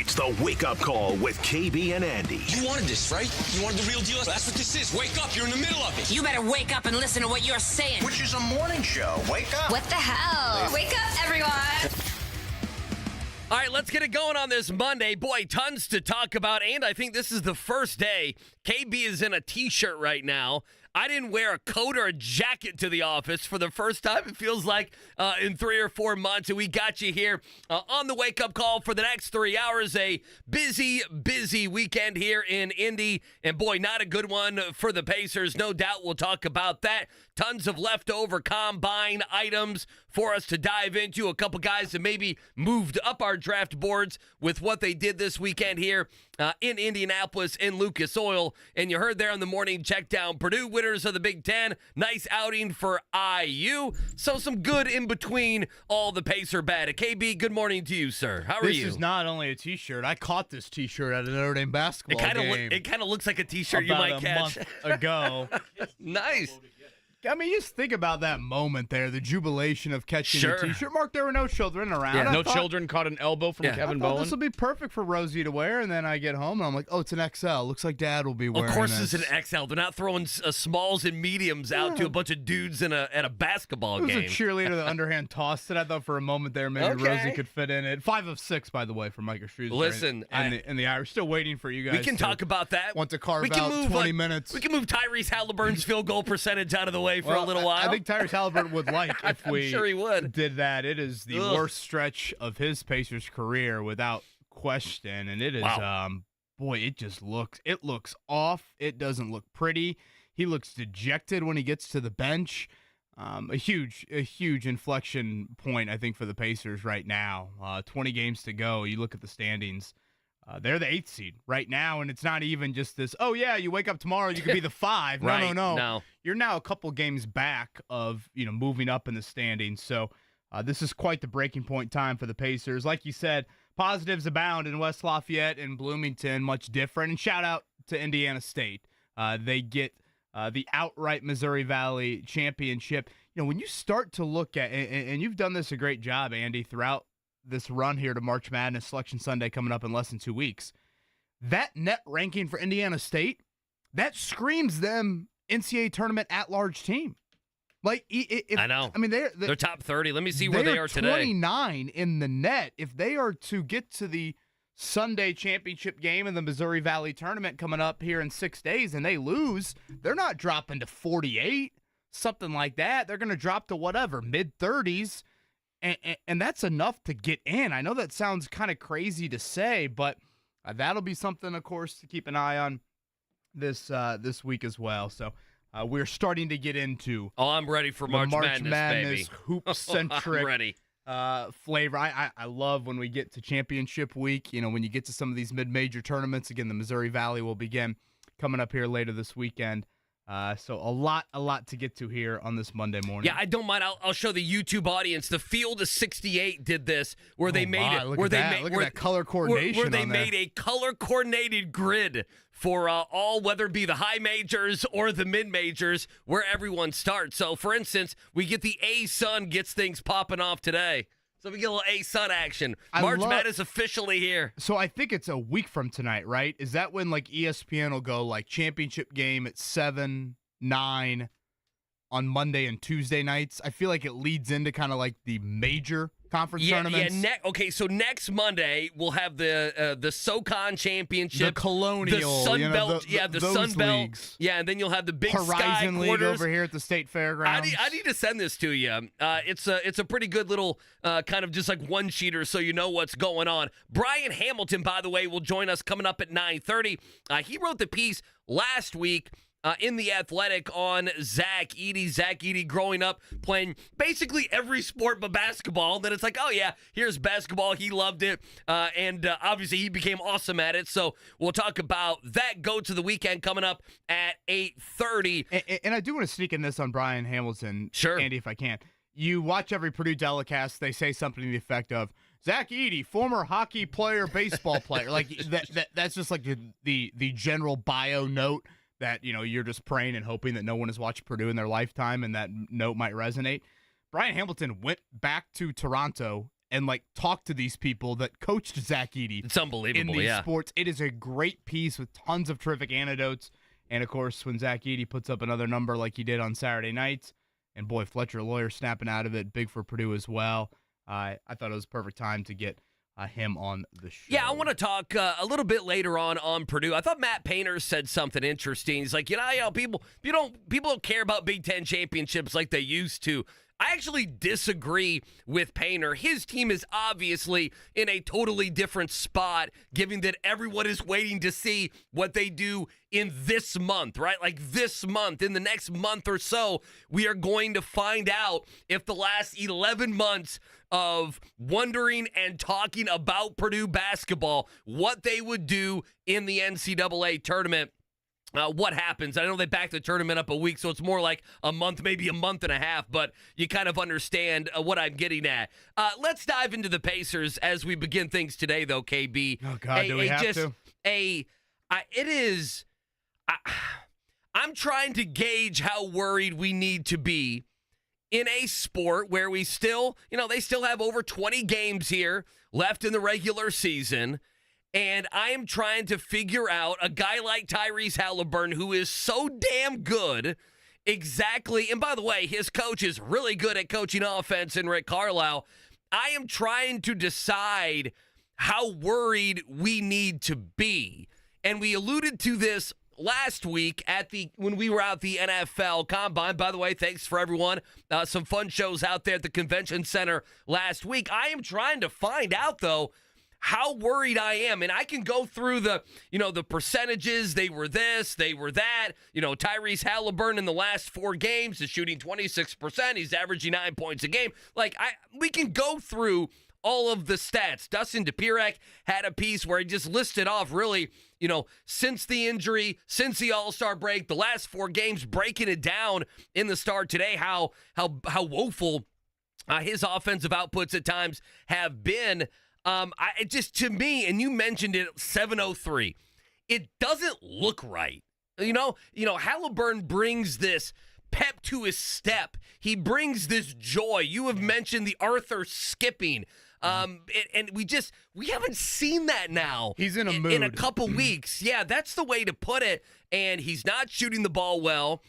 It's the Wake Up Call with KB and Andy. You wanted this, right? You wanted the real deal? That's what this is. Wake up. You're in the middle of it. You better wake up and listen to what you're saying. Which is a morning show. Wake up. What the hell? Wake up, everyone. All right, let's get it going on this Monday. Boy, tons to talk about, and I think this is the first day KB is in a T-shirt right now. I didn't wear a coat or a jacket to the office for the first time, it feels like, in 3 or 4 months, and we got you here on the wake-up call for the next 3 hours. A busy, busy weekend here in Indy, and boy, not a good one for the Pacers. No doubt we'll talk about that. Tons of leftover combine items for us to dive into. A couple guys that maybe moved up our draft boards with what they did this weekend here in Indianapolis in Lucas Oil. And you heard there on the morning checkdown, Purdue winners of the Big Ten. Nice outing for IU. So some good in between all the Pacer bad. KB, good morning to you, sir. How are you? This is not only a T-shirt. I caught this T-shirt at a Notre Dame basketball game. It kind of looks like a T-shirt you might catch. About a month ago. Nice. I mean, just think about that moment there, the jubilation of catching the T-shirt. Mark, there were no children around. Yeah, no children caught an elbow from Kevin Bowen. This will be perfect for Rosie to wear, and then I get home, and I'm like, oh, it's an XL. Looks like Dad will be wearing this. Of course it's an XL. They're not throwing smalls and mediums out to a bunch of dudes at a basketball game. It was a cheerleader that underhand tossed it. I thought for a moment there maybe Rosie could fit in it. 5 of 6, by the way, for Micah Shrewsbury. Listen. And the Irish. Still waiting for you guys. We can talk about that. Want to carve out 20 minutes. We can move Tyrese Haliburton's field goal percentage out of the way for a little while. I think Tyrese Haliburton would like if I'm sure he would. did that. It is the worst stretch of his Pacers career without question, and it is boy, it looks off. It doesn't look pretty. He looks dejected when he gets to the bench. A huge inflection point, I think, for the Pacers right now. 20 games to go. You look at the standings. They're the 8th seed right now, and it's not even just this, oh, yeah, you wake up tomorrow, you could be the 5. Right. No. You're now a couple games back of, moving up in the standings. So this is quite the breaking point time for the Pacers. Like you said, positives abound in West Lafayette and Bloomington, much different. And shout out to Indiana State. They get the outright Missouri Valley championship. When you start to look at, and you've done this a great job, Andy, throughout this run here to March Madness Selection Sunday coming up in less than 2 weeks, that net ranking for Indiana State, that screams them NCAA tournament at-large team. Like, I know. I mean, they're top 30. Let me see where they are today. 29 in the net. If they are to get to the Sunday championship game in the Missouri Valley tournament coming up here in 6 days and they lose, they're not dropping to 48, something like that. They're going to drop to whatever, mid-30s. And that's enough to get in. I know that sounds kind of crazy to say, but that'll be something, of course, to keep an eye on this week as well. So we're starting to get into I'm ready for March Madness, baby. Hoop-centric I'm ready. Flavor. I love when we get to championship week, when you get to some of these mid-major tournaments. Again, the Missouri Valley will begin coming up here later this weekend. So a lot to get to here on this Monday morning. Yeah, I don't mind. I'll show the YouTube audience. The Field of 68 did this, where they made it. Look at that color coordination. Where they made a color coordinated grid for all, whether it be the high majors or the mid majors, where everyone starts. So, for instance, we get the A-Sun gets things popping off today. So we get a little A-Sun action. March Madness officially here. So I think it's a week from tonight, right? Is that when ESPN will go championship game at 7, 9 on Monday and Tuesday nights? I feel like it leads into kind of the major conference tournaments. Yeah. So next Monday we'll have the SoCon Championship, the Colonial, the Sun Belt, the Sun Belt, leagues. Yeah, and then you'll have the Big Horizon Sky League quarters over here at the State Fairgrounds. I need to send this to you. It's a pretty good little kind of just one sheeter, so you know what's going on. Brian Hamilton, by the way, will join us coming up at 9:30. He wrote the piece last week in The Athletic on Zach Edey. Zach Edey growing up playing basically every sport but basketball. Then it's oh, yeah, here's basketball. He loved it. And obviously he became awesome at it. So we'll talk about that. Go to the weekend coming up at 8:30. And I do want to sneak in this on Brian Hamilton, sure, Andy, if I can. You watch every Purdue telecast, they say something to the effect of, Zach Edey, former hockey player, baseball player. That's just the general bio note that, you're just praying and hoping that no one has watched Purdue in their lifetime and that note might resonate. Brian Hamilton went back to Toronto and talk to these people that coached Zach Edey. It's unbelievable, in these sports. It is a great piece with tons of terrific anecdotes. And, of course, when Zach Edey puts up another number like he did on Saturday night, and, boy, Fletcher Lawyer snapping out of it, big for Purdue as well. I thought it was a perfect time to get him on the show. Yeah, I want to talk a little bit later on Purdue. I thought Matt Painter said something interesting. He's like, people don't care about Big Ten championships like they used to. I actually disagree with Painter. His team is obviously in a totally different spot, given that everyone is waiting to see what they do in this month, right? Like this month, in the next month or so, we are going to find out if the last 11 months of wondering and talking about Purdue basketball, what they would do in the NCAA tournament. What happens? I know they backed the tournament up a week, so it's more like a month, maybe a month and a half, but you kind of understand what I'm getting at. Let's dive into the Pacers as we begin things today, though, KB. Oh, God, do we have to? I'm trying to gauge how worried we need to be in a sport where we still, they still have over 20 games here left in the regular season. And I am trying to figure out a guy like Tyrese Haliburton, who is so damn good, exactly. And by the way, his coach is really good at coaching offense in Rick Carlisle. I am trying to decide how worried we need to be. And we alluded to this last week when we were out the NFL Combine. By the way, thanks for everyone. Some fun shows out there at the convention center last week. I am trying to find out, though, how worried I am. And I can go through the percentages. They were this, they were that. Tyrese Haliburton in the last 4 games is shooting 26%. He's averaging 9 points a game. We can go through all of the stats. Dustin DePirek had a piece where he just listed off really, since the injury, since the All-Star break, the last 4 games, breaking it down in the Star today, how woeful his offensive outputs at times have been. To me, and you mentioned it, 703, it doesn't look right. Haliburton brings this pep to his step. He brings this joy. You have mentioned the Arthur skipping. And we haven't seen that now. He's in a mood. In a couple weeks. Yeah, that's the way to put it. And he's not shooting the ball well.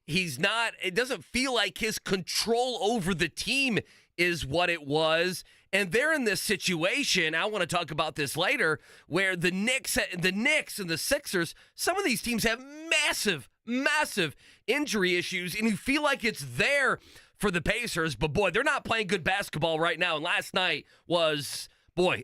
It doesn't feel like his control over the team is what it was. And they're in this situation, I want to talk about this later, where the Knicks and the Sixers, some of these teams have massive, massive injury issues, and you feel like it's there for the Pacers. But, boy, they're not playing good basketball right now. And last night was,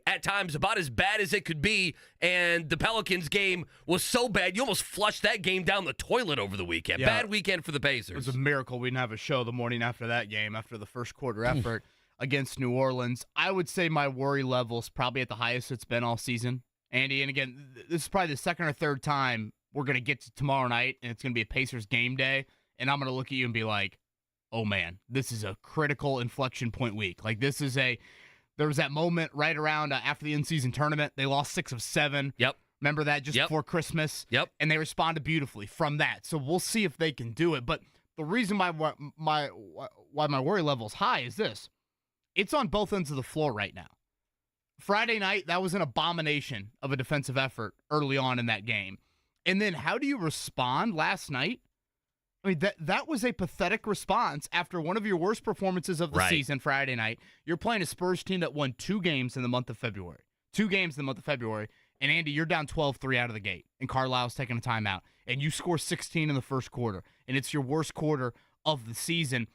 at times about as bad as it could be. And the Pelicans game was so bad, you almost flushed that game down the toilet over the weekend. Yeah, bad weekend for the Pacers. It was a miracle we didn't have a show the morning after that game, after the first quarter effort against New Orleans. I would say my worry level is probably at the highest it's been all season, Andy. And again, this is probably the second or third time we're going to get to tomorrow night, and it's going to be a Pacers game day, and I'm going to look at you and be like, oh, man, this is a critical inflection point week. There was that moment right around after the in-season tournament. They lost 6 of 7. Yep. Remember that just before Christmas? Yep. And they responded beautifully from that. So we'll see if they can do it. But the reason why my worry level is high is this. It's on both ends of the floor right now. Friday night, that was an abomination of a defensive effort early on in that game. And then how do you respond last night? I mean, that was a pathetic response after one of your worst performances of the season Friday night. You're playing a Spurs team that won 2 games in the month of February. 2 games in the month of February. And, Andy, you're down 12-3 out of the gate. And Carlisle's taking a timeout. And you score 16 in the first quarter. And it's your worst quarter of the season.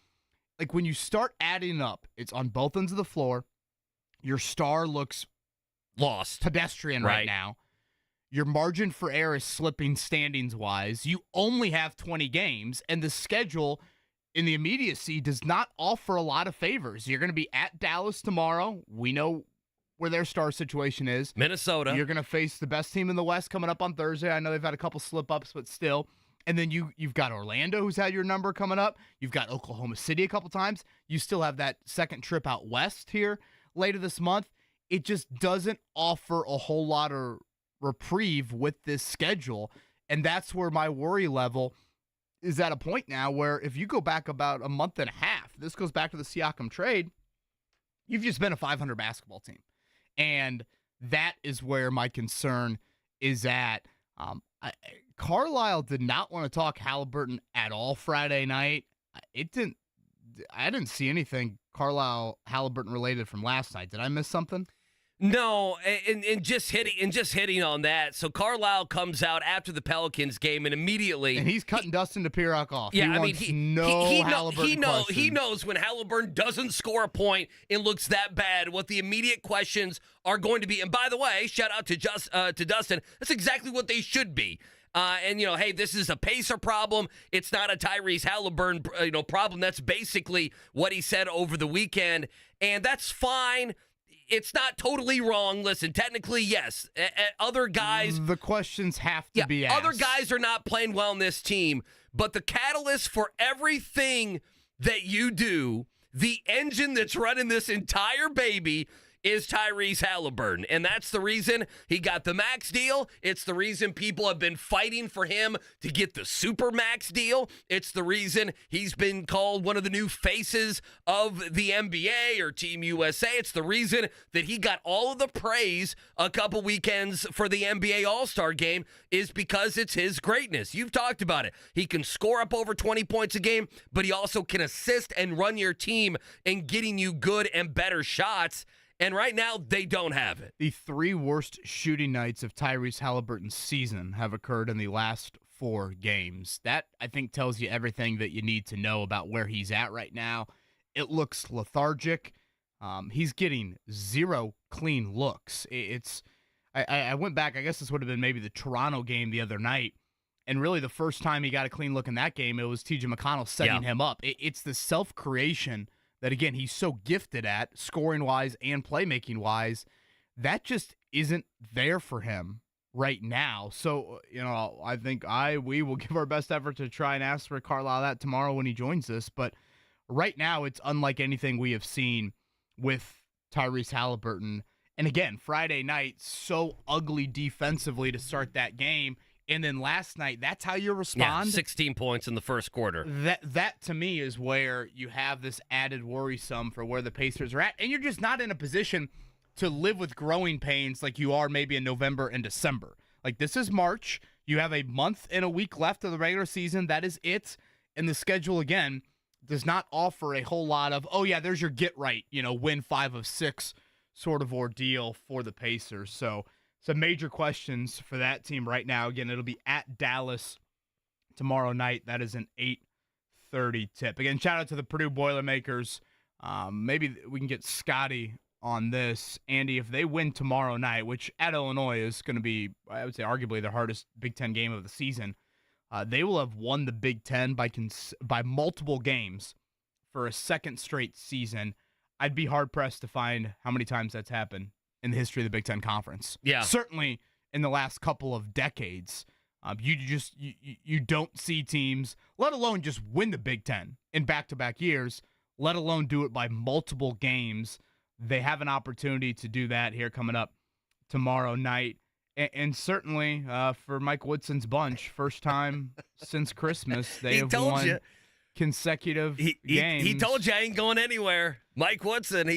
When you start adding up, it's on both ends of the floor. Your star looks lost, pedestrian right now. Your margin for error is slipping standings-wise. You only have 20 games, and the schedule in the immediacy does not offer a lot of favors. You're going to be at Dallas tomorrow. We know where their star situation is. Minnesota. You're going to face the best team in the West coming up on Thursday. I know they've had a couple slip-ups, but still. And then you've got Orlando, who's had your number coming up. You've got Oklahoma City a couple times. You still have that second trip out west here later this month. It just doesn't offer a whole lot of reprieve with this schedule. And that's where my worry level is at a point now where if you go back about a month and a half, this goes back to the Siakam trade, you've just been a 500 basketball team. And that is where my concern is at. Carlisle did not want to talk Haliburton at all Friday night. I didn't see anything Carlisle Haliburton related from last night. Did I miss something? No, and just hitting on that. So Carlisle comes out after the Pelicans game and immediately, and he's cutting Dustin DePirock off. Yeah, he knows when Haliburton doesn't score a point, it looks that bad. What the immediate questions are going to be. And by the way, shout out to Dustin. That's exactly what they should be. And, hey, this is a Pacer problem. It's not a Tyrese Haliburton, problem. That's basically what he said over the weekend. And that's fine. It's not totally wrong. Listen, technically, yes. Other guys. The questions have to be asked. Other guys are not playing well in this team. But the catalyst for everything that you do, the engine that's running this entire baby, is Tyrese Haliburton. And that's the reason he got the max deal. It's the reason people have been fighting for him to get the super max deal. It's the reason he's been called one of the new faces of the NBA or Team USA. It's the reason that he got all of the praise a couple weekends for the NBA All-Star game is because it's his greatness. You've talked about it. He can score up over 20 points a game, but he also can assist and run your team in getting you good and better shots. And right now, they don't have it. The 3 worst shooting nights of Tyrese Haliburton's season have occurred in the last 4 games. That, I think, tells you everything that you need to know about where he's at right now. It looks lethargic. He's getting 0 clean looks. I went back, I guess this would have been maybe the Toronto game the other night, and really the first time he got a clean look in that game, it was T.J. McConnell setting him up. It's the self-creation that, again, he's so gifted at, scoring-wise and playmaking-wise, that just isn't there for him right now. So, I think we will give our best effort to try and ask for Carlisle that tomorrow when he joins us. But right now, it's unlike anything we have seen with Tyrese Haliburton. And again, Friday night, so ugly defensively to start that game. And then last night, that's how you respond? Yeah, 16 points in the first quarter. That to me is where you have this added worrisome for where the Pacers are at. And you're just not in a position to live with growing pains like you are maybe in November and December. Like, this is March. You have a month and a week left of the regular season. That is it. And the schedule, again, does not offer a whole lot of, there's your get right, win 5 of 6 sort of ordeal for the Pacers. So some major questions for that team right now. Again, it'll be at Dallas tomorrow night. That is an 8:30 tip. Again, shout out to the Purdue Boilermakers. Maybe we can get Scotty on this. Andy, if they win tomorrow night, which at Illinois is going to be, I would say, arguably their hardest Big Ten game of the season, they will have won the Big Ten by multiple games for a second straight season. I'd be hard-pressed to find how many times that's happened in the history of the Big Ten Conference. Yeah. Certainly in the last couple of decades. You don't see teams, let alone just win the Big Ten in back-to-back years, let alone do it by multiple games. They have an opportunity to do that here coming up tomorrow night. And certainly for Mike Woodson's bunch, first time since Christmas, they have won consecutive games. He told you I ain't going anywhere. Mike Woodson,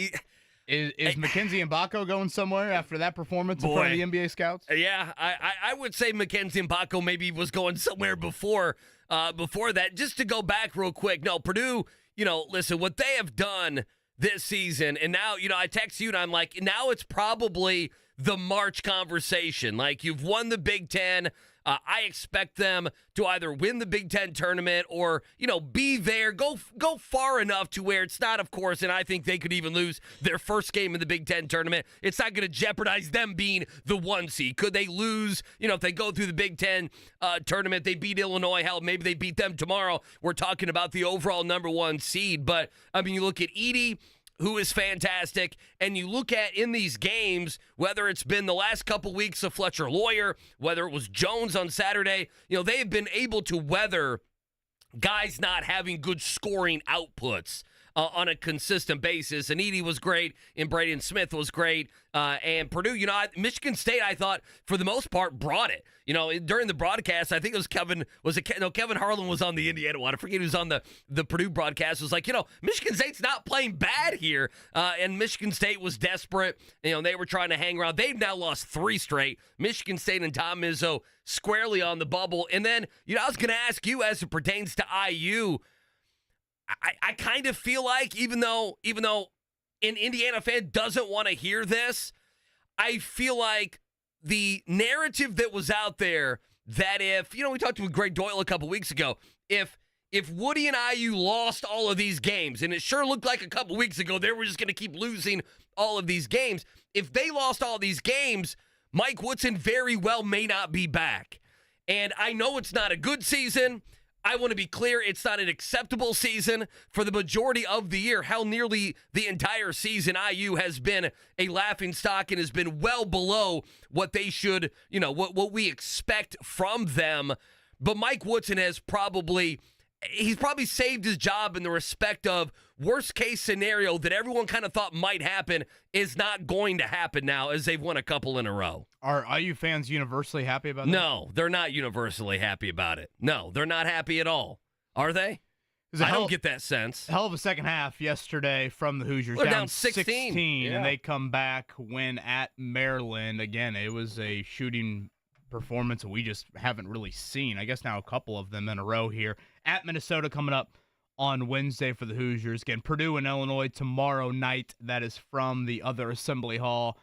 Is Mackenzie Mbako going somewhere after that performance in front of the NBA scouts? Yeah, I would say Mackenzie Mbako maybe was going somewhere before that. Just to go back real quick, no, Purdue, listen, what they have done this season, and now, I text you and I'm like, now it's probably the March conversation. Like, you've won the Big Ten. I expect them to either win the Big Ten tournament or, be there, go far enough to where it's not, of course, and I think they could even lose their first game in the Big Ten tournament. It's not going to jeopardize them being the 1 seed. Could they lose, if they go through the Big Ten tournament, they beat Illinois, hell, maybe they beat them tomorrow. We're talking about the overall number 1 seed. But, you look at Edey, who is fantastic, and you look at in these games, whether it's been the last couple weeks of Fletcher Lawyer, whether it was Jones on Saturday, they have been able to weather guys not having good scoring outputs. on a consistent basis. And Edey was great, and Braden Smith was great. And Purdue, Michigan State, I thought, for the most part, brought it. During the broadcast, I think it was Kevin Harlan was on the Indiana one. I forget who was on the Purdue broadcast. Was like, Michigan State's not playing bad here. And Michigan State was desperate. They were trying to hang around. They've now lost 3 straight. Michigan State and Tom Izzo squarely on the bubble. And then, I was going to ask you as it pertains to IU, I kind of feel like, even though an Indiana fan doesn't want to hear this, I feel like the narrative that was out there that if, we talked with Greg Doyle a couple weeks ago, if Woody and IU lost all of these games, and it sure looked like a couple weeks ago they were just going to keep losing all of these games, if they lost all these games, Mike Woodson very well may not be back. And I know it's not a good season. I want to be clear, it's not an acceptable season for the majority of the year. How nearly the entire season IU has been a laughingstock and has been well below what they should, what we expect from them. But Mike Woodson has probably saved his job in the respect of worst case scenario that everyone kind of thought might happen is not going to happen now as they've won a couple in a row. Are IU fans universally happy about that? No, they're not universally happy about it. No, they're not happy at all. Are they? I don't get that sense. Hell of a second half yesterday from the Hoosiers. They're down 16. And they come back, win at Maryland. Again, it was a shooting performance that we just haven't really seen. I guess now a couple of them in a row here. At Minnesota coming up on Wednesday for the Hoosiers. Again, Purdue and Illinois tomorrow night. That is from the other Assembly Hall.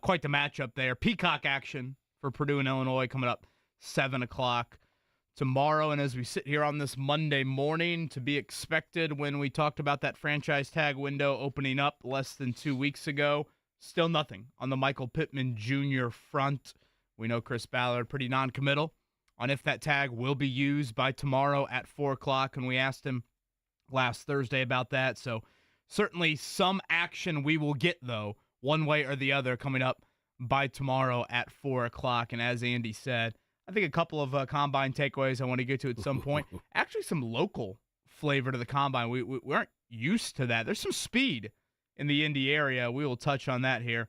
Quite the matchup there. Peacock action for Purdue and Illinois coming up 7 o'clock tomorrow. And as we sit here on this Monday morning, to be expected when we talked about that franchise tag window opening up less than 2 weeks ago, still nothing on the Michael Pittman Jr. front. We know Chris Ballard pretty non-committal on if that tag will be used by tomorrow at 4 o'clock, and we asked him last Thursday about that. So certainly some action we will get, though, one way or the other, coming up by tomorrow at 4 o'clock. And as Andy said, I think a couple of combine takeaways I want to get to at some point. Actually, some local flavor to the combine. We aren't used to that. There's some speed in the Indy area. We will touch on that here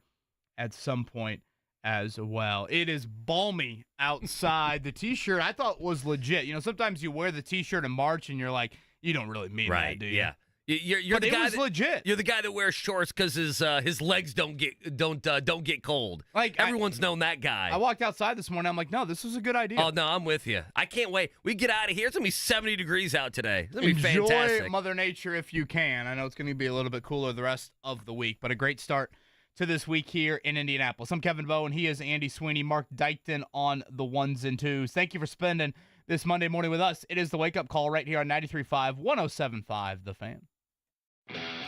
at some point as well. It is balmy outside. The T-shirt I thought was legit. Sometimes you wear the T-shirt in March and you're like, you don't really mean that, do you? Yeah. You're but the guy was legit. You're the guy that wears shorts because his legs don't get cold. Like everyone's known that guy. I walked outside this morning. I'm like, no, this was a good idea. Oh no, I'm with you. I can't wait. We get out of here. It's gonna be 70 degrees out today. It's gonna be fantastic. Enjoy Mother Nature if you can. I know it's gonna be a little bit cooler the rest of the week, but a great start to this week here in Indianapolis. I'm Kevin Bowen. He is Andy Sweeney. Mark Dykton on the ones and twos. Thank you for spending this Monday morning with us. It is the Wake Up Call right here on 93.5, 107.5 The Fan.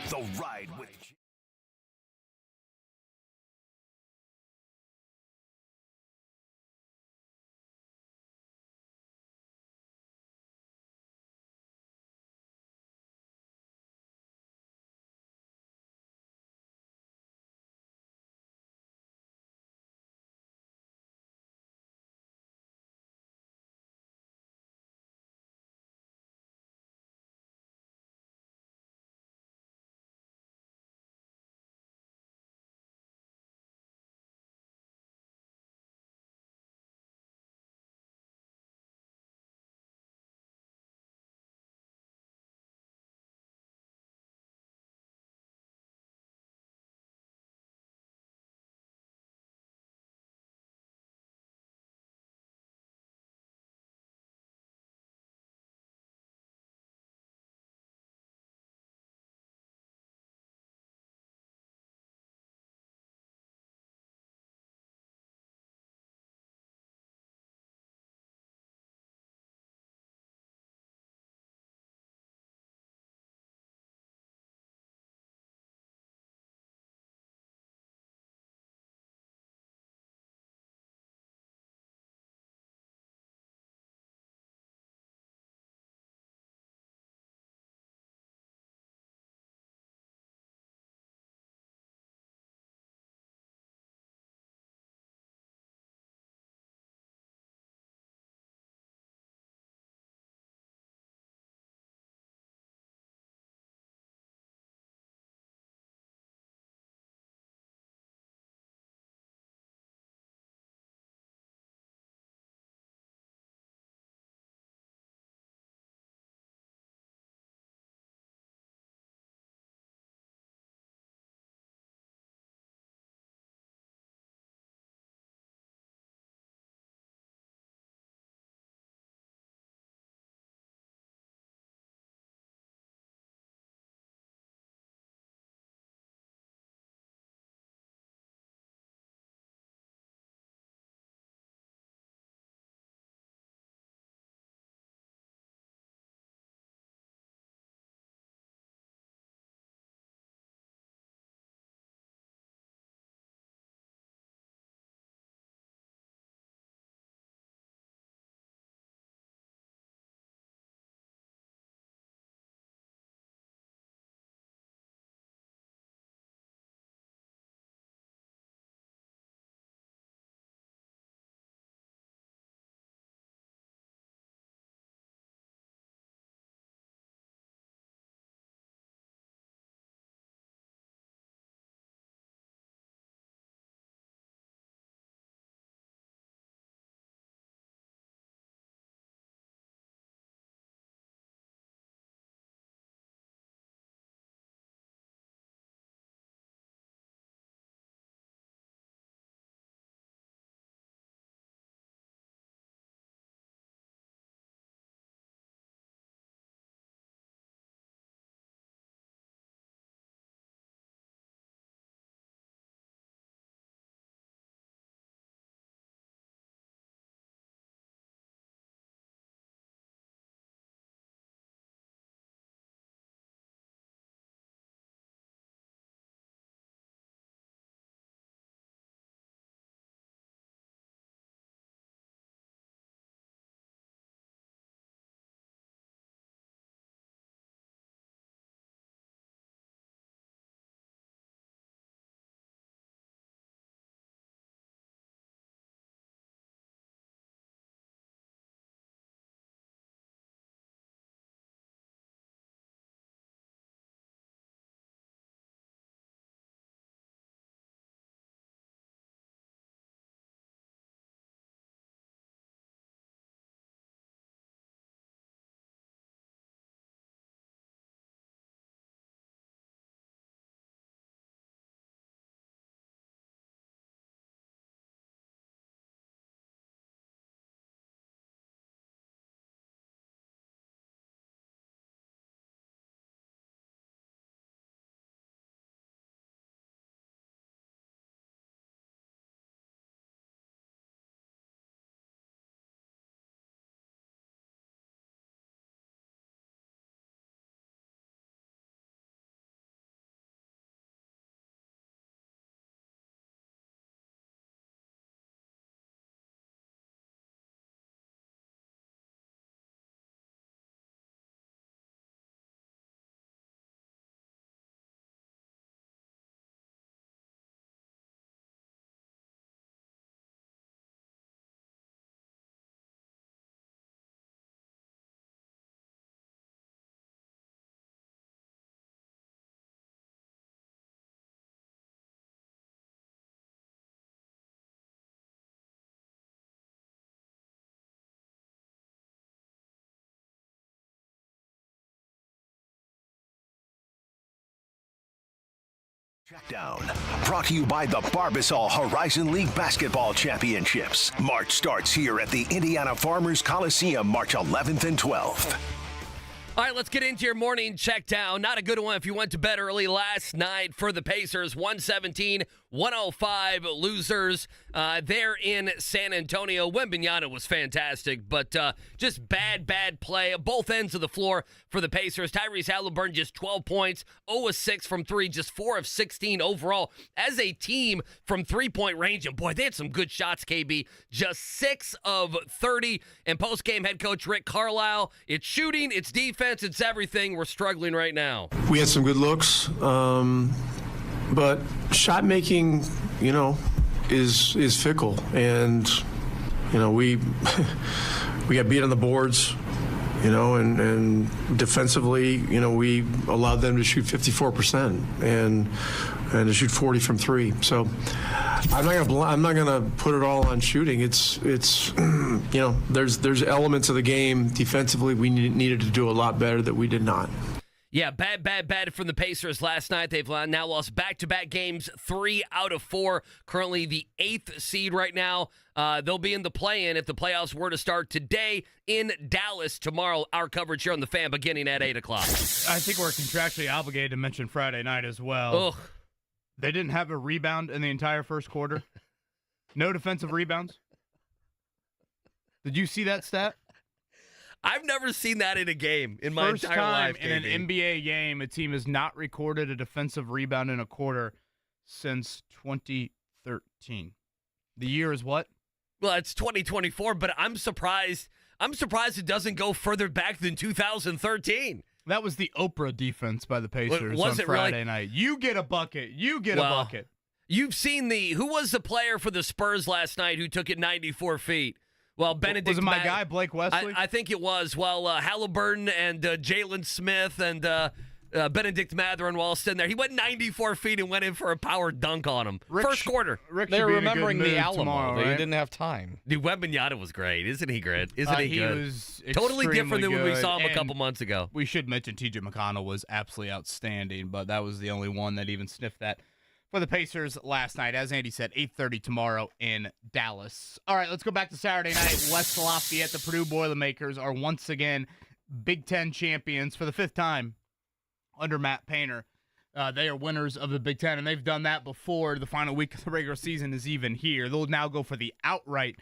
The Ride with Checkdown, brought to you by the Barbasol Horizon League Basketball Championships. March starts here at the Indiana Farmers Coliseum, March 11th and 12th. All right, let's get into your morning check down. Not a good one if you went to bed early last night for the Pacers. 117-105 losers there in San Antonio. Wembanyama was fantastic, but just bad play at both ends of the floor for the Pacers. Tyrese Haliburton just 12 points, 0 of 6 from 3, just 4 of 16 overall. As a team from three-point range, and boy, they had some good shots, KB. Just 6 of 30. And post-game head coach Rick Carlisle, it's shooting, it's defense, it's everything. We're struggling right now. We had some good looks, but shot making, is fickle, and we got beat on the boards, and defensively, we allowed them to shoot 54% and to shoot 40 from 3. So I'm not gonna put it all on shooting. It's there's elements of the game defensively we needed to do a lot better that we did not. Yeah, bad from the Pacers last night. They've now lost back-to-back games, 3 out of 4. Currently the 8th seed right now. They'll be in the play-in if the playoffs were to start today in Dallas tomorrow. Our coverage here on The Fan beginning at 8 o'clock. I think we're contractually obligated to mention Friday night as well. Ugh. They didn't have a rebound in the entire first quarter. No defensive rebounds. Did you see that stat? I've never seen that in a game in my entire life. First time in an NBA game, a team has not recorded a defensive rebound in a quarter since 2013. The year is what? Well, it's 2024, but I'm surprised it doesn't go further back than 2013. That was the Oprah defense by the Pacers was on it Friday really? night. You get a bucket. You get a bucket. You've seen who was the player for the Spurs last night who took it 94 feet? Well, Benedict. Was it my guy, Blake Wesley? I think it was. Well, Haliburton and Jalen Smith and Benedict Mathurin while sitting there. He went 94 feet and went in for a power dunk on him. First quarter. They're remembering the Alamo. Tomorrow, They right? didn't have time. Dude, Wembanyama was great. Isn't he great? Isn't he good? Was totally different than when we saw him a and couple months ago. We should mention T.J. McConnell was absolutely outstanding, but that was the only one that even sniffed that for the Pacers last night. As Andy said, 8:30 tomorrow in Dallas. All right, let's go back to Saturday night. West Lafayette, the Purdue Boilermakers are once again Big Ten champions for the 5th time under Matt Painter. They are winners of the Big Ten, and they've done that before the final week of the regular season is even here. They'll now go for the outright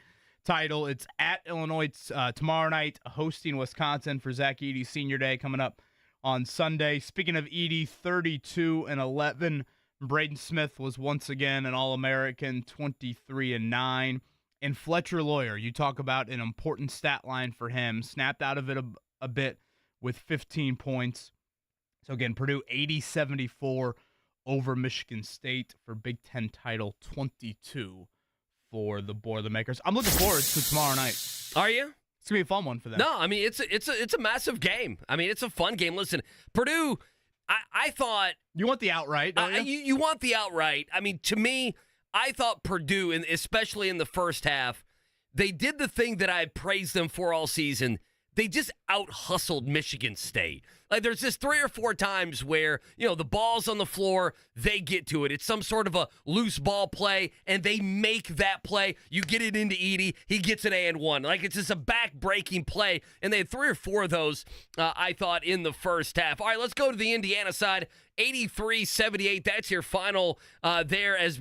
title. It's at Illinois tomorrow night, hosting Wisconsin for Zach Edey's senior day coming up on Sunday. Speaking of Edey, 32-11. Braden Smith was once again an All-American, 23-9. And Fletcher Lawyer, you talk about an important stat line for him, snapped out of it a bit with 15 points. So again, Purdue 80-74 over Michigan State for Big Ten title, 22 for the Boilermakers. I'm looking forward to tomorrow night. Are you? It's gonna be a fun one for them. No, I mean it's a massive game. I mean it's a fun game. Listen, Purdue. I thought you want the outright. Don't you? You want the outright. I mean, to me, I thought Purdue, and especially in the first half, they did the thing that I had praised them for all season. They just out-hustled Michigan State. Like, there's just 3 or 4 times where, the ball's on the floor, they get to it. It's some sort of a loose ball play, and they make that play. You get it into Edey, he gets an and-one. Like, it's just a back-breaking play, and they had 3 or 4 of those, I thought, in the first half. All right, let's go to the Indiana side. 83-78, that's your final there as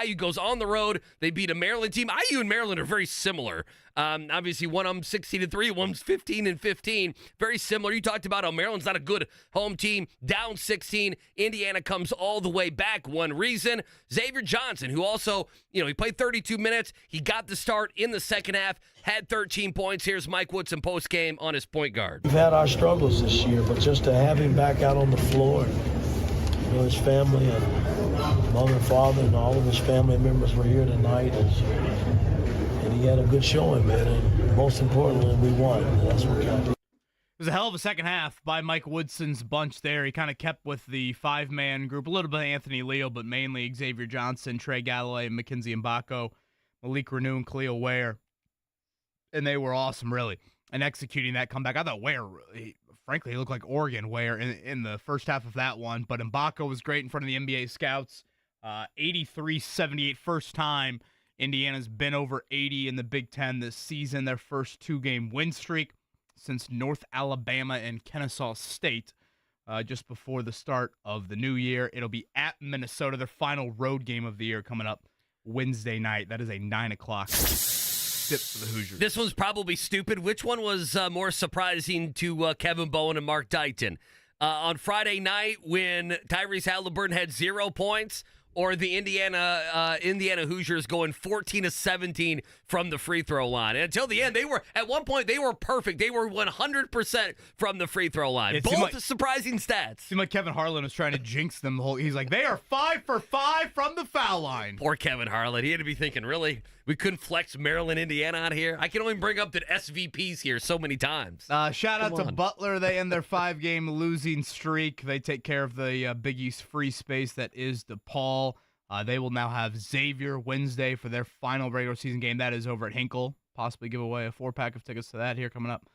IU goes on the road. They beat a Maryland team. IU and Maryland are very similar. Obviously, one of them 16-3, one's 15-15. Very similar. You talked about how Maryland's not a good home team. Down 16. Indiana comes all the way back. One reason, Xavier Johnson, who also, he played 32 minutes. He got the start in the second half, had 13 points. Here's Mike Woodson post-game on his point guard. We've had our struggles this year, but just to have him back out on the floor, his family and mother and father and all of his family members were here tonight, and he had a good showing, man. And most importantly, we won. And that's what counted. It was a hell of a second half by Mike Woodson's bunch there. He kind of kept with the 5-man group, a little bit of Anthony Leo, but mainly Xavier Johnson, Trey Galloway, Mackenzie Mbako, Malik Renew, and Khalil Ware. And they were awesome, really. and executing that comeback. I thought frankly, he looked like Oregon Ware in the first half of that one. But Mbaka was great in front of the NBA scouts. 83-78, first time Indiana's been over 80 in the Big Ten this season. Their first 2-game win streak since North Alabama and Kennesaw State just before the start of the new year. It'll be at Minnesota, their final road game of the year, coming up Wednesday night. That is a 9 o'clock tip for the Hoosiers. This one's probably stupid. Which one was more surprising to Kevin Bowen and Mark Dighton? On Friday night when Tyrese Haliburton had 0 points, or the Indiana Hoosiers going 14-17 from the free throw line? And until the end, at one point they were perfect. They were 100% from the free throw line. Both surprising stats. Seemed like Kevin Harlan was trying to jinx them the whole. He's like, they are 5 for 5 from the foul line. Poor Kevin Harlan. He had to be thinking, really? We couldn't flex Maryland, Indiana out here? I can only bring up the SVPs here so many times. Shout out to Butler. They end their 5-game losing streak. They take care of the Big East free space that is DePaul. They will now have Xavier Wednesday for their final regular season game. That is over at Hinkle. Possibly give away a 4-pack of tickets to that here coming up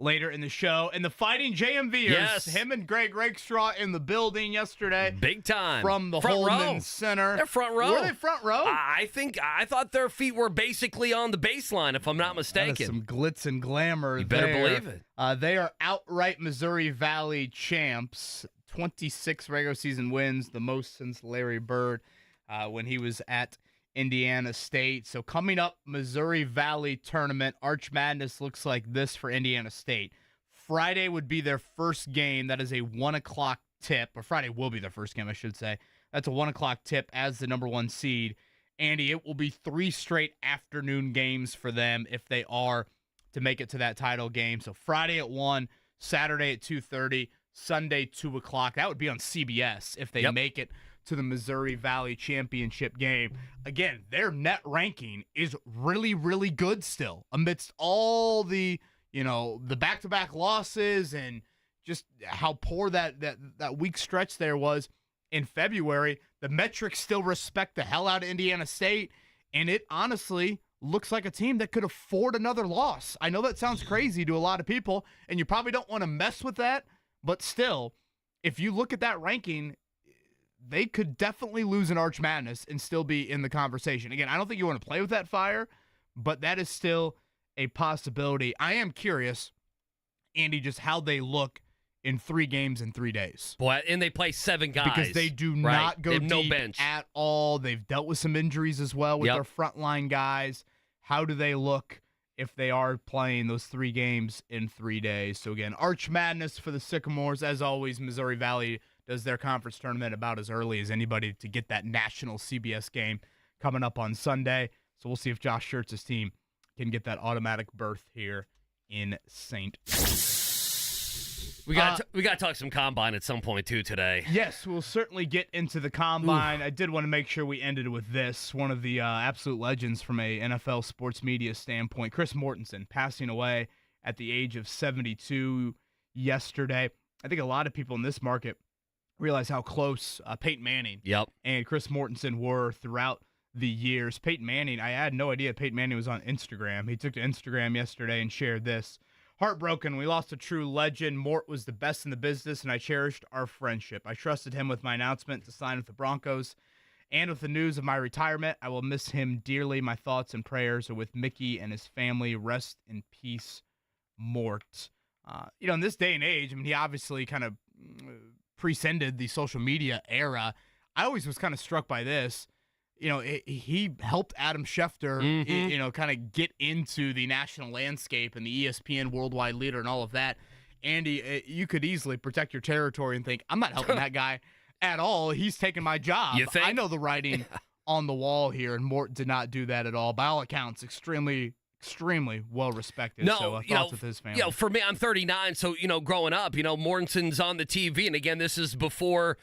later in the show. And the Fighting JMVers, yes. Him and Greg Rakestraw in the building yesterday. Big time. From the Holman Center. They're front row. Were they front row? I thought their feet were basically on the baseline, if I'm not mistaken. That is some glitz and glamour. You better believe it. They are outright Missouri Valley champs. 26 regular season wins, the most since Larry Bird when he was at Indiana State. So coming up, Missouri Valley tournament. Arch Madness looks like this for Indiana State. Friday would be their first game. That is a 1 o'clock tip. Or Friday will be their first game, I should say. That's a 1 o'clock tip as the number 1 seed. Andy, it will be 3 straight afternoon games for them if they are to make it to that title game. So Friday at 1, Saturday at 2:30, Sunday 2 o'clock. That would be on CBS if they make it to the Missouri Valley Championship game. Again, their net ranking is really, really good still amidst all the, the back-to-back losses and just how poor that weak stretch there was in February. The metrics still respect the hell out of Indiana State, and it honestly looks like a team that could afford another loss. I know that sounds crazy to a lot of people, and you probably don't want to mess with that, but still, if you look at that ranking, they could definitely lose an Arch Madness and still be in the conversation. Again, I don't think you want to play with that fire, but that is still a possibility. I am curious, Andy, just how they look in 3 games in 3 days. Boy, and they play 7 guys. Because they do not go deep no bench at all. They've dealt with some injuries as well with their frontline guys. How do they look if they are playing those 3 games in 3 days? So again, Arch Madness for the Sycamores. As always, Missouri Valley does their conference tournament about as early as anybody to get that national CBS game coming up on Sunday. So we'll see if Josh Schertz's team can get that automatic berth here in St. We got to talk some Combine at some point, too, today. Yes, we'll certainly get into the Combine. I did want to make sure we ended with this. One of the absolute legends from a NFL sports media standpoint, Chris Mortensen, passing away at the age of 72 yesterday. I think a lot of people in this market realize how close Peyton Manning and Chris Mortensen were throughout the years. Peyton Manning, I had no idea Peyton Manning was on Instagram. He took to Instagram yesterday and shared this. Heartbroken, we lost a true legend. Mort was the best in the business, and I cherished our friendship. I trusted him with my announcement to sign with the Broncos. And with the news of my retirement, I will miss him dearly. My thoughts and prayers are with Mickey and his family. Rest in peace, Mort. In this day and age, he obviously kind of preceded the social media era. I always was kind of struck by this. He helped Adam Schefter, kind of get into the national landscape and the ESPN worldwide leader and all of that. Andy, you could easily protect your territory and think, I'm not helping that guy at all. He's taking my job. You think? I know the writing on the wall here, and Mort did not do that at all. By all accounts, extremely well respected. So thoughts with his family. For me, I'm 39, so growing up, Mortensen's on the TV, and again, this is before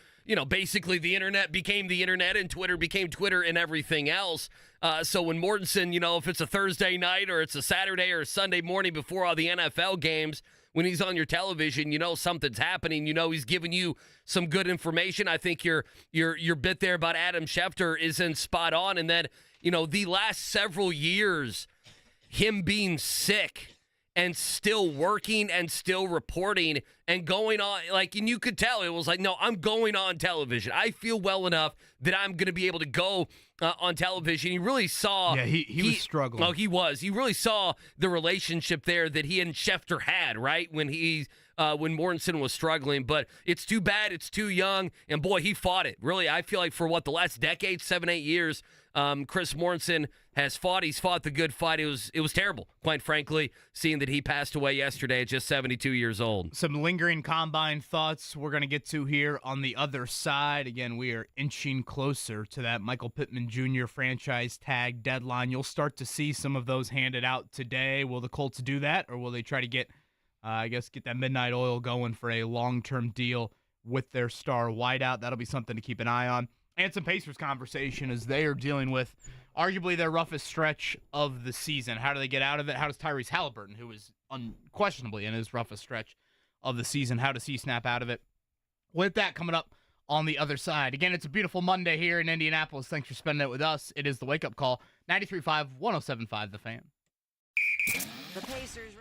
basically the internet became the internet and Twitter became Twitter and everything else. So when Mortensen, if it's a Thursday night or it's a Saturday or a Sunday morning before all the NFL games, when he's on your television, something's happening. He's giving you some good information. I think your bit there about Adam Schefter isn't spot on, and then the last several years, him being sick and still working and still reporting and going on, like, and you could tell it was like, no, I'm going on television. I feel well enough that I'm going to be able to go on television. He really saw. Yeah, he was struggling. Oh, he was. He really saw the relationship there that he and Schefter had, right? When Mortensen was struggling. But it's too bad. It's too young. And boy, he fought it. Really, I feel like for the last decade, 7-8 years, Chris Mortensen has fought. He's fought the good fight. It was terrible, quite frankly, seeing that he passed away yesterday at just 72 years old. Some lingering combine thoughts we're going to get to here on the other side. Again, we are inching closer to that Michael Pittman Jr. franchise tag deadline. You'll start to see some of those handed out today. Will the Colts do that, or will they try to get that midnight oil going for a long-term deal with their star wideout? That'll be something to keep an eye on. And some Pacers conversation as they are dealing with arguably their roughest stretch of the season. How do they get out of it? How does Tyrese Haliburton, who is unquestionably in his roughest stretch of the season, how does he snap out of it? With that coming up on the other side. Again, it's a beautiful Monday here in Indianapolis. Thanks for spending it with us. It is the Wake Up Call, 93.5, 107.5 The Fan. The Pacers.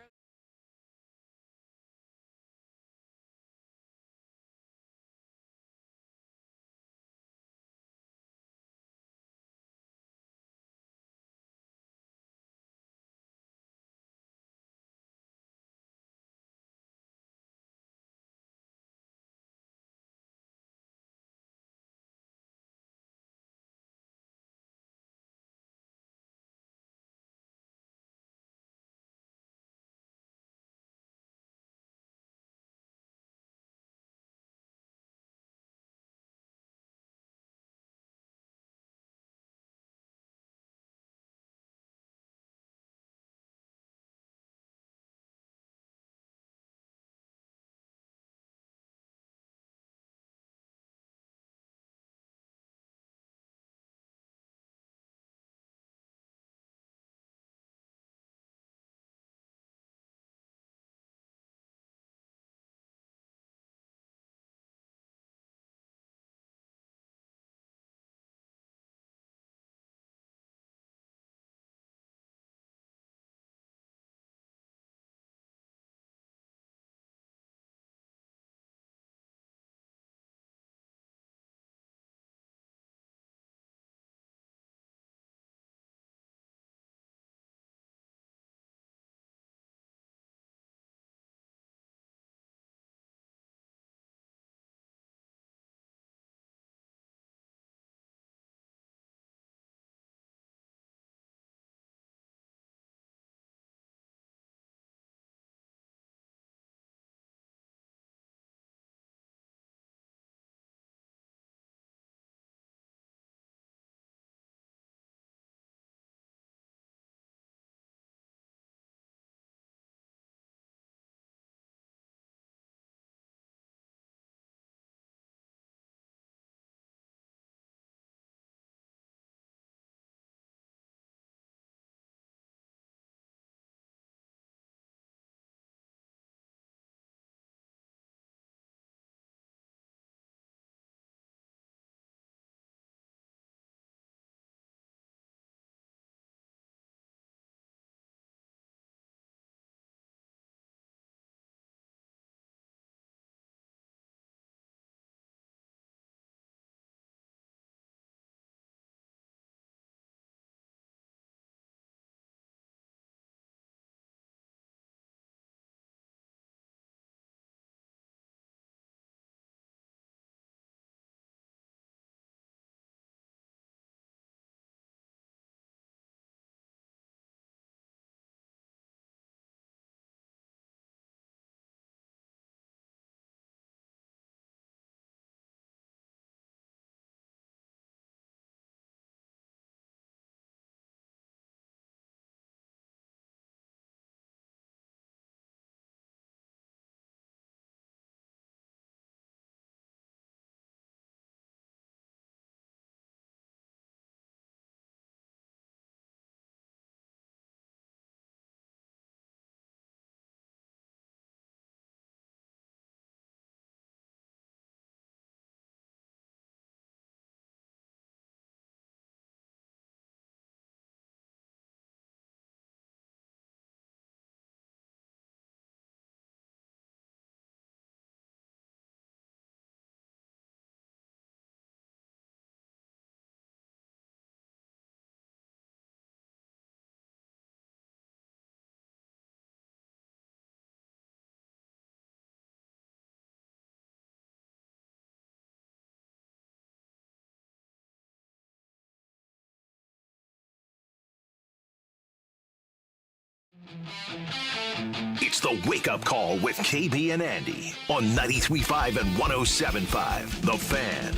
It's the Wake Up Call with KB and Andy on 93.5 and 107.5. The Fan.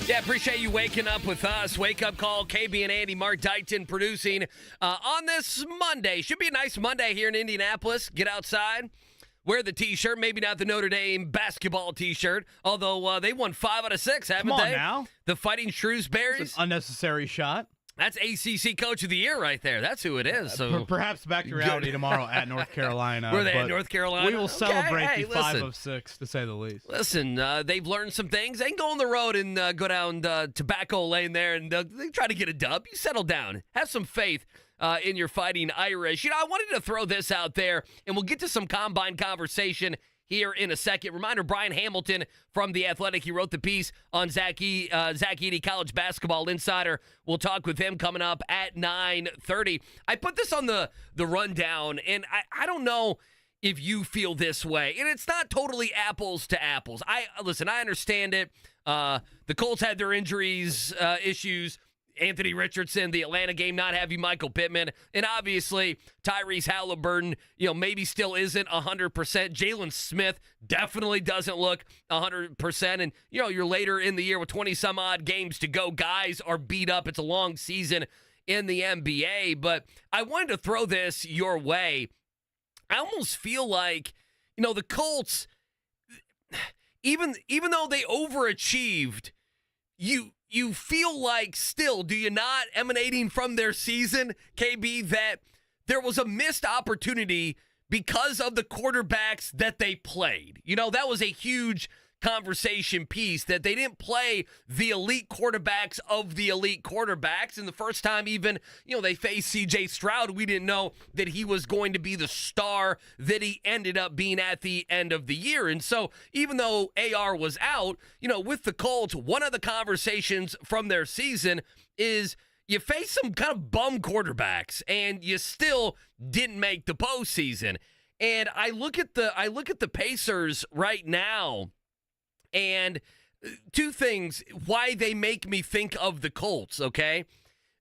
Yeah, appreciate you waking up with us. Wake Up Call, KB and Andy, Marc Dighton producing on this Monday. Should be a nice Monday here in Indianapolis. Get outside, wear the T-shirt. Maybe not the Notre Dame basketball T-shirt, although they won 5 out of 6, haven't they? Come on now. The Fighting Shrewsberries. It's an unnecessary shot. That's ACC Coach of the Year right there. That's who it is. So Perhaps back to reality tomorrow at North Carolina. Were they at North Carolina? We will celebrate okay, the 5 of 6, to say the least. Listen, they've learned some things. They can go on the road and go down Tobacco Lane there, and they try to get a dub. You settle down. Have some faith in your Fighting Irish. You know, I wanted to throw this out there, and we'll get to some Combine conversation here in a second. Reminder, Brian Hamilton from The Athletic, he wrote the piece on Zach Edey, College Basketball Insider. We'll talk with him coming up at 9:30. I put this on the rundown, and I don't know if you feel this way. And it's not totally apples to apples. I understand it. The Colts had their injuries, issues. Anthony Richardson, the Atlanta game, not having Michael Pittman, and obviously Tyrese Haliburton, maybe still isn't 100%. Jalen Smith definitely doesn't look 100%, and you're later in the year with 20-some-odd games to go. Guys are beat up. It's a long season in the NBA, but I wanted to throw this your way. I almost feel like, the Colts, even though they overachieved, you feel like still, do you not, emanating from their season, KB, that there was a missed opportunity because of the quarterbacks that they played? That was a huge conversation piece, that they didn't play the elite quarterbacks of the elite quarterbacks. And the first time even, they faced C.J. Stroud, we didn't know that he was going to be the star that he ended up being at the end of the year. And so even though AR was out, with the Colts, one of the conversations from their season is you face some kind of bum quarterbacks and you still didn't make the postseason. And I look at the Pacers right now, and two things why they make me think of the Colts, okay?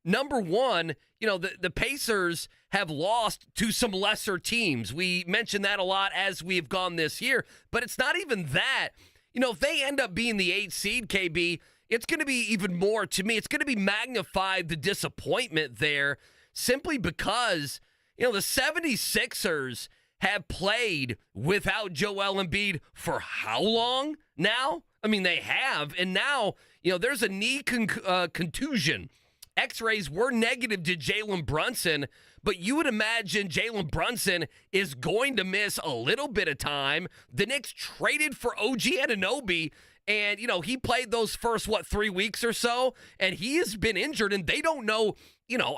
Number one, the Pacers have lost to some lesser teams. We mentioned that a lot as we've gone this year, but it's not even that. If they end up being the 8th seed, KB, it's going to be even more, to me, it's going to be magnified, the disappointment there, simply because, the 76ers have played without Joel Embiid for how long now? I mean, they have, and now, there's a knee contusion. X-rays were negative to Jalen Brunson, but you would imagine Jalen Brunson is going to miss a little bit of time. The Knicks traded for OG Anunoby, and, he played those first, 3 weeks or so, and he has been injured, and they don't know,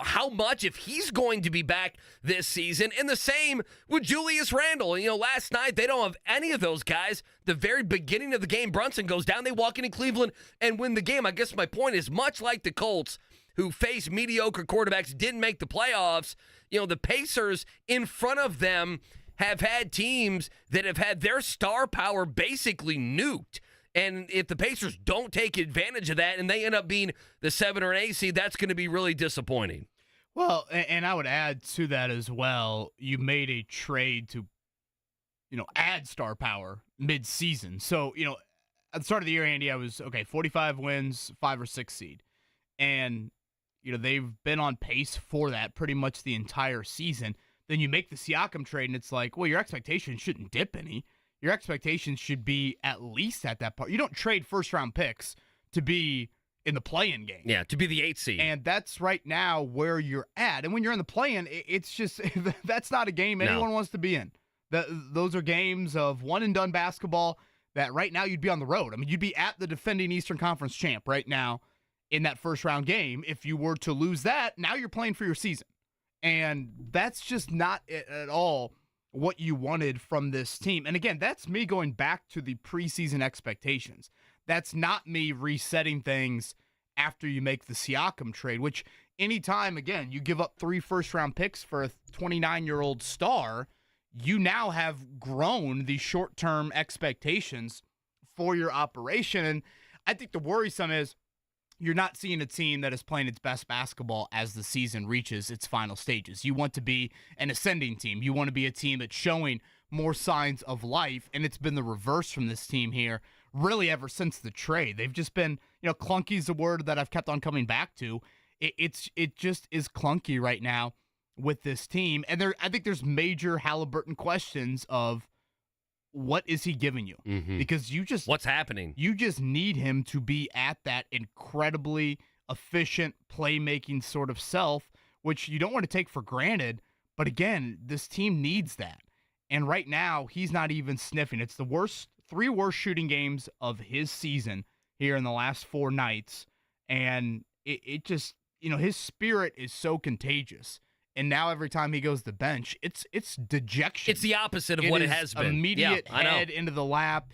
how much, if he's going to be back this season. And the same with Julius Randle. Last night, they don't have any of those guys. The very beginning of the game, Brunson goes down, they walk into Cleveland and win the game. I guess my point is, much like the Colts, who face mediocre quarterbacks, didn't make the playoffs, the Pacers in front of them have had teams that have had their star power basically nuked. And if the Pacers don't take advantage of that and they end up being the 7 or 8 seed, that's going to be really disappointing. Well, and I would add to that as well, you made a trade to, add star power mid-season. So, at the start of the year, Andy, I was, 45 wins, 5 or 6 seed. And, they've been on pace for that pretty much the entire season. Then you make the Siakam trade, and it's like, well, your expectations shouldn't dip any. Your expectations should be at least at that part. You don't trade first-round picks to be in the play-in game. Yeah, to be the 8th seed. And that's right now where you're at. And when you're in the play-in, it's just that's not a game anyone wants to be in. Those are games of one-and-done basketball that right now you'd be on the road. I mean, you'd be at the defending Eastern Conference champ right now in that first-round game. If you were to lose that, now you're playing for your season. And that's just not at all what you wanted from this team. And again, that's me going back to the preseason expectations. That's not me resetting things after you make the Siakam trade, which anytime, again, you give up 3 first-round picks for a 29-year-old star, you now have grown the short-term expectations for your operation. And I think the worrisome is you're not seeing a team that is playing its best basketball as the season reaches its final stages. You want to be an ascending team. You want to be a team that's showing more signs of life, and it's been the reverse from this team here really ever since the trade. They've just been, clunky is a word that I've kept on coming back to. It just is clunky right now with this team, and I think there's major Haliburton questions of what is he giving you? Mm-hmm. Because what's happening? You just need him to be at that incredibly efficient playmaking sort of self, which you don't want to take for granted. But again, this team needs that. And right now, he's not even sniffing. It's the three worst shooting games of his season here in the last 4 nights. And it just, his spirit is so contagious. And now every time he goes to the bench, it's dejection. It's the opposite of what it has been. Immediate head into the lap.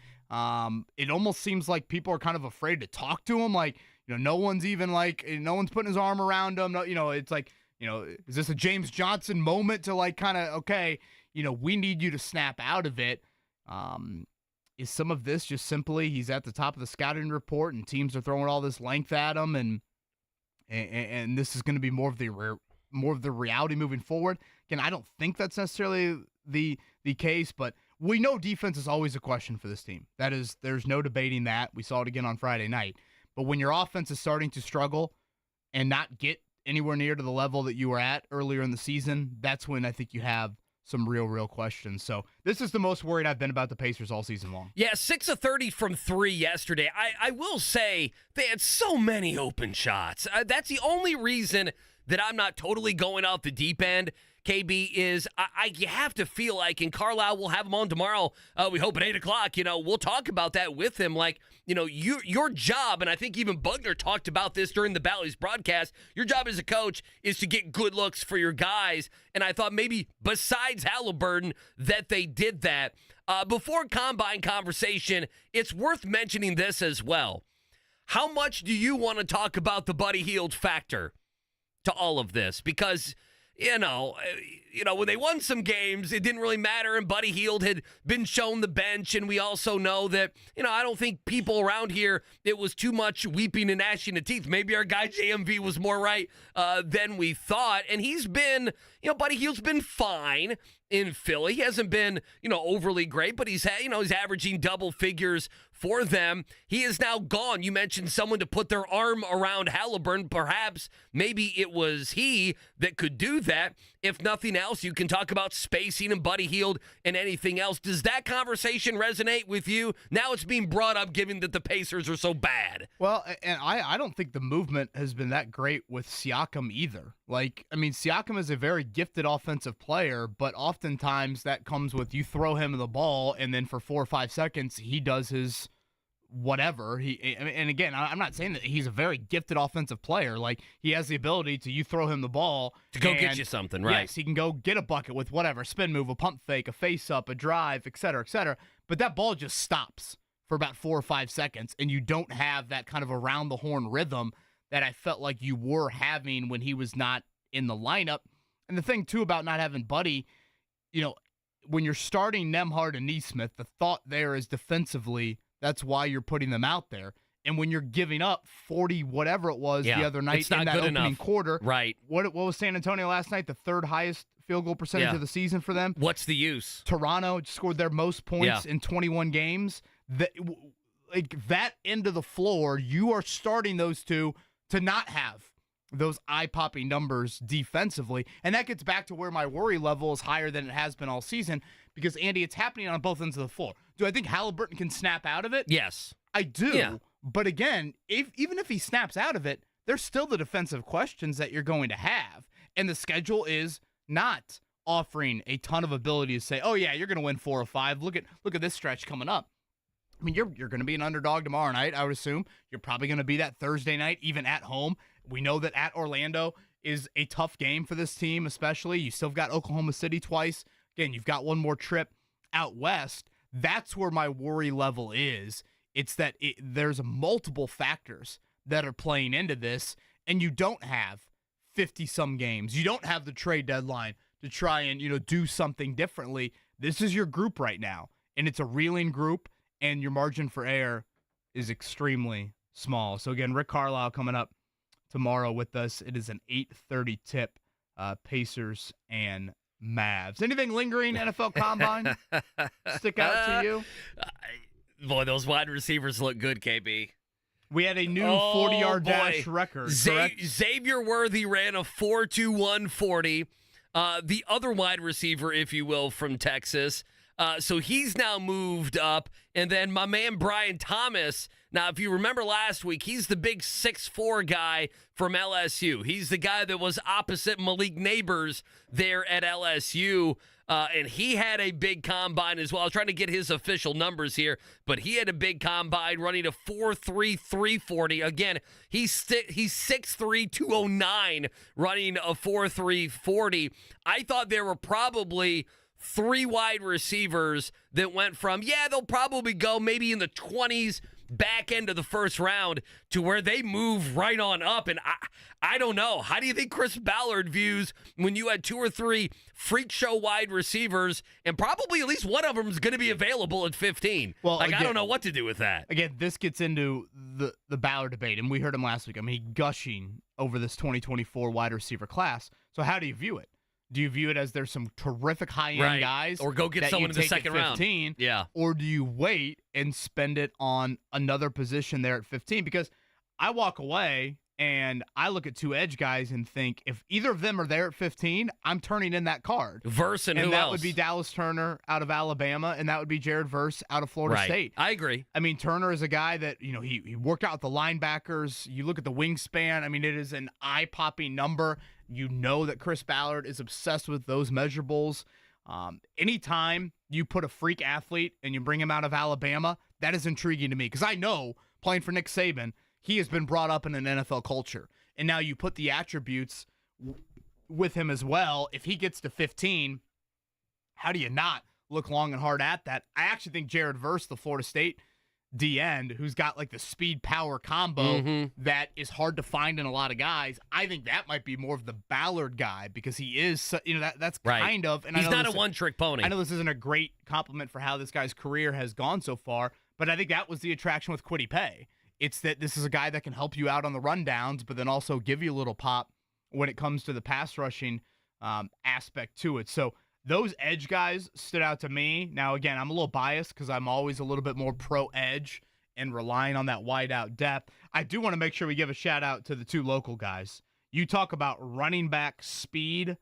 It almost seems like people are kind of afraid to talk to him. Like, no one's putting his arm around him. No, it's like, is this a James Johnson moment to like kind of, okay, we need you to snap out of it. Is some of this just simply he's at the top of the scouting report and teams are throwing all this length at him and this is going to be more of the reality moving forward? Again, I don't think that's necessarily the case, but we know defense is always a question for this team. There's no debating that. We saw it again on Friday night. But when your offense is starting to struggle and not get anywhere near to the level that you were at earlier in the season, that's when I think you have some real questions. So this is the most worried I've been about the Pacers all season long. Yeah, 6 of 30 from 3 yesterday. I will say they had so many open shots. That's the only reason that I'm not totally going out the deep end, KB, is you have to feel like, and Carlisle will have him on tomorrow, we hope at 8 o'clock, we'll talk about that with him. Like, your job, and I think even Bugner talked about this during the Bally's broadcast, your job as a coach is to get good looks for your guys. And I thought maybe besides Haliburton that they did that. Before Combine conversation, it's worth mentioning this as well. How much do you want to talk about the Buddy Hield factor to all of this? Because, when they won some games, it didn't really matter, and Buddy Hield had been shown the bench, and we also know that, I don't think people around here, it was too much weeping and gnashing of teeth. Maybe our guy JMV was more right than we thought, and he's been, Buddy Hield's been fine in Philly. He hasn't been, overly great, but he's averaging double figures for them. He is now gone. You mentioned someone to put their arm around Haliburton. Perhaps maybe it was he that could do that. If nothing else, you can talk about spacing and Buddy Hield and anything else. Does that conversation resonate with you? Now it's being brought up given that the Pacers are so bad. Well, and I don't think the movement has been that great with Siakam either. Siakam is a very gifted offensive player, but oftentimes that comes with you throw him the ball, and then for 4 or 5 seconds, he does his whatever. And again, I'm not saying that he's a very gifted offensive player. Like, he has the ability to, you throw him the ball to go get you something, right? Yes, he can go get a bucket with whatever, spin move, a pump fake, a face up, a drive, et cetera, et cetera. But that ball just stops for about 4 or 5 seconds, and you don't have that kind of around the horn rhythm that I felt like you were having when he was not in the lineup. And the thing too about not having Buddy, when you're starting Nembhard and Nesmith, the thought there is defensively, that's why you're putting them out there. And when you're giving up 40, whatever it was the other night in that opening quarter, right? What was San Antonio last night? The 3rd highest field goal percentage of the season for them. What's the use? Toronto scored their most points in 21 games. That end of the floor, you are starting those two to not have those eye-popping numbers defensively. And that gets back to where my worry level is higher than it has been all season, because, Andy, it's happening on both ends of the floor. Do I think Haliburton can snap out of it? Yes. I do. But again, even if he snaps out of it, there's still the defensive questions that you're going to have. And the schedule is not offering a ton of ability to say, oh, yeah, you're going to win 4 or 5. Look at this stretch coming up. I mean, you're going to be an underdog tomorrow night, I would assume. You're probably going to be that Thursday night, even at home. We know that at Orlando is a tough game for this team, especially. You still got Oklahoma City twice. Again, you've got one more trip out west. That's where my worry level is. It's that there's multiple factors that are playing into this, and you don't have 50-some games. You don't have the trade deadline to try and, do something differently. This is your group right now, and it's a reeling group, and your margin for error is extremely small. So, again, Rick Carlisle coming up tomorrow with us. It is an 8:30 tip, Pacers and Mavs. Anything lingering NFL Combine stick out to you? Boy, those wide receivers look good, KB. We had a new 40-yard dash record, correct? Xavier Worthy ran a 4.21 40. The other wide receiver, if you will, from Texas. So he's now moved up. And then my man Brian Thomas, now if you remember last week, he's the big 6'4" guy from LSU. He's the guy that was opposite Malik Neighbors there at LSU. And he had a big combine as well. I was trying to get his official numbers here, but he had a big combine running a 4.3 340. Again, he's 6'3", 209 running a 4.3 40. I thought there were probably 3 wide receivers that went from, they'll probably go maybe in the 20s, back end of the first round, to where they move right on up. And I don't know. How do you think Chris Ballard views when you had 2 or 3 freak show wide receivers and probably at least one of them is going to be available at 15? Well, again, I don't know what to do with that. Again, this gets into the Ballard debate, and we heard him last week. I mean, gushing over this 2024 wide receiver class. So how do you view it? Do you view it as there's some terrific high-end guys? Or go get someone in the second round. Yeah. Or do you wait and spend it on another position there at 15? Because I walk away and I look at 2 edge guys and think if either of them are there at 15, I'm turning in that card. Verse and who that else? Would be Dallas Turner out of Alabama, and that would be Jared Verse out of Florida State. I agree. I mean, Turner is a guy that, he worked out with the linebackers. You look at the wingspan. I mean, it is an eye-popping number. You know that Chris Ballard is obsessed with those measurables. Anytime you put a freak athlete and you bring him out of Alabama, that is intriguing to me because I know, playing for Nick Saban, he has been brought up in an NFL culture. And now you put the attributes with him as well. If he gets to 15, how do you not look long and hard at that? I actually think Jared Verse, the Florida State D-end, who's got like the speed power combo that is hard to find in a lot of guys. I think that might be more of the Ballard guy because he is, that's kind of. And he's not a one-trick pony. I know this isn't a great compliment for how this guy's career has gone so far, but I think that was the attraction with Kwity Paye. It's that this is a guy that can help you out on the rundowns, but then also give you a little pop when it comes to the pass rushing aspect to it. So those edge guys stood out to me. Now, again, I'm a little biased because I'm always a little bit more pro-edge and relying on that wide-out depth. I do want to make sure we give a shout-out to the 2 local guys. You talk about running back speed.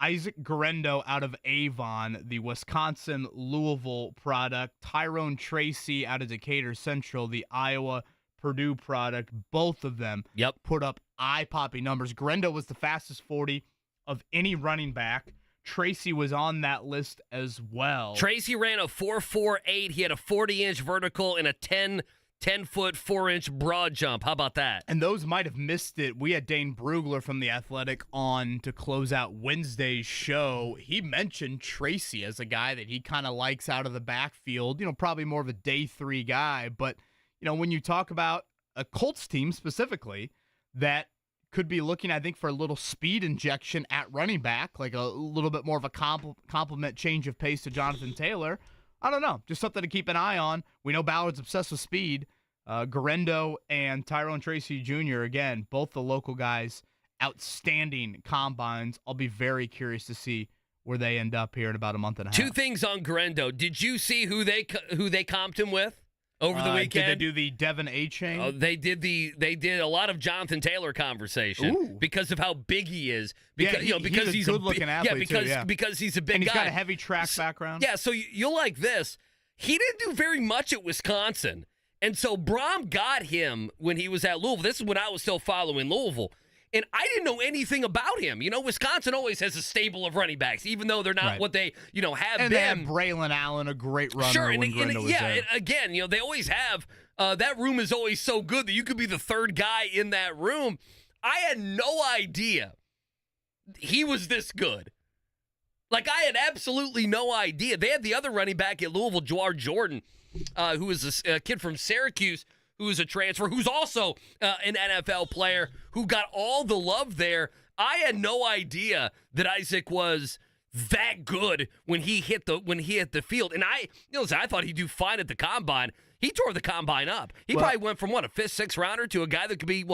Isaac Garendo out of Avon, the Wisconsin-Louisville product. Tyrone Tracy out of Decatur Central, the Iowa-Purdue product. Both of them put up eye-popping numbers. Garendo was the fastest 40 of any running back. Tracy was on that list as well. Tracy ran a 4.48. He had a 40-inch vertical and a 10-foot, 4-inch broad jump. How about that? And those might have missed it. We had Dane Brugler from The Athletic on to close out Wednesday's show. He mentioned Tracy as a guy that he kind of likes out of the backfield. Probably more of a day 3 guy. But, when you talk about a Colts team specifically that could be looking, I think, for a little speed injection at running back, like a little bit more of a compliment change of pace to Jonathan Taylor. I don't know. Just something to keep an eye on. We know Ballard's obsessed with speed. Garendo and Tyrone Tracy Jr., again, both the local guys, outstanding combines. I'll be very curious to see where they end up here in about a month and a half. 2 things on Garendo. Did you see who they comped him with over the weekend? Did they do the Devin A-chain? Oh, they did a lot of Jonathan Taylor conversation because of how big he is. Because he's a good-looking athlete because he's a big guy. And he's got a heavy track background. Yeah, so you'll like this. He didn't do very much at Wisconsin. And so Brom got him when he was at Louisville. This is when I was still following Louisville. And I didn't know anything about him. Wisconsin always has a stable of running backs, even though they're not what they, have and been. They have Braylon Allen, a great runner when Garendo was there. And again, they always have, that room is always so good that you could be the 3rd guy in that room. I had no idea he was this good. Like, I had absolutely no idea. They had the other running back at Louisville, Jawar Jordan, who is a kid from Syracuse, who is a transfer, who's also an NFL player, who got all the love there. I had no idea that Isaac was that good when he hit the field. And I thought he'd do fine at the combine. He tore the combine up. He probably went from, a fifth, sixth rounder to a guy that could be,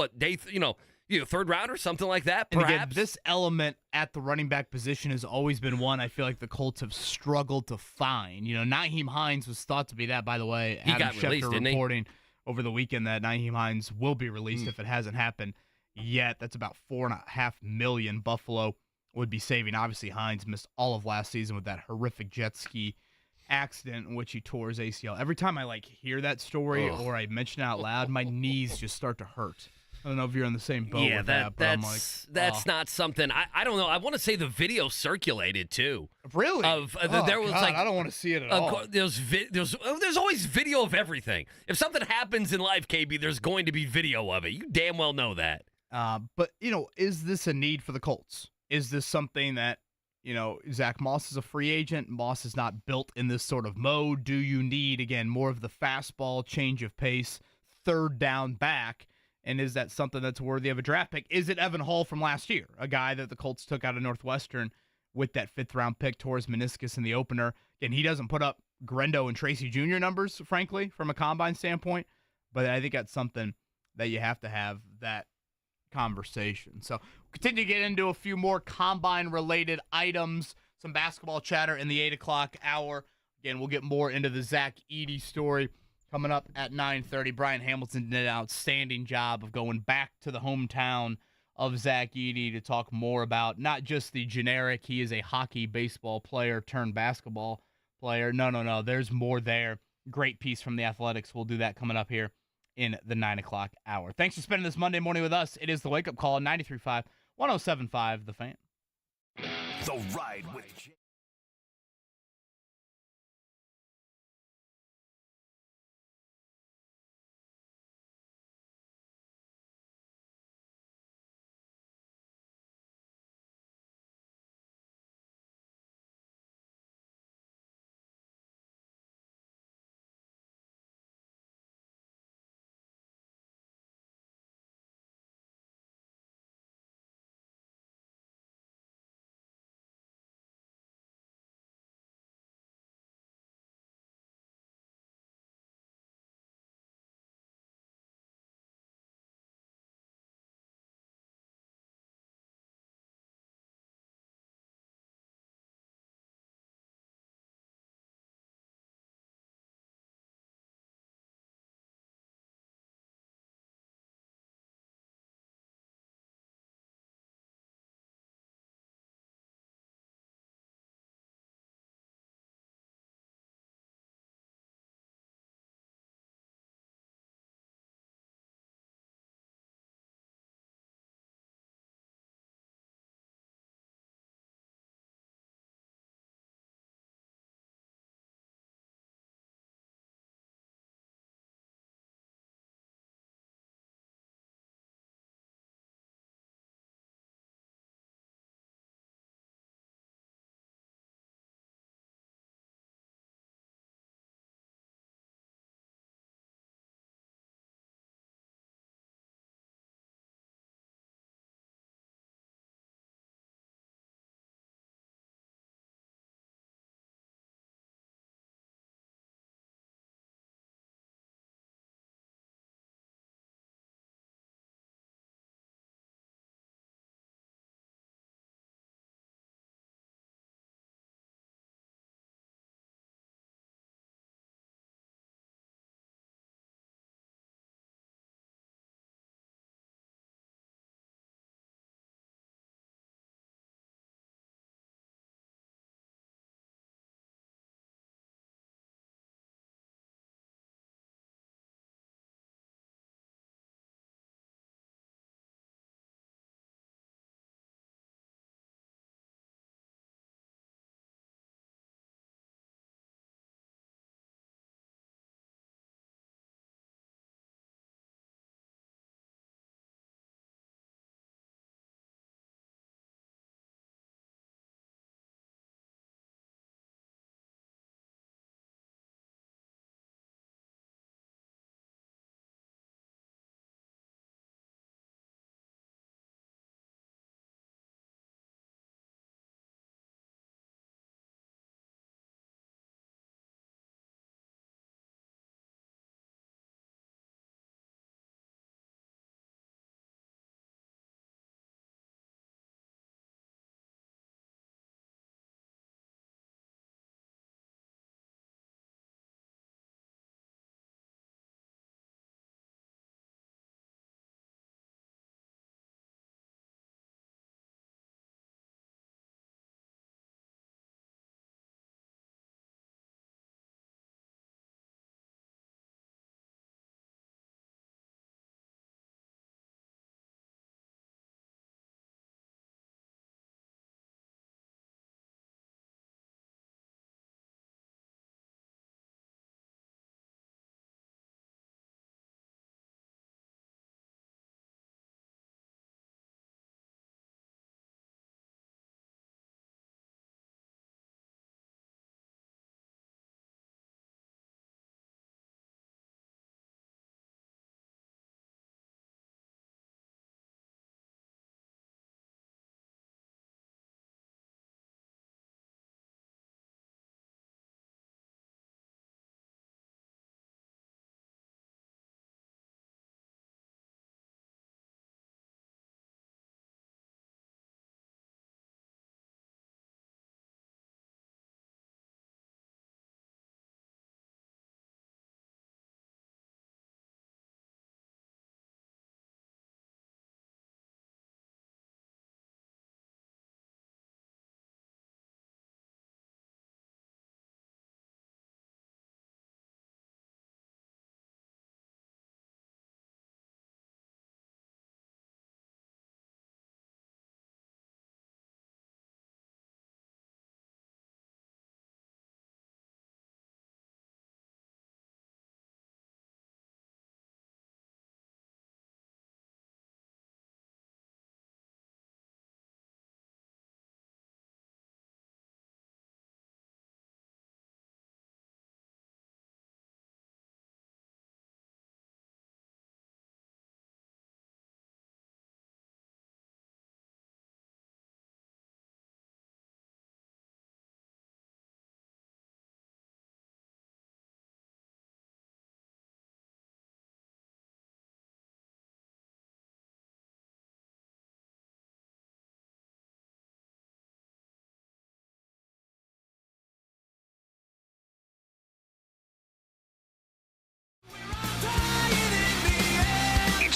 third rounder, something like that, perhaps. And again, this element at the running back position has always been one I feel like the Colts have struggled to find. Nyheim Hines was thought to be that, by the way. He got released, didn't he? Reporting over the weekend that Nyheim Hines will be released if it hasn't happened yet. That's about $4.5 million Buffalo would be saving. Obviously, Hines missed all of last season with that horrific jet ski accident in which he tore his ACL. Every time I hear that story or I mention it out loud, my knees just start to hurt. I don't know if you're on the same boat with that, but that's not something. I don't know. I want to say the video circulated too. Really? There was I don't want to see it at all. There's always video of everything. If something happens in life, KB, there's going to be video of it. You damn well know that. But is this a need for the Colts? Is this something that Zach Moss is a free agent? Moss is not built in this sort of mode. Do you need, again, more of the fastball, change of pace, third down back? And is that something that's worthy of a draft pick? Is it Evan Hall from last year, a guy that the Colts took out of Northwestern with that fifth-round pick, tore his meniscus in the opener? And he doesn't put up Grendo and Tracy Jr. numbers, frankly, from a combine standpoint. But I think that's something that you have to have that conversation. So continue to get into a few more combine-related items, some basketball chatter in the 8 o'clock hour. Again, we'll get more into the Zach Edey story coming up at 9:30. Brian Hamilton did an outstanding job of going back to the hometown of Zach Edey to talk more about not just the generic, he is a hockey, baseball player turned basketball player. No. There's more there. Great piece from the Athletics. We'll do that coming up here in the 9 o'clock hour. Thanks for spending this Monday morning with us. It is the Wake Up Call, 93.5, 107.5, The Fan. The Ride with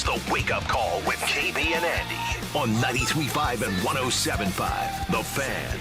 the Wake Up Call with KB and Andy on 93.5 and 107.5. The Fan.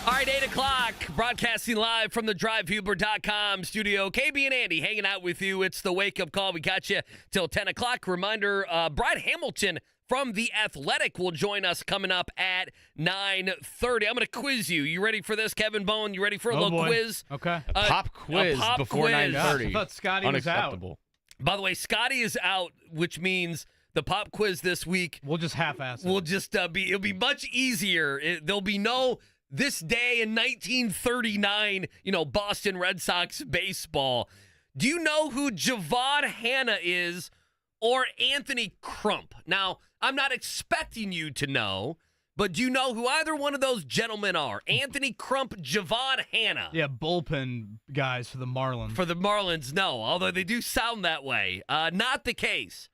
All right, 8 o'clock, broadcasting live from the DriveHuber.com studio. KB and Andy hanging out with you. It's the Wake Up Call. We got you till 10 o'clock. Reminder, Brad Hamilton from The Athletic will join us coming up at 9:30. I'm going to quiz you. You ready for this, Kevin Bone? You ready for a little quiz? Okay. Pop quiz before 9:30. I thought Scotty was out. Unacceptable. By the way, Scotty is out, which means the pop quiz this week We'll just half-ass it. will just it'll be much easier. There'll be no this day in 1939, Boston Red Sox baseball. Do you know who Javon Hanna is or Anthony Crump? Now, I'm not expecting you to know, but do you know who either one of those gentlemen are? Anthony Crump, Javon Hanna. Yeah, bullpen guys for the Marlins. For the Marlins, no, although they do sound that way. Not the case.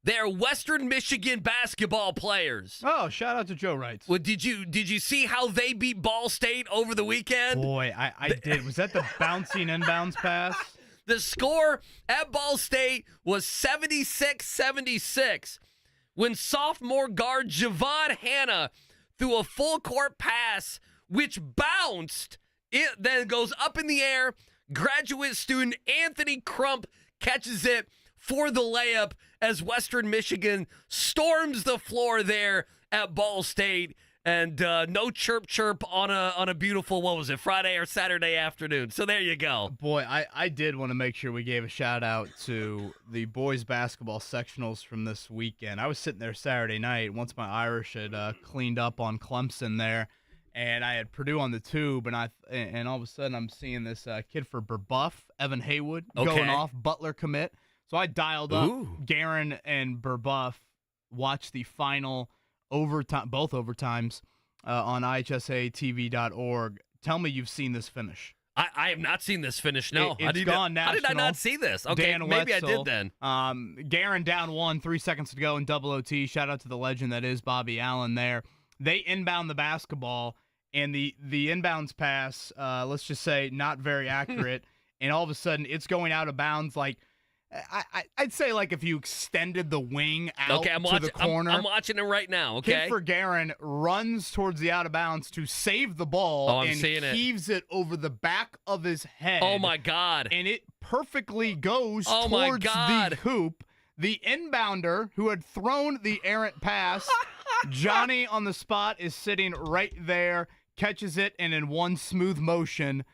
They're Western Michigan basketball players. Oh, shout out to Joe Wrights. Well, did you see how they beat Ball State over the weekend? Boy, I did. Was that the bouncing inbounds pass? The score at Ball State was 76-76 when sophomore guard Javon Hanna threw a full court pass which bounced. It then goes up in the air. Graduate student Anthony Crump catches it for the layup as Western Michigan storms the floor there at Ball State. And no chirp on a beautiful, what was it, Friday or Saturday afternoon. So there you go. Boy, I did want to make sure we gave a shout out to the boys basketball sectionals from this weekend. I was sitting there Saturday night once my Irish had cleaned up on Clemson there, and I had Purdue on the tube, and all of a sudden I'm seeing this kid for Burbuff, Evan Haywood, going off, Butler commit. So I dialed up. Guerin and Burbuff watched the final overtime, both overtimes, on IHSATV.org. Tell me you've seen this finish. I have not seen this finish, no. It's gone national. How did I not see this? Okay, Dan maybe Wetzel, I did then. Guerin down 1, 3 seconds to go in double OT. Shout out to the legend that is Bobby Allen there. They inbound the basketball, and the inbounds pass, let's just say, not very accurate. And all of a sudden, it's going out of bounds like, I'd say like if you extended the wing out to the corner. I'm watching it right now, okay? Kid for Guerin runs towards the out of bounds to save the ball and heaves it over the back of his head. Oh, my God. And it perfectly goes towards the hoop. The inbounder who had thrown the errant pass, Johnny on the spot is sitting right there, catches it, and in one smooth motion,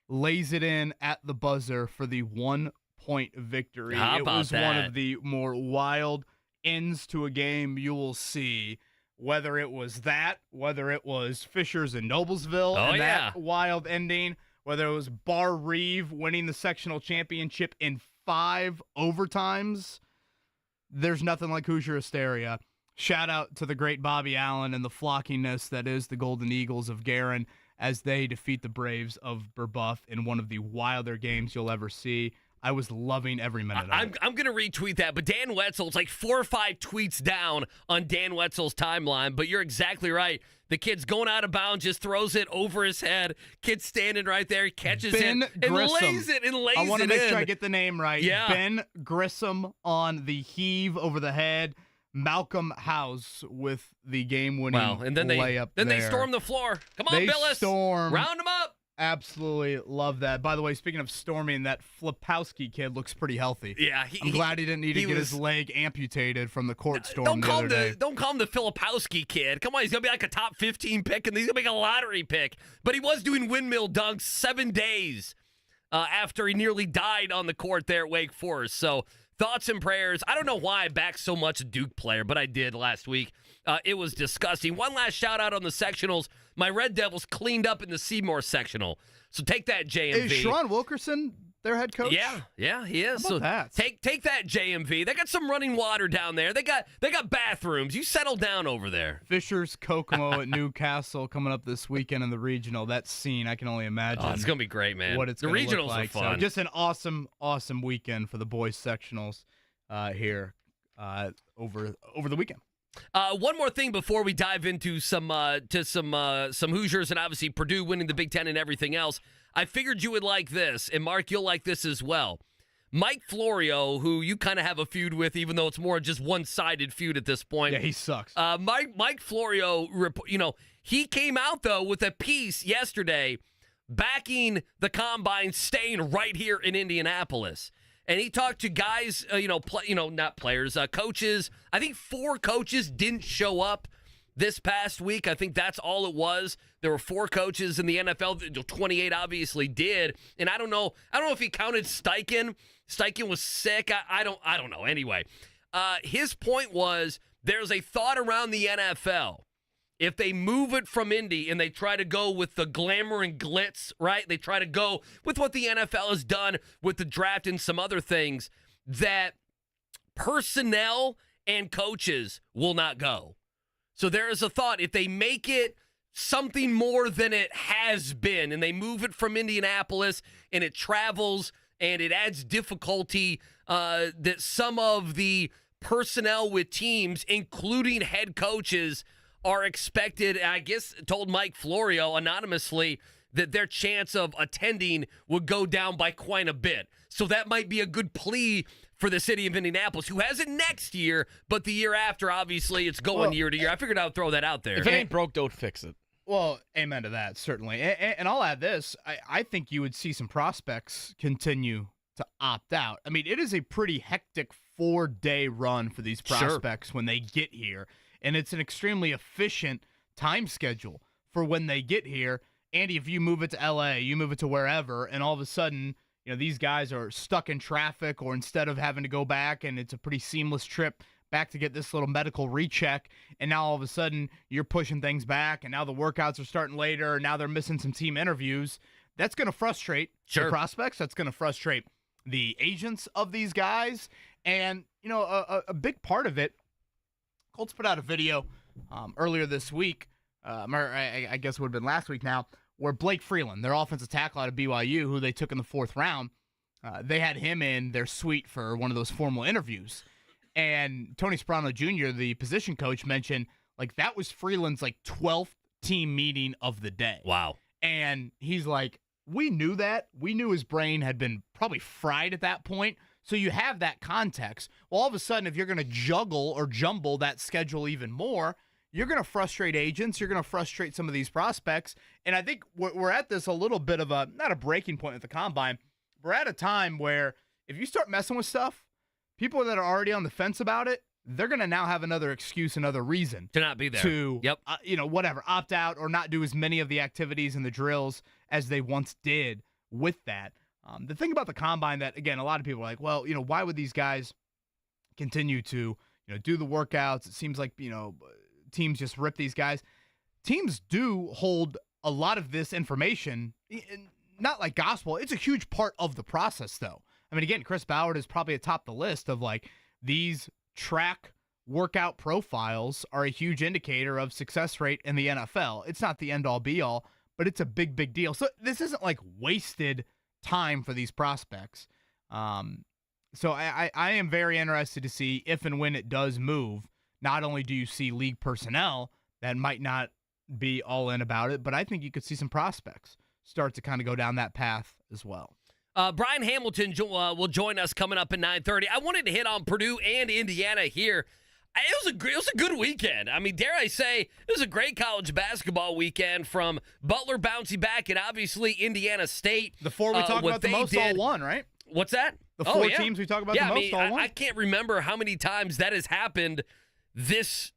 lays it in at the buzzer for the 1-point victory. How about it was that? One of the more wild ends to a game you will see, whether it was Fishers and Noblesville that wild ending, whether it was Bar Reeve winning the sectional championship in 5 overtimes. There's nothing like Hoosier hysteria. Shout out to the great Bobby Allen and the flockiness that is the Golden Eagles of Guerin as they defeat the Braves of Burbuff in one of the wilder games you'll ever see. I was loving every minute of it. I'm going to retweet that, but Dan Wetzel's like 4 or 5 tweets down on Dan Wetzel's timeline, but you're exactly right. The kid's going out of bounds, just throws it over his head. Kid's standing right there, catches Ben it, and Grissom. lays it, and lays it in. I want to make sure I get the name right. Yeah. Ben Grissom on the heave over the head. Malcolm House with the game-winning layup they storm the floor. Come on, Billis. Round them up. Absolutely love that. By the way, speaking of storming, that Flipowski kid looks pretty healthy. Yeah, I'm glad he didn't need to get his leg amputated from the court storm the other day. Don't call him the Filipowski kid. Come on, he's going to be like a top 15 pick, and he's going to be a lottery pick. But he was doing windmill dunks 7 days after he nearly died on the court there at Wake Forest. So thoughts and prayers. I don't know why I backed so much Duke player, but I did last week. It was disgusting. One last shout out on the sectionals. My Red Devils cleaned up in the Seymour sectional. So take that, JMV. Is Sean Wilkerson their head coach? Yeah, he is. How about so that? take that, JMV. They got some running water down there. They got bathrooms. You settle down over there. Fisher's Kokomo at Newcastle coming up this weekend in the regional. That scene, I can only imagine. Oh, it's gonna be great, man. What it's the regionals look like. are fun. So just an awesome weekend for the boys sectionals here over the weekend. One more thing before we dive into some Hoosiers and obviously Purdue winning the Big Ten and everything else. I figured you would like this, and Mark, you'll like this as well. Mike Florio, who you kind of have a feud with, even though it's more just one-sided feud at this point. Yeah, he sucks. Mike Florio, he came out, though, with a piece yesterday backing the Combine staying right here in Indianapolis. And he talked to guys, not players, coaches. I think 4 coaches didn't show up this past week. I think that's all it was. There were 4 coaches in the NFL. 28 obviously did. And I don't know if he counted Steichen. Steichen was sick. I don't know. Anyway, his point was there's a thought around the NFL. If they move it from Indy and they try to go with the glamour and glitz, right? They try to go with what the NFL has done with the draft and some other things, that personnel and coaches will not go. So there is a thought, if they make it something more than it has been and they move it from Indianapolis and it travels and it adds difficulty, that some of the personnel with teams, including head coaches, are expected, I guess, told Mike Florio anonymously, that their chance of attending would go down by quite a bit. So that might be a good plea for the city of Indianapolis, who has it next year, but the year after, obviously, it's going year to year. I figured I'd throw that out there. If it ain't broke, don't fix it. Well, amen to that, certainly. And I'll add this. I think you would see some prospects continue to opt out. I mean, it is a pretty hectic 4-day run for these prospects when they get here. And it's an extremely efficient time schedule for when they get here. Andy, if you move it to L.A., you move it to wherever, and all of a sudden, these guys are stuck in traffic, or instead of having to go back, and it's a pretty seamless trip back to get this little medical recheck, and now all of a sudden you're pushing things back, and now the workouts are starting later, and now they're missing some team interviews. That's going to frustrate the prospects. That's going to frustrate the agents of these guys. And, a big part of it, Colts put out a video earlier this week, or I guess it would have been last week now, where Blake Freeland, their offensive tackle out of BYU, who they took in the 4th round, they had him in their suite for one of those formal interviews. And Tony Sperano Jr., the position coach, mentioned, that was Freeland's, 12th team meeting of the day. Wow. And he's like, we knew that. We knew his brain had been probably fried at that point. So you have that context. Well, all of a sudden, if you're going to juggle or jumble that schedule even more, you're going to frustrate agents. You're going to frustrate some of these prospects. And I think we're at this a little bit of not a breaking point at the Combine. We're at a time where if you start messing with stuff, people that are already on the fence about it, they're going to now have another excuse, another reason to not be there. To, opt out or not do as many of the activities and the drills as they once did with that. The thing about the Combine that, again, a lot of people are like, well, why would these guys continue to, do the workouts? It seems like, teams just rip these guys. Teams do hold a lot of this information, not like gospel. It's a huge part of the process, though. I mean, again, Chris Ballard is probably atop the list of, these track workout profiles are a huge indicator of success rate in the NFL. It's not the end-all, be-all, but it's a big, big deal. So this isn't wasted time for these prospects. So I am very interested to see if and when it does move. Not only do you see league personnel that might not be all in about it, but I think you could see some prospects start to kind of go down that path as well. Brian Hamilton will join us coming up at 9:30. I wanted to hit on Purdue and Indiana here. It was a good weekend. I mean, dare I say, it was a great college basketball weekend, from Butler bouncing back and obviously Indiana State. The 4 we talk about the most all won, right? What's that? The 4 teams we talk about the most all won. I can't remember how many times that has happened this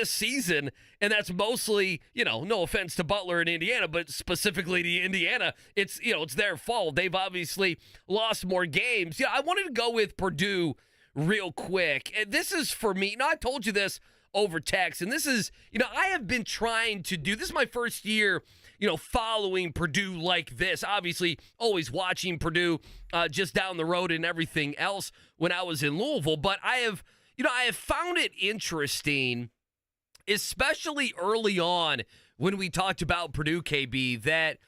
season, and that's mostly, no offense to Butler and Indiana, but specifically to Indiana, it's their fault. They've obviously lost more games. I wanted to go with Purdue real quick. And this is for me. I told you this over text, and this is, I have been trying to do, this is my first year, following Purdue like this. Obviously, always watching Purdue just down the road and everything else when I was in Louisville. But I have found it interesting, especially early on when we talked about Purdue, KB, that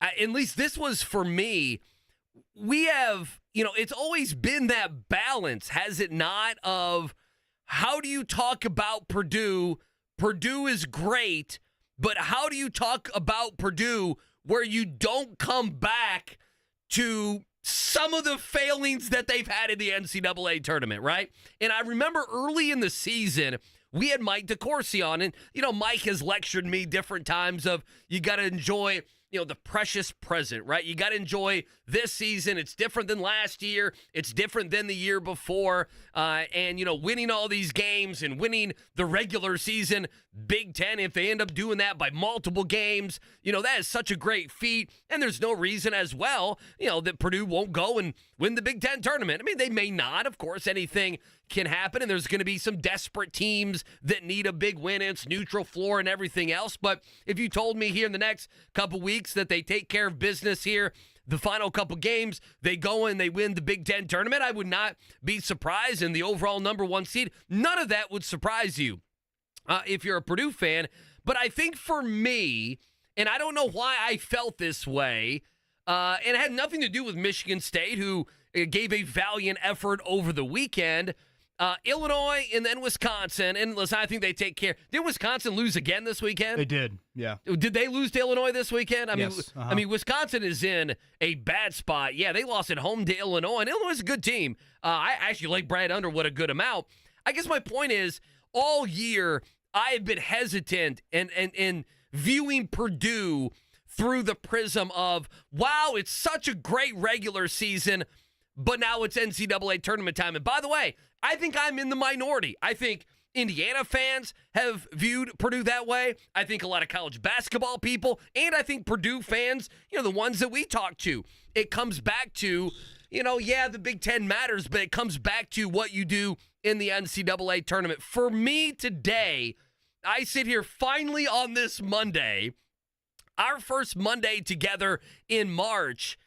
at least this was for me, we have, it's always been that balance, has it not, of how do you talk about Purdue? Purdue is great, but how do you talk about Purdue where you don't come back to some of the failings that they've had in the NCAA tournament, right? And I remember early in the season, we had Mike DeCourcy on, and, Mike has lectured me different times of you got to enjoy, the precious present, right? You got to enjoy this season. It's different than last year. It's different than the year before. And, winning all these games and winning the regular season Big Ten, if they end up doing that by multiple games, that is such a great feat. And there's no reason as well, that Purdue won't go and win the Big Ten tournament. I mean, they may not. Of course, anything can happen, and there's going to be some desperate teams that need a big win. It's neutral floor and everything else. But if you told me here in the next couple weeks that they take care of business here, the final couple games, they go and they win the Big Ten tournament, I would not be surprised. In the overall number 1 seed, none of that would surprise you if you're a Purdue fan. But I think for me, and I don't know why I felt this way, and it had nothing to do with Michigan State, who gave a valiant effort over the weekend. Illinois and then Wisconsin, and listen, I think they take care. Did Wisconsin lose again this weekend? They did, yeah. Did they lose to Illinois this weekend? Yes. I mean, Wisconsin is in a bad spot. Yeah, they lost at home to Illinois, and Illinois is a good team. I actually like Brad Underwood a good amount. I guess my point is, all year I have been hesitant and viewing Purdue through the prism of, wow, it's such a great regular season, but now it's NCAA tournament time. And by the way, I think I'm in the minority. I think Indiana fans have viewed Purdue that way. I think a lot of college basketball people, and I think Purdue fans, the ones that we talk to. It comes back to, the Big Ten matters, but it comes back to what you do in the NCAA tournament. For me today, I sit here finally on this Monday, our first Monday together in March,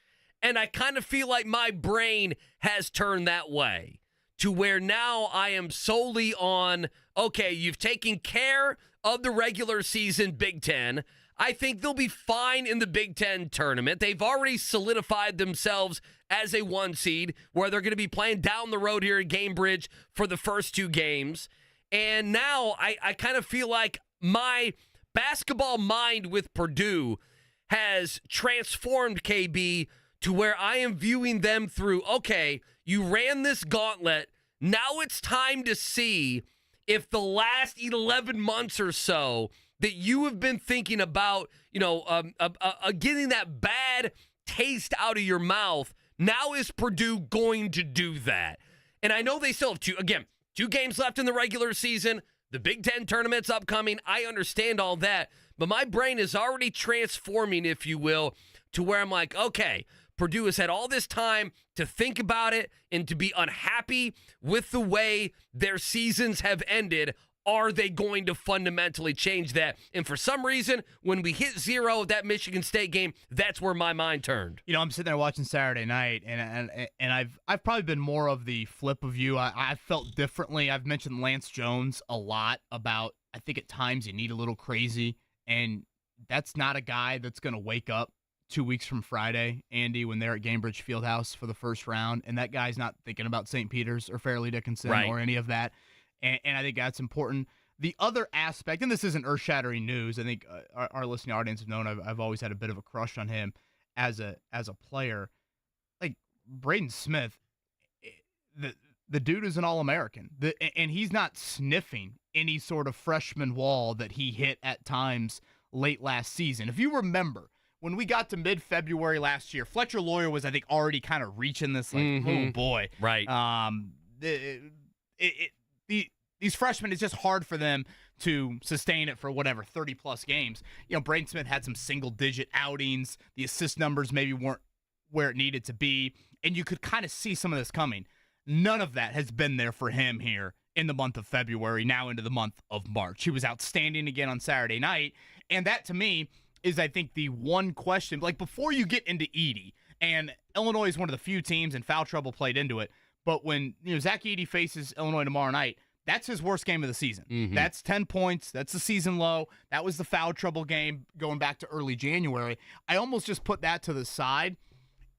and I kind of feel like my brain has turned that way, to where now I am solely on, okay, you've taken care of the regular season Big Ten. I think they'll be fine in the Big Ten tournament. They've already solidified themselves as a 1 seed, where they're going to be playing down the road here at Cambridge for the first 2 games. And now I kind of feel like my basketball mind with Purdue has transformed, KB, to where I am viewing them through, okay, you ran this gauntlet. Now it's time to see if the last 11 months or so that you have been thinking about, getting that bad taste out of your mouth, now is Purdue going to do that? And I know they still have 2 games left in the regular season. The Big Ten tournament's upcoming. I understand all that. But my brain is already transforming, if you will, to where I'm like, okay, Purdue has had all this time to think about it and to be unhappy with the way their seasons have ended. Are they going to fundamentally change that? And for some reason, when we hit 0 at that Michigan State game, that's where my mind turned. I'm sitting there watching Saturday night, and I've probably been more of the flip of you. I felt differently. I've mentioned Lance Jones a lot about, I think at times you need a little crazy, and that's not a guy that's going to wake up 2 weeks from Friday, Andy, when they're at Gainbridge Fieldhouse for the first round, and that guy's not thinking about St. Peter's or Fairleigh Dickinson or any of that. And I think that's important. The other aspect, and this isn't earth-shattering news, I think our listening audience have known I've always had a bit of a crush on him as a player. Like Braden Smith, the dude is an All-American, and he's not sniffing any sort of freshman wall that he hit at times late last season. If you remember, when we got to mid-February last year, Fletcher Lawyer was, I think, already kind of reaching this, like, oh boy. Right. These freshmen, it's just hard for them to sustain it for whatever, 30-plus games. Braden Smith had some single-digit outings. The assist numbers maybe weren't where it needed to be, and you could kind of see some of this coming. None of that has been there for him here in the month of February, now into the month of March. He was outstanding again on Saturday night, and that, to me, is, I think, the one question. Like, before you get into Edey, and Illinois is one of the few teams, and foul trouble played into it, but when Zach Edey faces Illinois tomorrow night, that's his worst game of the season. Mm-hmm. That's 10 points. That's the season low. That was the foul trouble game going back to early January. I almost just put that to the side.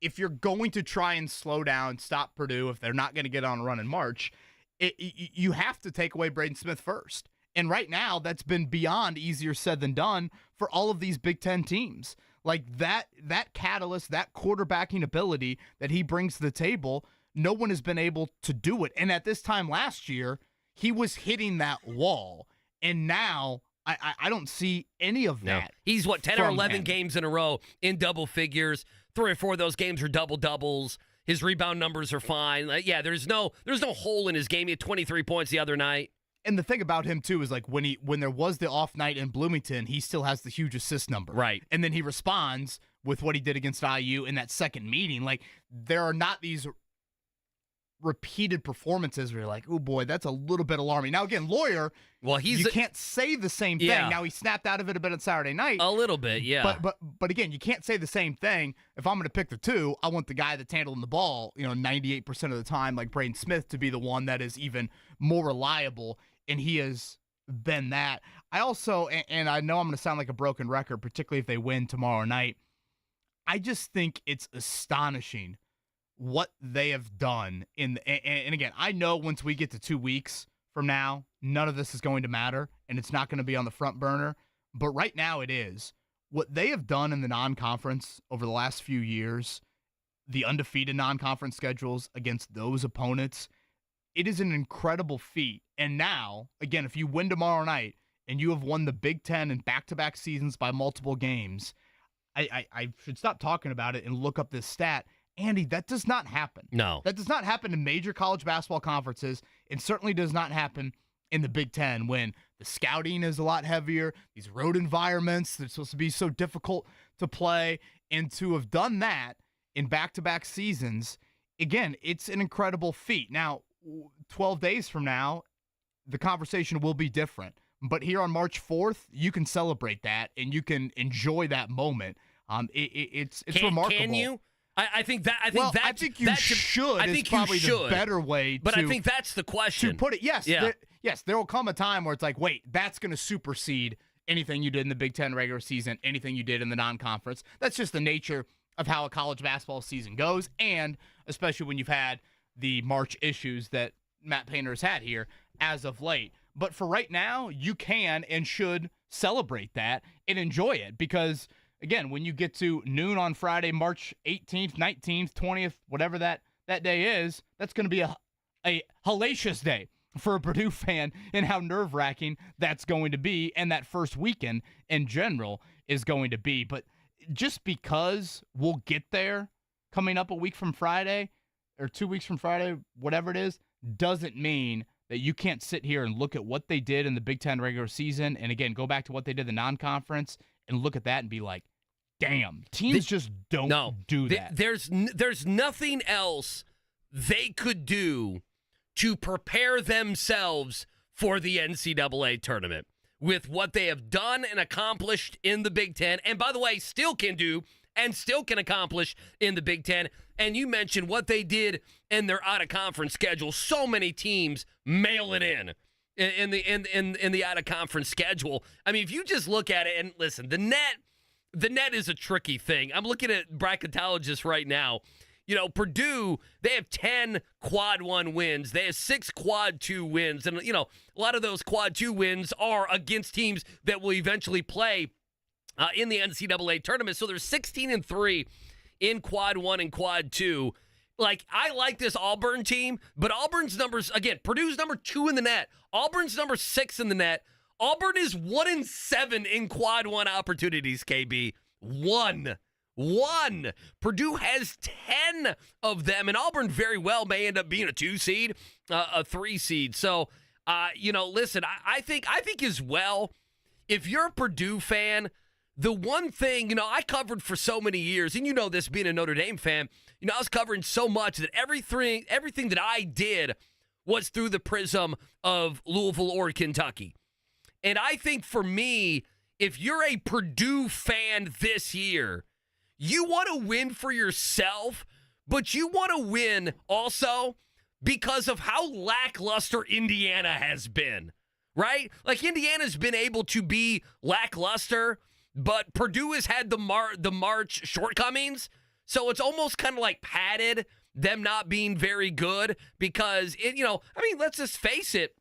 If you're going to try and slow down, stop Purdue, if they're not going to get on a run in March, you have to take away Braden Smith first. And right now, that's been beyond easier said than done for all of these Big Ten teams. Like that catalyst, that quarterbacking ability that he brings to the table, no one has been able to do it. And at this time last year, he was hitting that wall. And now I don't see any of that. No. He's 10 or 11 games in a row in double figures. 3 or 4 of those games are double-doubles. His rebound numbers are fine. There's no hole in his game. He had 23 points the other night. And the thing about him, too, is like when there was the off night in Bloomington, he still has the huge assist number. Right. And then he responds with what he did against IU in that second meeting. Like, there are not these repeated performances where you're like, oh, boy, that's a little bit alarming. Now, again, Lawyer, you can't say the same thing. Yeah. Now, he snapped out of it a bit on Saturday night. A little bit, yeah. But again, you can't say the same thing. If I'm going to pick the two, I want the guy that's handling the ball, 98% of the time, like Braden Smith, to be the one that is even more reliable. And he has been that. I also, and I know I'm going to sound like a broken record, particularly if they win tomorrow night, I just think it's astonishing what they have done. And again, I know once we get to 2 weeks from now, none of this is going to matter, and it's not going to be on the front burner. But right now it is. What they have done in the non-conference over the last few years, the undefeated non-conference schedules against those opponents, it is an incredible feat. And now, again, if you win tomorrow night and you have won the Big Ten in back-to-back seasons by multiple games, I should stop talking about it and look up this stat. Andy, that does not happen. No. That does not happen in major college basketball conferences, and certainly does not happen in the Big Ten when the scouting is a lot heavier, these road environments, they're supposed to be so difficult to play, and to have done that in back-to-back seasons, again, it's an incredible feat. Now, 12 days from now, the conversation will be different. But here on March 4th, you can celebrate that, and you can enjoy that moment. It's remarkable. Can you? I think you should. I think probably the better way. But I think that's the question. To put it, yes, yeah. There will come a time where it's like, wait, that's going to supersede anything you did in the Big Ten regular season, anything you did in the non-conference. That's just the nature of how a college basketball season goes, and especially when you've had the March issues that Matt Painter's had here as of late. But for right now, you can and should celebrate that and enjoy it because, again, when you get to noon on Friday, March 18th, 19th, 20th, whatever that day is, that's going to be a hellacious day for a Purdue fan and how nerve-wracking that's going to be and that first weekend in general is going to be. But just because we'll get there coming up a week from Friday or 2 weeks from Friday, whatever it is, doesn't mean that you can't sit here and look at what they did in the Big Ten regular season and, again, go back to what they did in the non-conference and look at that and be like, damn, teams just don't do that. There's nothing else they could do to prepare themselves for the NCAA tournament with what they have done and accomplished in the Big Ten, and by the way, still can do and still can accomplish in the Big Ten. And you mentioned what they did in their out-of-conference schedule. So many teams mail it in the out-of-conference schedule. I mean, if you just look at it and listen, the net is a tricky thing. I'm looking at bracketologists right now. Purdue, they have 10 quad 1 wins. They have 6 quad 2 wins. And, a lot of those quad 2 wins are against teams that will eventually play in the NCAA tournament. So there's 16-3 in quad 1 and quad 2. Like, I like this Auburn team, but Auburn's numbers, again, Purdue's number 2 in the net. Auburn's number 6 in the net. Auburn is 1-7 in quad 1 opportunities, KB. One. Purdue has 10 of them, and Auburn very well may end up being a 2 seed, a 3 seed. So, listen, I think as well, if you're a Purdue fan, the one thing, I covered for so many years, and this being a Notre Dame fan, I was covering so much that everything that I did was through the prism of Louisville or Kentucky. And I think for me, if you're a Purdue fan this year, you want to win for yourself, but you want to win also because of how lackluster Indiana has been, right? Like, Indiana's been able to be lackluster, but Purdue has had the March shortcomings, so it's almost kind of like padded them not being very good because, let's just face it,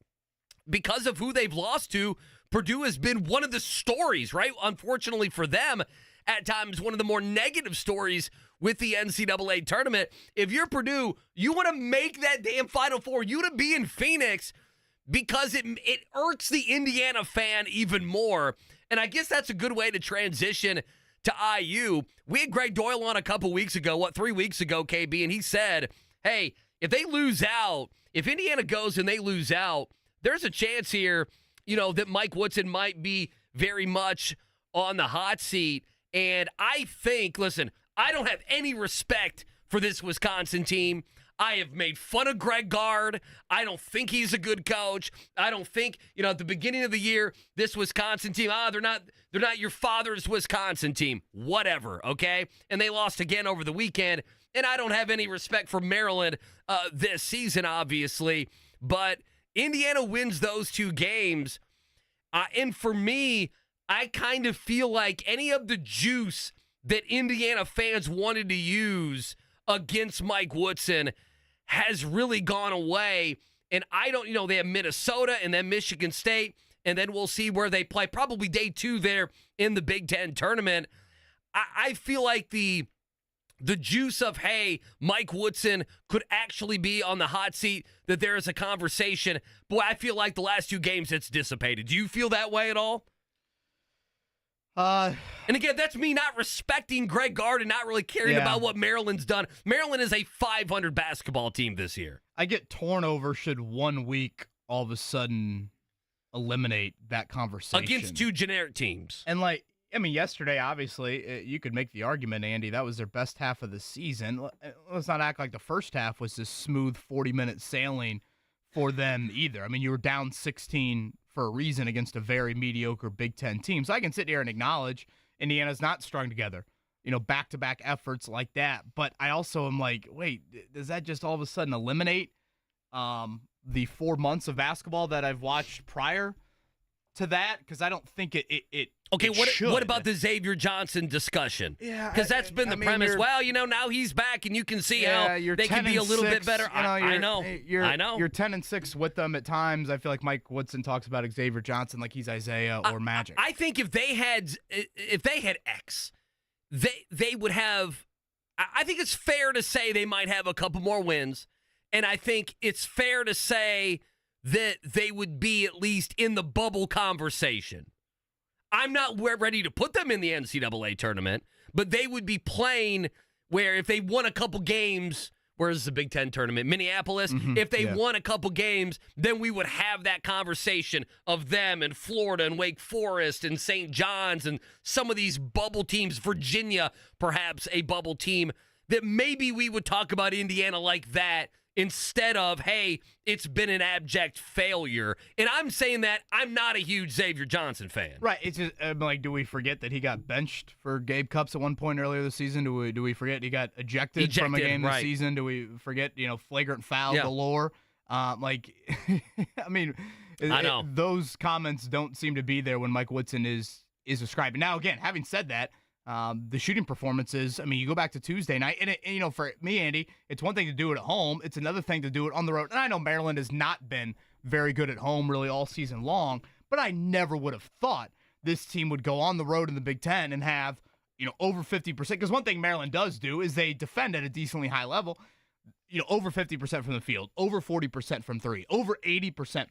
because of who they've lost to, Purdue has been one of the stories, right? Unfortunately for them. at times one of the more negative stories with the NCAA tournament. If you're Purdue, you want to make that damn Final Four. You want to be in Phoenix because it irks the Indiana fan even more. And I guess that's a good way to transition to IU. We had Greg Doyle on a couple weeks ago, 3 weeks ago, KB, and he said, hey, if they lose out, if Indiana goes and they lose out, there's a chance here, that Mike Woodson might be very much on the hot seat. And I think, listen, I don't have any respect for this Wisconsin team. I have made fun of Greg Gard. I don't think he's a good coach. I don't think, at the beginning of the year, this Wisconsin team, they're not your father's Wisconsin team. Whatever, okay? And they lost again over the weekend. And I don't have any respect for Maryland this season, obviously. But Indiana wins those 2 games. And for me, I kind of feel like any of the juice that Indiana fans wanted to use against Mike Woodson has really gone away. And I don't, they have Minnesota and then Michigan State, and then we'll see where they play. Probably day 2 there in the Big Ten tournament. I feel like the juice of, hey, Mike Woodson could actually be on the hot seat, that there is a conversation. Boy, I feel like the last 2 games it's dissipated. Do you feel that way at all? And again, that's me not respecting Greg Gard and not really caring about what Maryland's done. Maryland is a 500 basketball team this year. I get torn over should 1 week all of a sudden eliminate that conversation. Against 2 generic teams. And yesterday, obviously, you could make the argument, Andy, that was their best half of the season. Let's not act like the first half was this smooth 40-minute sailing for them either. You were down 16 for a reason against a very mediocre Big Ten team. So I can sit here and acknowledge Indiana's not strung together, back-to-back efforts like that. But I also am like, wait, does that just all of a sudden eliminate the 4 months of basketball that I've watched prior to that? Because I don't think it Okay, should. What about the Xavier Johnson discussion? Yeah, because that's been the premise. Well, now he's back, and you can see how they can be a little bit better. I know. You're 10-6 with them at times. I feel like Mike Woodson talks about Xavier Johnson like he's Isaiah or Magic. I think if they had X, they would have. I think it's fair to say they might have a couple more wins, and I think it's fair to say that they would be at least in the bubble conversation. I'm not ready to put them in the NCAA tournament, but they would be playing where if they won a couple games, where's the Big Ten tournament? Minneapolis. If they won a couple games, then we would have that conversation of them and Florida and Wake Forest and St. John's and some of these bubble teams, Virginia, perhaps a bubble team, that maybe we would talk about Indiana like that instead of, hey, it's been an abject failure. And I'm saying that I'm not a huge Xavier Johnson fan. Right. It's just do we forget that he got benched for Gabe Cupps at one point earlier this season? Do we forget he got ejected from a game this season? Do we forget, flagrant foul galore? I know. Those comments don't seem to be there when Mike Woodson is describing. Now, again, having said that, the shooting performances, you go back to Tuesday night, and for me, Andy, it's one thing to do it at home. It's another thing to do it on the road. And I know Maryland has not been very good at home really all season long, but I never would have thought this team would go on the road in the Big Ten and have, over 50%. Because one thing Maryland does do is they defend at a decently high level, over 50% from the field, over 40% from three, over 80%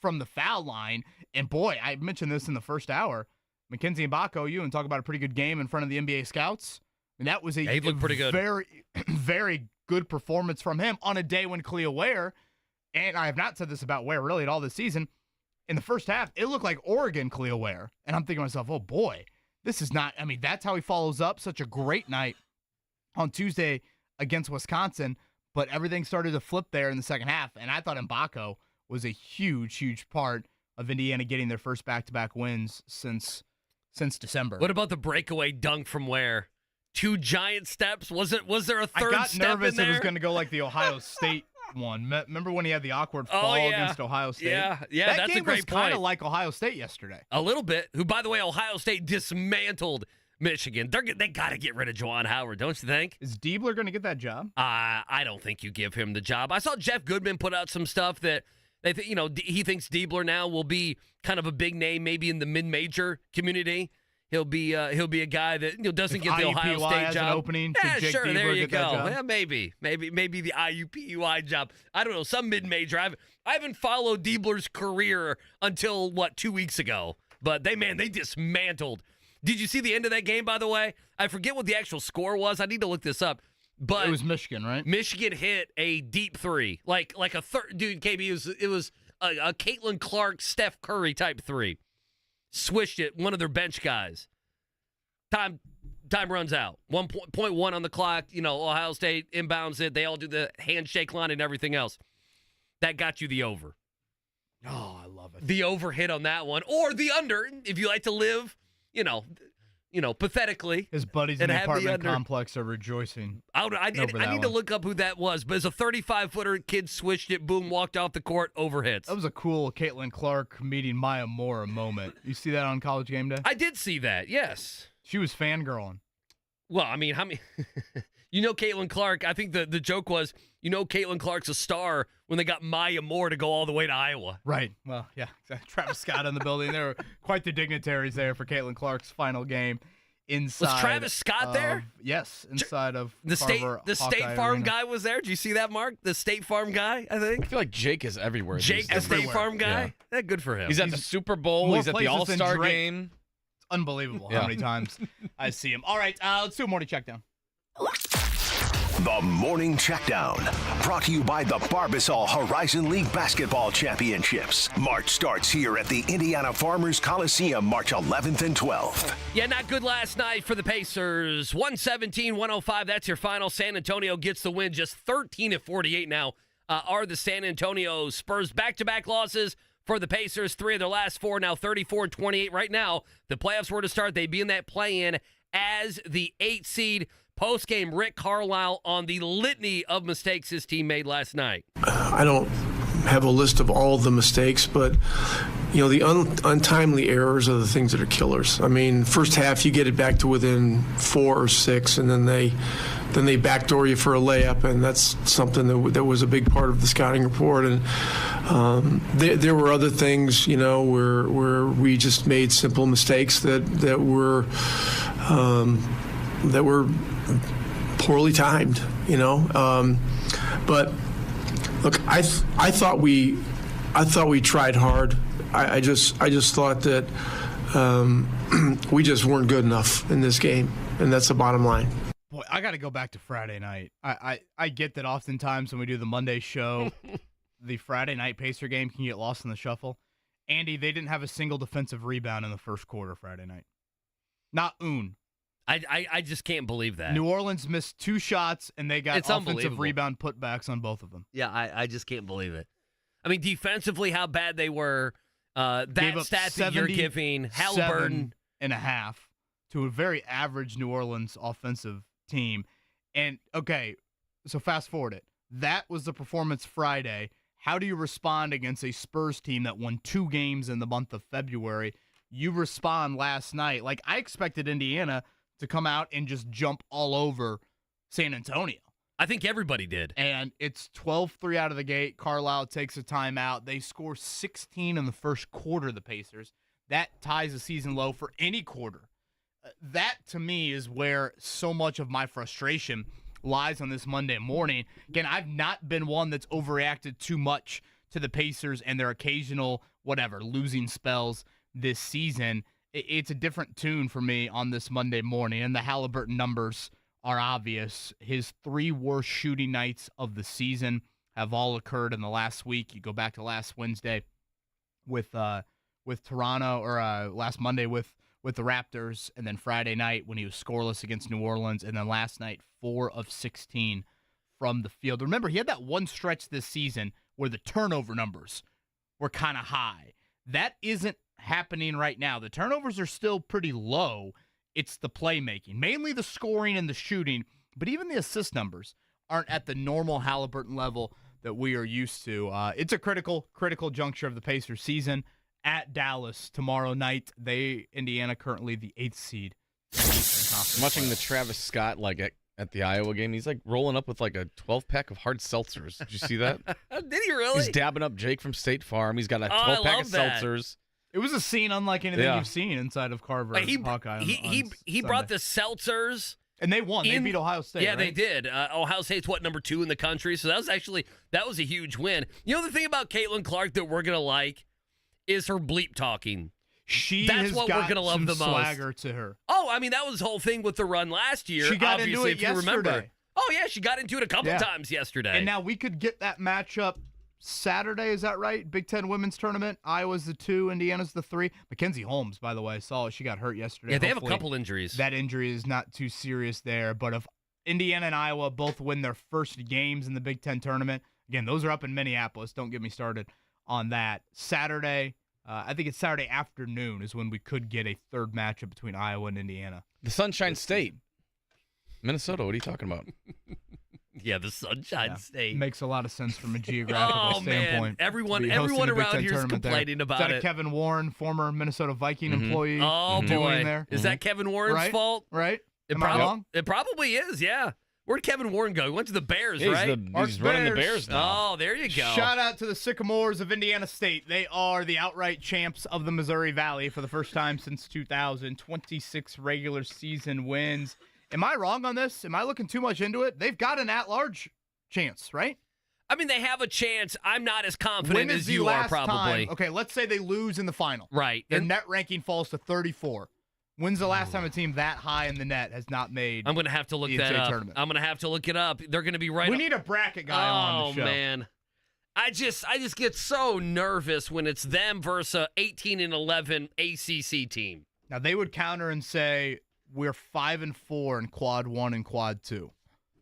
from the foul line. And boy, I mentioned this in the first hour, Mackenzie Mbako, and talk about a pretty good game in front of the NBA scouts. That was he looked pretty good. Very, very good performance from him on a day when Cleo Ware, and I have not said this about Ware really at all this season, in the first half, it looked like Oregon Cleo Ware. And I'm thinking to myself, oh boy, this is not, that's how he follows up such a great night on Tuesday against Wisconsin, but everything started to flip there in the second half, and I thought Mbako was a huge, huge part of Indiana getting their first back-to-back wins since December. What about the breakaway dunk from Ware? 2 giant steps? Was there a third step in there? I got nervous it was going to go like the Ohio State one. Remember when he had the awkward fall against Ohio State? Yeah, that that's game a great was point. Kind of like Ohio State yesterday. A little bit. Who, by the way, Ohio State dismantled Michigan. They got to get rid of Juwan Howard, don't you think? Is Diebler going to get that job? I don't think you give him the job. I saw Jeff Goodman put out some stuff that he thinks Diebler now will be kind of a big name maybe in the mid-major community. He'll be a guy that doesn't get the IUPUI Ohio State has job. an opening, Yeah, Jake sure. Deaver There you get that go. job? Yeah, maybe the IUPUI job. I don't know, some mid-major. I haven't followed Diebler's career until 2 weeks ago. But they dismantled. Did you see the end of that game? By the way, I forget what the actual score was. I need to look this up. But it was Michigan, right? Michigan hit a deep three, like a third. Dude, KB, it was a Caitlin Clark, Steph Curry type three. Swished it. One of their bench guys. Time runs out. 1.1 on the clock. Ohio State inbounds it. They all do the handshake line and everything else. That got you the over. Oh, I love it. The over hit on that one, or the under, if you like to live, pathetically. His buddies in the apartment complex are rejoicing. I need to look up who that was, but it's a 35-footer. Kid swished it, boom, walked off the court, over hits. That was a cool Caitlin Clark meeting Maya Moore moment. You see that on College Game Day? I did see that, yes. She was fangirling. Well, I mean, how many... Caitlin Clark, I think the joke was, Caitlin Clark's a star when they got Maya Moore to go all the way to Iowa. Right. Well, yeah. Travis Scott in the building. There were quite the dignitaries there for Caitlin Clark's final game. Inside. Was Travis Scott there? Yes, inside of the State Farm Arena. guy was there. Did you see that, Mark? The State Farm guy, I think. I feel like Jake is everywhere. Jake, the State Farm guy? Yeah. Good for him. He's at the Super Bowl. He's at the All-Star game. It's unbelievable how many times I see him. All right, let's do a morning checkdown. The Morning Checkdown, brought to you by the Barbasol Horizon League Basketball Championships. March starts here at the Indiana Farmers Coliseum, March 11th and 12th. Yeah, not good last night for the Pacers. 117-105, that's your final. San Antonio gets the win, just 13-48 now are the San Antonio Spurs. Back-to-back losses for the Pacers, 3 of their last 4, now 34-28. Right now, the playoffs were to start. They'd be in that play-in as the 8th seed. Post-game, Rick Carlisle on the litany of mistakes his team made last night. I don't have a list of all the mistakes, but the untimely errors are the things that are killers. I mean, first half you get it back to within 4 or 6, and then they backdoor you for a layup, and that's something that was a big part of the scouting report. And there were other things, where we just made simple mistakes that were poorly timed, but look, I thought we tried hard. I just thought that we just weren't good enough in this game, and that's the bottom line. Boy, I got to go back to Friday night. I get that oftentimes when we do the Monday show, the Friday night Pacer game can get lost in the shuffle. Andy, they didn't have a single defensive rebound in the first quarter Friday night. Not un. I just can't believe that. New Orleans missed 2 shots, and they got offensive rebound putbacks on both of them. Yeah, I just can't believe it. I mean, defensively, how bad they were. That stat that you're giving, Haliburton. 7.5 to a very average New Orleans offensive team. And, okay, so fast forward it. That was the performance Friday. How do you respond against a Spurs team that won 2 games in the month of February? You respond last night. Like, I expected Indiana to come out and just jump all over San Antonio. I think everybody did. And it's 12-3 out of the gate. Carlisle takes a timeout. They score 16 in the first quarter, the Pacers. That ties a season low for any quarter. That, to me, is where so much of my frustration lies on this Monday morning. Again, I've not been one that's overreacted too much to the Pacers and their occasional, losing spells this season. It's a different tune for me on this Monday morning, and the Haliburton numbers are obvious. His 3 worst shooting nights of the season have all occurred in the last week. You go back to last Wednesday with Toronto, or last Monday with the Raptors, and then Friday night when he was scoreless against New Orleans, and then last night 4 of 16 from the field. Remember, he had that one stretch this season where the turnover numbers were kind of high. That isn't happening right now. The turnovers are still pretty low. It's the playmaking, mainly the scoring and the shooting, but even the assist numbers aren't at the normal Haliburton level that we are used to. It's a critical juncture of the Pacers season at Dallas tomorrow night. Indiana currently the 8th seed. I'm watching the Travis Scott at the Iowa game. He's rolling up with a 12-pack of hard seltzers. Did you see that? Did he really? He's dabbing up Jake from State Farm. He's got a 12-pack of seltzers. It was a scene unlike anything you've seen inside of Carver. Hawkeye he brought the seltzers. And they won. They beat Ohio State. Yeah, right? they did. Ohio State's number 2 in the country. So that was a huge win. You know the thing about Caitlin Clark that we're gonna like is her bleep talking. That's what we're gonna love the most. Swagger to her. Oh, I mean that was the whole thing with the run last year. She got obviously, into it if you remember. yesterday. Oh yeah, she got into it a couple times yesterday. And now we could get that matchup Saturday. Is that right? Big Ten women's tournament. Iowa's the 2, Indiana's the 3. Mackenzie Holmes, by the way, she got hurt yesterday. Yeah, they have a couple injuries. That injury is not too serious there. But if Indiana and Iowa both win their first games in the Big Ten tournament, again, those are up in Minneapolis. Don't get me started on that. Saturday, I think it's Saturday afternoon is when we could get a third matchup between Iowa and Indiana. The Sunshine State. Minnesota, what are you talking about? Yeah, the Sunshine State. Makes a lot of sense from a geographical standpoint. Man. Everyone around here is complaining about it. Is that a Kevin Warren, former Minnesota Viking employee? Oh, boy. There? Is that Kevin Warren's fault? Right? Am I wrong? It probably is, yeah. Where'd Kevin Warren go? He went to the Bears, right? He's running the Bears now. Oh, there you go. Shout out to the Sycamores of Indiana State. They are the outright champs of the Missouri Valley for the first time since 2000. 26 regular season wins. Am I wrong on this? Am I looking too much into it? They've got an at-large chance, right? I mean, they have a chance. I'm not as confident as you are, probably. Okay, let's say they lose in the final. Right. Their net ranking falls to 34. When's the last time a team that high in the net has not made I'm going to have to look that up. Tournament? I'm going to have to look it up. They're going to be right. We need a bracket guy on the show. Oh, man. I just get so nervous when it's them versus a 18-11 ACC team. Now, they would counter and say, we're 5-4 in quad 1 and quad 2.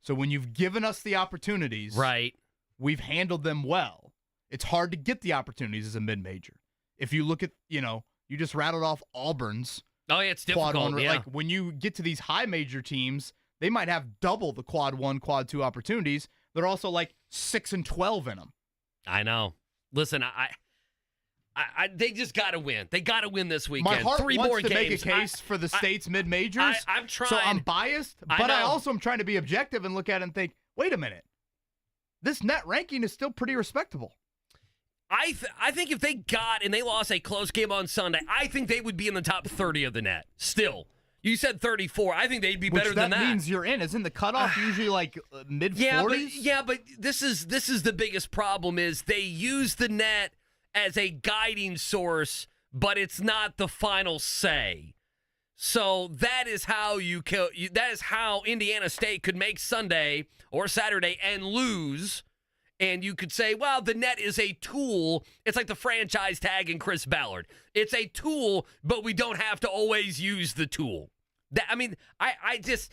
So when you've given us the opportunities, right, we've handled them well. It's hard to get the opportunities as a mid-major. If you look at, you just rattled off Auburn's. Oh, yeah, it's difficult. Quad 1, yeah. Like when you get to these high major teams, they might have double the quad 1, quad 2 opportunities. They're also like 6-12 in them. I know. Listen, they just got to win. They got to win this weekend. My heart 3 wants more to games. make a case for the state's mid-majors. I'm trying. So I'm biased, but I also am trying to be objective and look at it and think, wait a minute. This net ranking is still pretty respectable. I think if they got and they lost a close game on Sunday, I think they would be in the top 30 of the net. Still. You said 34. I think they'd be better than that. That means you're in. Isn't the cutoff usually like mid-40s? Yeah, but this is the biggest problem is they use the net as a guiding source, but it's not the final say. So that is how that is how Indiana State could make Sunday or Saturday and lose. And you could say, well, the net is a tool. It's like the franchise tag in Chris Ballard. It's a tool, but we don't have to always use the tool. It's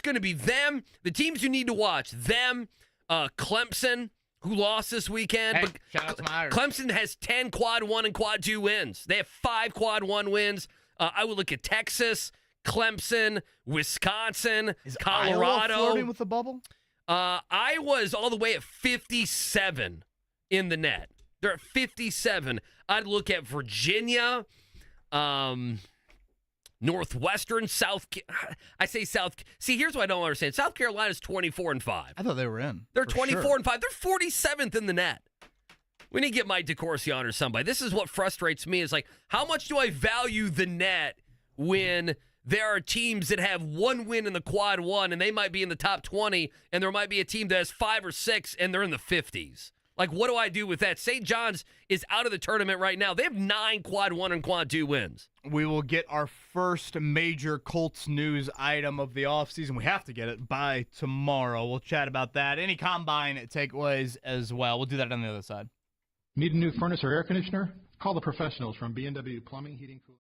going to be them, the teams you need to watch, them, Clemson, who lost this weekend. Hey, but shout out to my Irish. Clemson has 10 quad 1 and quad 2 wins. They have 5 quad 1 wins. I would look at Texas, Clemson, Wisconsin, Colorado. Iowa flirting with the bubble? Iowa's all the way at 57 in the net. They're at 57. I'd look at Virginia, Northwestern, See, here's what I don't understand. South Carolina's 24-5. I thought they were in. They're 24-5. They're 47th in the net. We need to get Mike DeCourcy or somebody. This is what frustrates me is like, how much do I value the net when there are teams that have 1 win in the quad 1 and they might be in the top 20, and there might be a team that has 5 or 6 and they're in the 50s. Like, what do I do with that? St. John's is out of the tournament right now. They have 9 quad 1 and quad 2 wins. We will get our first major Colts news item of the offseason. We have to get it by tomorrow. We'll chat about that. Any combine takeaways as well. We'll do that on the other side. Need a new furnace or air conditioner? Call the professionals from B&W Plumbing, Heating, Cooling.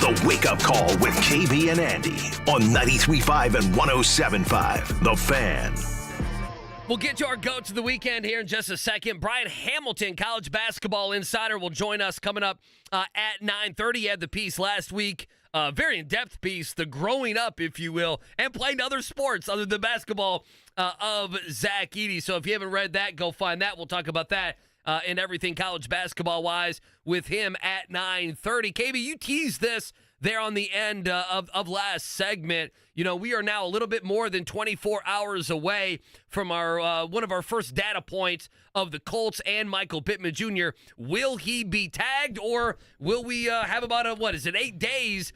The Wake Up Call with KB and Andy on 93.5 and 107.5. The Fan. We'll get to our GOAT to the weekend here in just a second. Brian Hamilton, college basketball insider, will join us coming up at 9:30. He had the piece last week, very in-depth piece, the growing up, if you will, and playing other sports other than basketball of Zach Edey. So if you haven't read that, go find that. We'll talk about that and everything college basketball-wise with him at 9:30. KB, you teased this there on the end of last segment. You know, we are now a little bit more than 24 hours away from our one of our first data points of the Colts and Michael Pittman Jr. Will he be tagged, or will we have about 8 days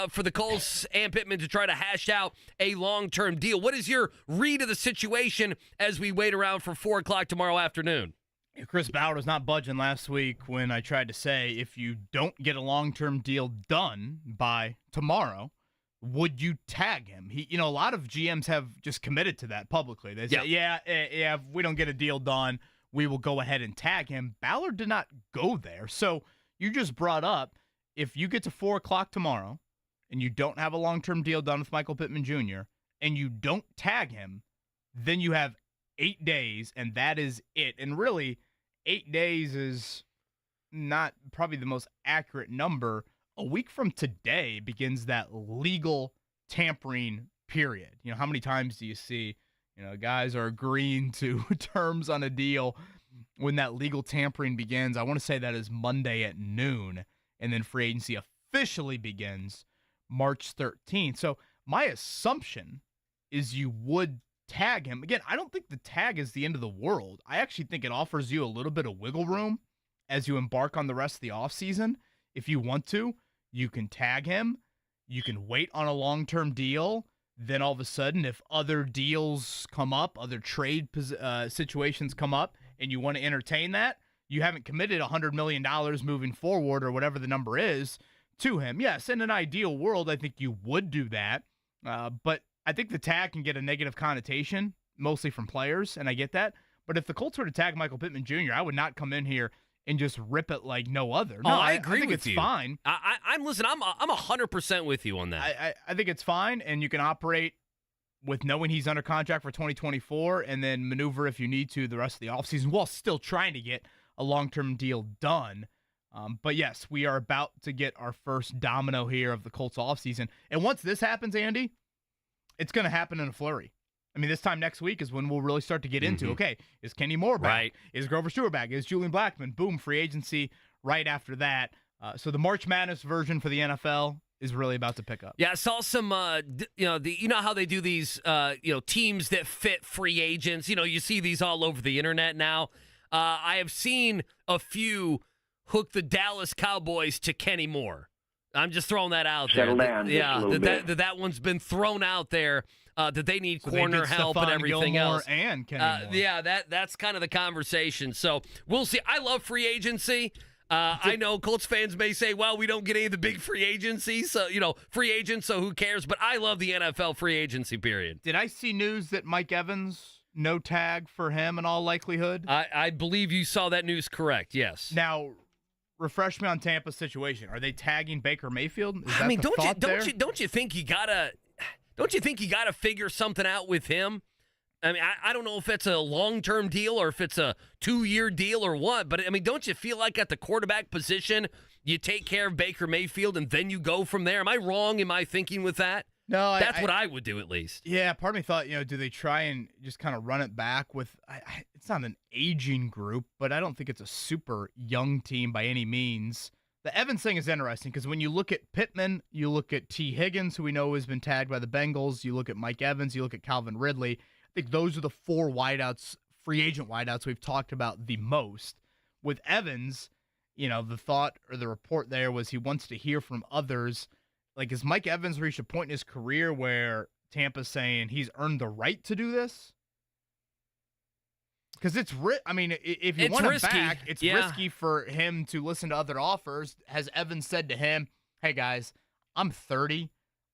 for the Colts and Pittman to try to hash out a long-term deal? What is your read of the situation as we wait around for 4 o'clock tomorrow afternoon? Chris Bauer was not budging last week when I tried to say, if you don't get a long-term deal done by tomorrow, would you tag him? A lot of GMs have just committed to that publicly. They say, if we don't get a deal done, we will go ahead and tag him. Ballard did not go there. So you just brought up, if you get to 4 o'clock tomorrow and you don't have a long-term deal done with Michael Pittman Jr. and you don't tag him, then you have 8 days, and that is it. And really, 8 days is not probably the most accurate number. A week from today begins that legal tampering period. How many times do you see, guys are agreeing to terms on a deal when that legal tampering begins? I want to say that is Monday at noon, and then free agency officially begins March 13th. So my assumption is you would tag him. Again, I don't think the tag is the end of the world. I actually think it offers you a little bit of wiggle room as you embark on the rest of the offseason. If you want to, you can tag him. You can wait on a long-term deal. Then all of a sudden, if other deals come up, other trade situations come up, and you want to entertain that, you haven't committed $100 million moving forward or whatever the number is to him. Yes, in an ideal world, I think you would do that. But I think the tag can get a negative connotation, mostly from players, and I get that. But if the Colts were to tag Michael Pittman Jr., I would not come in here and just rip it like no other. No, I agree think with it's you. Fine. I'm 100% with you on that. I think it's fine, and you can operate with knowing he's under contract for 2024 and then maneuver if you need to the rest of the offseason while still trying to get a long-term deal done. But yes, we are about to get our first domino here of the Colts offseason. And once this happens, Andy, it's going to happen in a flurry. I mean, this time next week is when we'll really start to get into, okay, is Kenny Moore back? Right. Is Grover Stewart back? Is Julian Blackmon? Boom, free agency right after that. So the March Madness version for the NFL is really about to pick up. Yeah, I saw some, you know how they do these, teams that fit free agents. You see these all over the internet now. I have seen a few hook the Dallas Cowboys to Kenny Moore. I'm just throwing that out there. Settle down that one's been thrown out there. That they need corner help and everything Gilmore else. And Kenny Moore. Yeah, that's kind of the conversation. So we'll see. I love free agency. I know Colts fans may say, well, we don't get any of the big free agency, so free agents, so who cares? But I love the NFL free agency period. Did I see news that Mike Evans, no tag for him in all likelihood? I believe you saw that news correct, yes. Now, refresh me on Tampa's situation. Are they tagging Baker Mayfield? Don't you think you gotta figure something out with him? I mean, I don't know if it's a long-term deal or if it's a 2-year deal or what, but I mean, don't you feel like at the quarterback position you take care of Baker Mayfield and then you go from there? Am I wrong in my thinking with that? No, that's what I would do at least. Yeah, part of me thought, do they try and just kind of run it back with? It's not an aging group, but I don't think it's a super young team by any means. The Evans thing is interesting because when you look at Pittman, you look at T. Higgins, who we know has been tagged by the Bengals. You look at Mike Evans, you look at Calvin Ridley. I think those are the 4 wideouts, free agent wideouts we've talked about the most. With Evans, the thought or the report there was he wants to hear from others. Like, has Mike Evans reached a point in his career where Tampa's saying he's earned the right to do this? Because if you want him back, it's risky for him to listen to other offers. Has Evans said to him, hey, guys, I'm 30.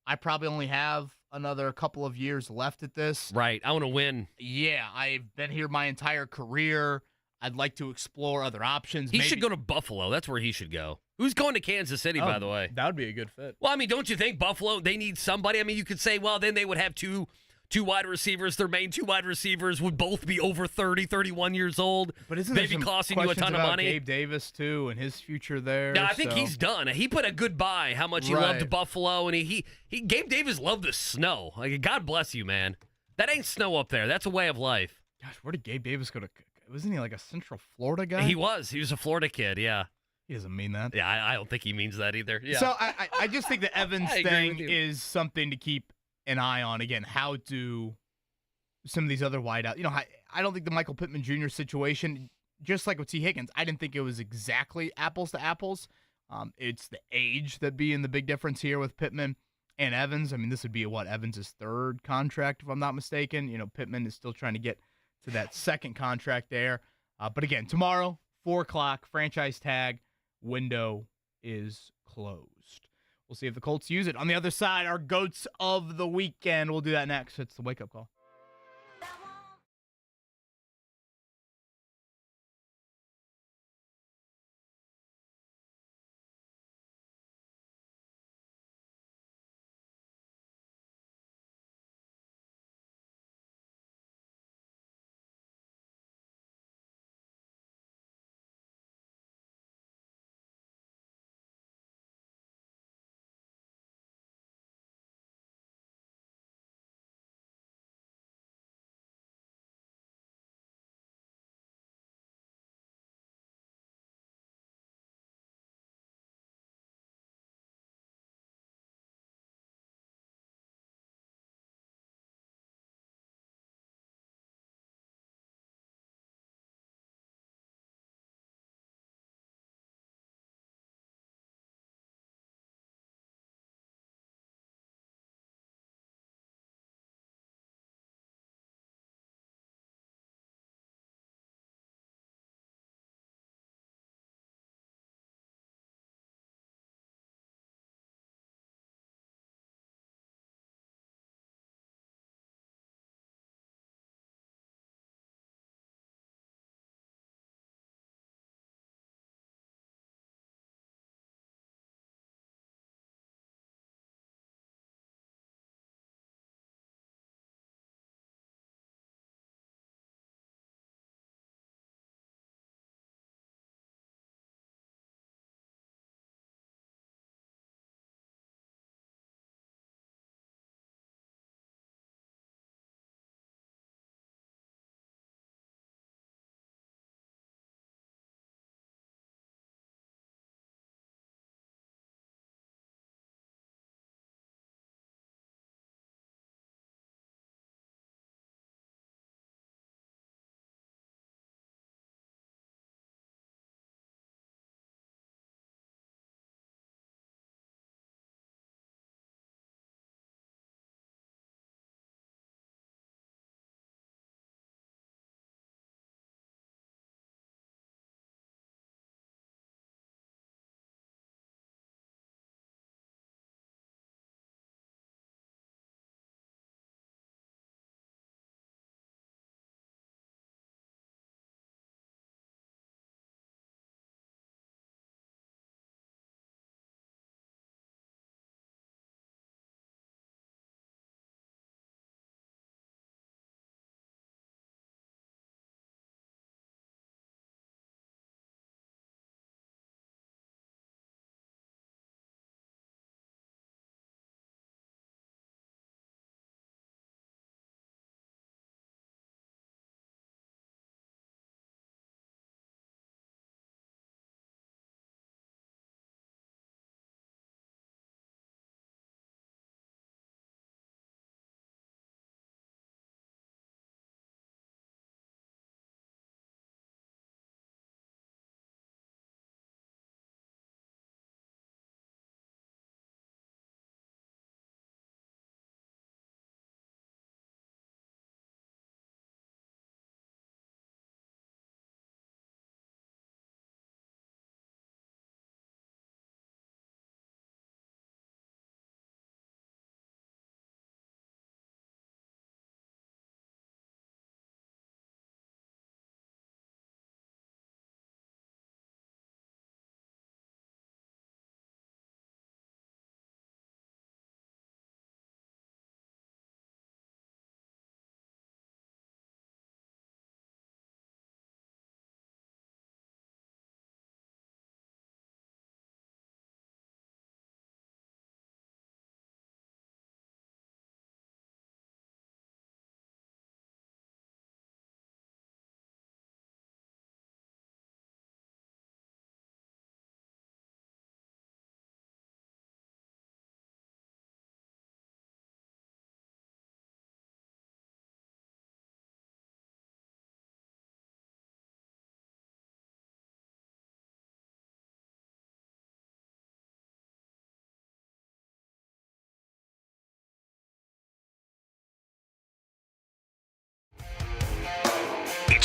I probably only have another couple of years left at this. Right. I want to win. Yeah, I've been here my entire career. I'd like to explore other options. He should go to Buffalo. That's where he should go. Who's going to Kansas City, by the way? That would be a good fit. Well, I mean, don't you think Buffalo, they need somebody? I mean, you could say, well, then they would have two wide receivers. Their main two wide receivers would both be over 30, 31 years old. But isn't maybe there some costing you a ton of about money? Gabe Davis, too, and his future there. Yeah, I think he's done. He put a goodbye how much he loved Buffalo, and he Gabe Davis loved the snow. Like, God bless you, man. That ain't snow up there. That's a way of life. Gosh, where did Gabe Davis go to? Wasn't he like a Central Florida guy? He was. He was a Florida kid, yeah. He doesn't mean that. Yeah, I don't think he means that either. Yeah. So I just think the Evans thing is something to keep an eye on. Again, how do some of these other wideouts, I don't think the Michael Pittman Jr. situation, just like with T. Higgins, I didn't think it was exactly apples to apples. It's the age that being the big difference here with Pittman and Evans. I mean, this would be Evans' third contract, if I'm not mistaken. Pittman is still trying to get to that second contract there. But again, tomorrow, 4 o'clock, franchise tag window is closed. We'll see if the Colts use it. On the other side, our GOATs of the weekend. We'll do that next. It's the wake-up call.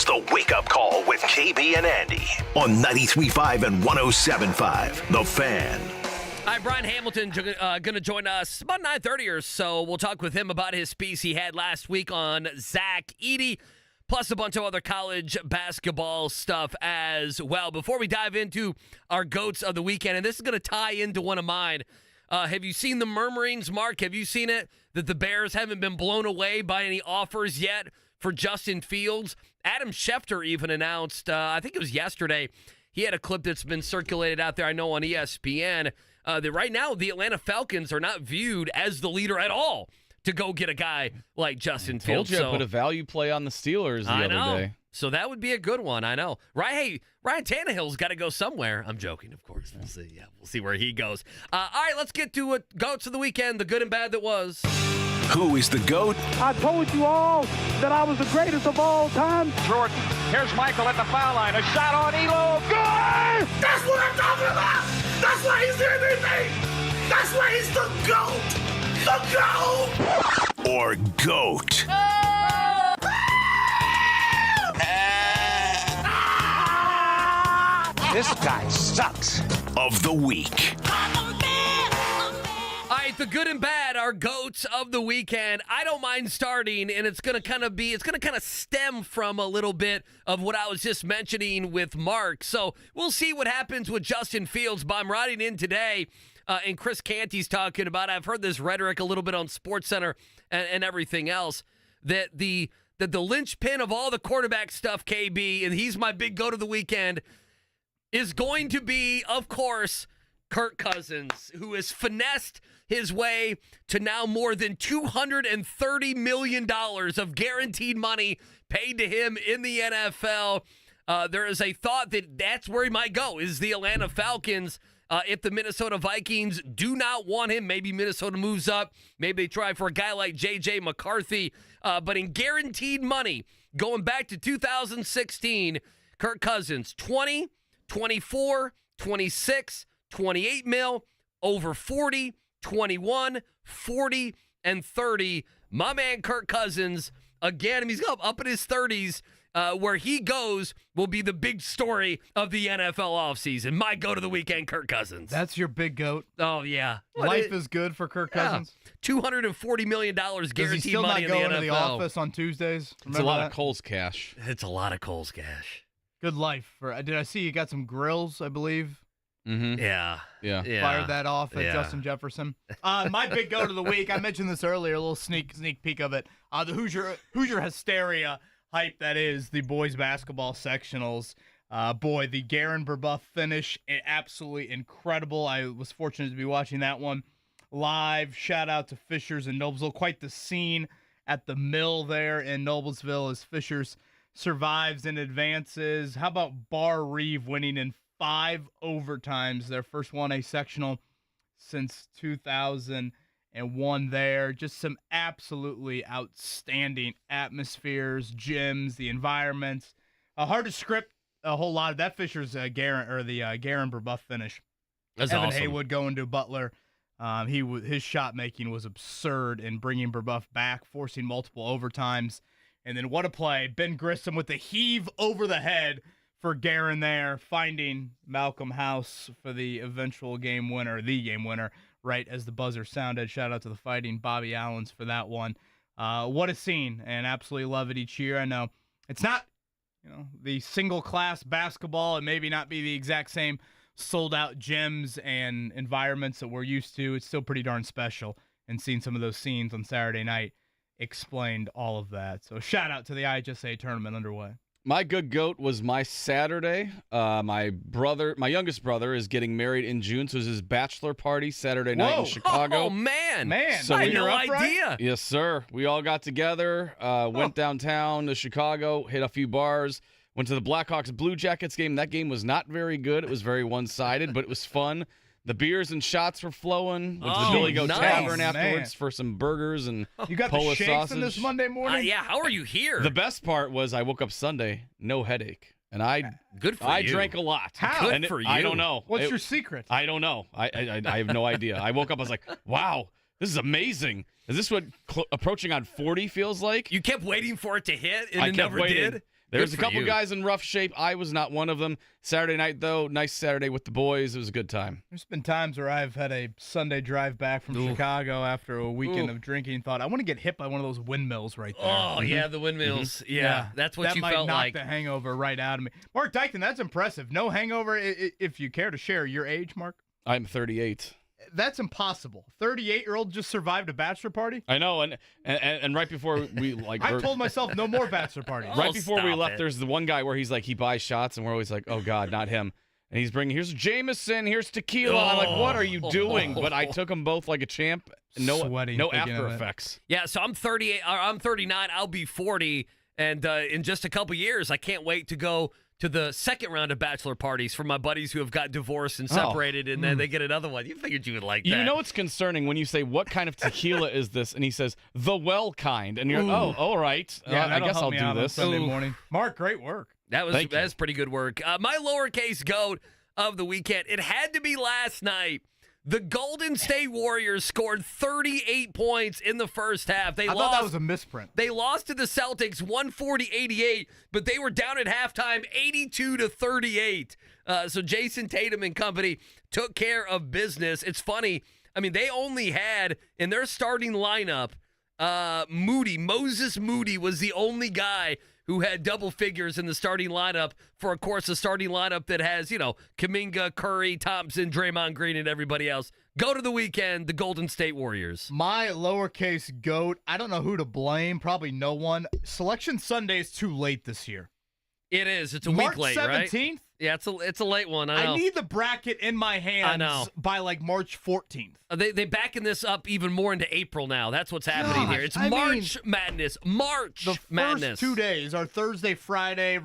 The Wake Up Call with KB and Andy on 93.5 and 107.5. The Fan. All right, Brian Hamilton going to join us about 9:30 or so. We'll talk with him about his piece he had last week on Zach Edey, plus a bunch of other college basketball stuff as well. Before we dive into our GOATs of the weekend, and this is going to tie into one of mine, have you seen the murmurings, Mark? Have you seen it, that the Bears haven't been blown away by any offers yet for Justin Fields? Adam Schefter even announced, I think it was yesterday, he had a clip that's been circulated out there, I know, on ESPN, that right now the Atlanta Falcons are not viewed as the leader at all to go get a guy like Justin Fields. Told you I put a value play on the Steelers the other day. So that would be a good one, I know. Right? Hey, Ryan Tannehill's got to go somewhere. I'm joking, of course. We'll see. Yeah, we'll see where he goes. All right, let's get to it. GOATs of the weekend, the good and bad that was. Who is the GOAT? I told you all that I was the greatest of all time. Jordan, here's Michael at the foul line. A shot on Elo. Good! That's what I'm talking about! That's why he's MVP! That's why he's the GOAT! The GOAT! Or GOAT? This guy sucks. Of the week. All right, the good and bad are GOATs of the weekend. I don't mind starting, and it's going to kind of stem from a little bit of what I was just mentioning with Mark. So we'll see what happens with Justin Fields. But I'm writing in today, and Chris Canty's talking about, I've heard this rhetoric a little bit on SportsCenter and everything else, that the linchpin of all the quarterback stuff, KB, and he's my big GOAT of the weekend, is going to be, of course, Kirk Cousins, who has finessed his way to now more than $230 million of guaranteed money paid to him in the NFL. There is a thought that that's where he might go, is the Atlanta Falcons. If the Minnesota Vikings do not want him, maybe Minnesota moves up. Maybe they try for a guy like J.J. McCarthy. But in guaranteed money, going back to 2016, Kirk Cousins, 20, 24, 26, 28 mil, over 40, 21, 40, and 30. My man Kirk Cousins, again, he's up in his 30s. Where he goes will be the big story of the NFL offseason. My GOAT of the weekend, Kirk Cousins. That's your big GOAT? Oh, yeah. Life is good for Kirk Cousins? $240 million guaranteed Does he still money not go in the into NFL. the office on Tuesdays? It's a lot of Coles cash. It's a lot of Coles cash. Good life. Did I see you got some grills, I believe? Mm-hmm. Yeah. Fired that off at Justin Jefferson. My big GOAT of the week, I mentioned this earlier, a little sneak peek of it. The Hoosier hysteria hype that is the boys basketball sectionals. The Garen Burbuff finish, absolutely incredible. I was fortunate to be watching that one live. Shout out to Fishers and Noblesville. Quite the scene at the mill there in Noblesville as Fishers survives and advances. How about Bar Reeve winning in 5 overtimes, their first 1A sectional since 2001 there. Just some absolutely outstanding atmospheres, gyms, the environments. Hard to script a whole lot of that. Fisher's Garen Burbuff finish. That's Evan awesome. Haywood going to Butler. His shot making was absurd in bringing Burbuff back, forcing multiple overtimes. And then what a play. Ben Grissom with the heave over the head for Garen there, finding Malcolm House for the eventual game winner, right as the buzzer sounded. Shout out to the Fighting Bobby Allens for that one. What a scene, and absolutely love it each year. I know it's not, the single-class basketball, and maybe not be the exact same sold-out gyms and environments that we're used to. It's still pretty darn special, and seeing some of those scenes on Saturday night explained all of that. So shout out to the IHSA tournament underway. My good GOAT was my Saturday. My youngest brother is getting married in June, so it was his bachelor party Saturday night in Chicago. Oh, man. So I had no idea. Yes, sir. We all got together, went downtown to Chicago, hit a few bars, went to the Blackhawks Blue Jackets game. That game was not very good. It was very one-sided, but it was fun. The beers and shots were flowing. Went to the Billy Goat Tavern afterwards for some burgers and You got Polish the shakes sausage. in this Monday morning? Yeah, how are you here? The best part was I woke up Sunday, no headache. And Good for I you. drank a lot. How? Good for you. I don't know. What's your secret? I don't know. I have no idea. I woke up, I was like, wow, this is amazing. Is this what approaching on 40 feels like? You kept waiting for it to hit, and I it kept never waiting. did? There's a couple guys in rough shape. I was not one of them. Saturday night, though, nice Saturday with the boys. It was a good time. There's been times where I've had a Sunday drive back from Chicago after a weekend of drinking and thought, I want to get hit by one of those windmills right there. Oh, yeah, the windmills. Yeah, that's what you felt like. That might knock the hangover right out of me. Mark Dykton, that's impressive. No hangover, if you care to share your age, Mark. I'm 38. That's impossible. 38-year-old just survived a bachelor party? I know, and right before we I told myself no more bachelor parties. Right before we left, there's the one guy where he's like, he buys shots, and we're always like, oh, God, not him. And he's bringing, here's Jameson, here's tequila. I'm like, what are you doing? But I took them both like a champ. No after effects. Yeah, so I'm 38. I'm 39. I'll be 40. And in just a couple years, I can't wait to go to the second round of bachelor parties for my buddies who have got divorced and separated, and then they get another one. You figured you would like that. You know what's concerning when you say, what kind of tequila is this? And he says, the well kind. And you're, oh, all right. Yeah, I guess I'll do this. Sunday morning. Mark, great work. That's pretty good work. My lowercase goat of the weekend, it had to be last night. The Golden State Warriors scored 38 points in the first half. I thought that was a misprint. They lost to the Celtics 140-88, but they were down at halftime 82-38. So Jason Tatum and company took care of business. It's funny. I mean, they only had in their starting lineup, Moses Moody was the only guy who had double figures in the starting lineup for, of course, a starting lineup that has, Kuminga, Curry, Thompson, Draymond Green, and everybody else. Go to the weekend, the Golden State Warriors. My lowercase goat, I don't know who to blame, probably no one. Selection Sunday is too late this year. It is. It's a week late, right? March 17th? Yeah, it's a late one. I know. I need the bracket in my hands by like March 14th. They backing this up even more into April now. That's what's happening here. It's March Madness. March Madness. The first 2 days are Thursday, Friday,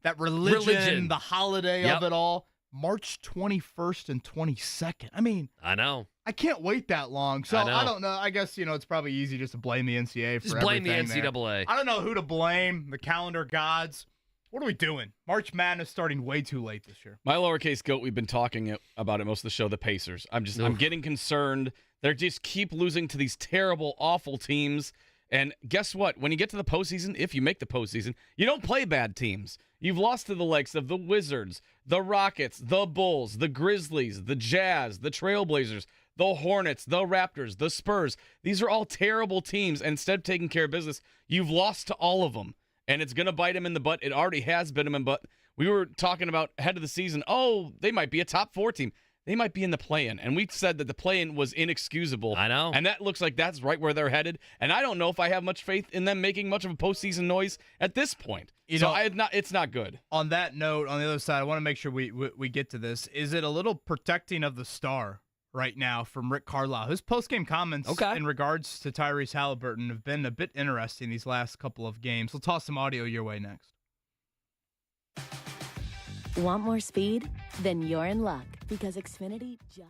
that religion, the holiday of it all. March 21st and 22nd. I mean, I know. I can't wait that long. So I don't know. I guess, it's probably easy just to blame the NCAA for just blame the everything NCAA. I don't know who to blame. The calendar gods. What are we doing? March Madness starting way too late this year. My lowercase goat, we've been talking about it most of the show, the Pacers. I'm getting concerned. They just keep losing to these terrible, awful teams. And guess what? When you get to the postseason, if you make the postseason, you don't play bad teams. You've lost to the likes of the Wizards, the Rockets, the Bulls, the Grizzlies, the Jazz, the Trailblazers, the Hornets, the Raptors, the Spurs. These are all terrible teams. And instead of taking care of business, you've lost to all of them. And it's going to bite him in the butt. It already has bit him in the butt. We were talking about ahead of the season, they might be a top 4 team. They might be in the play-in. And we said that the play-in was inexcusable. I know. And that looks like that's right where they're headed. And I don't know if I have much faith in them making much of a postseason noise at this point. It's not good. On that note, on the other side, I want to make sure we get to this. Is it a little protecting of the star right now from Rick Carlisle? His post-game comments in regards to Tyrese Haliburton have been a bit interesting these last couple of games. We'll toss some audio your way next. Want more speed? Then you're in luck, because Xfinity just...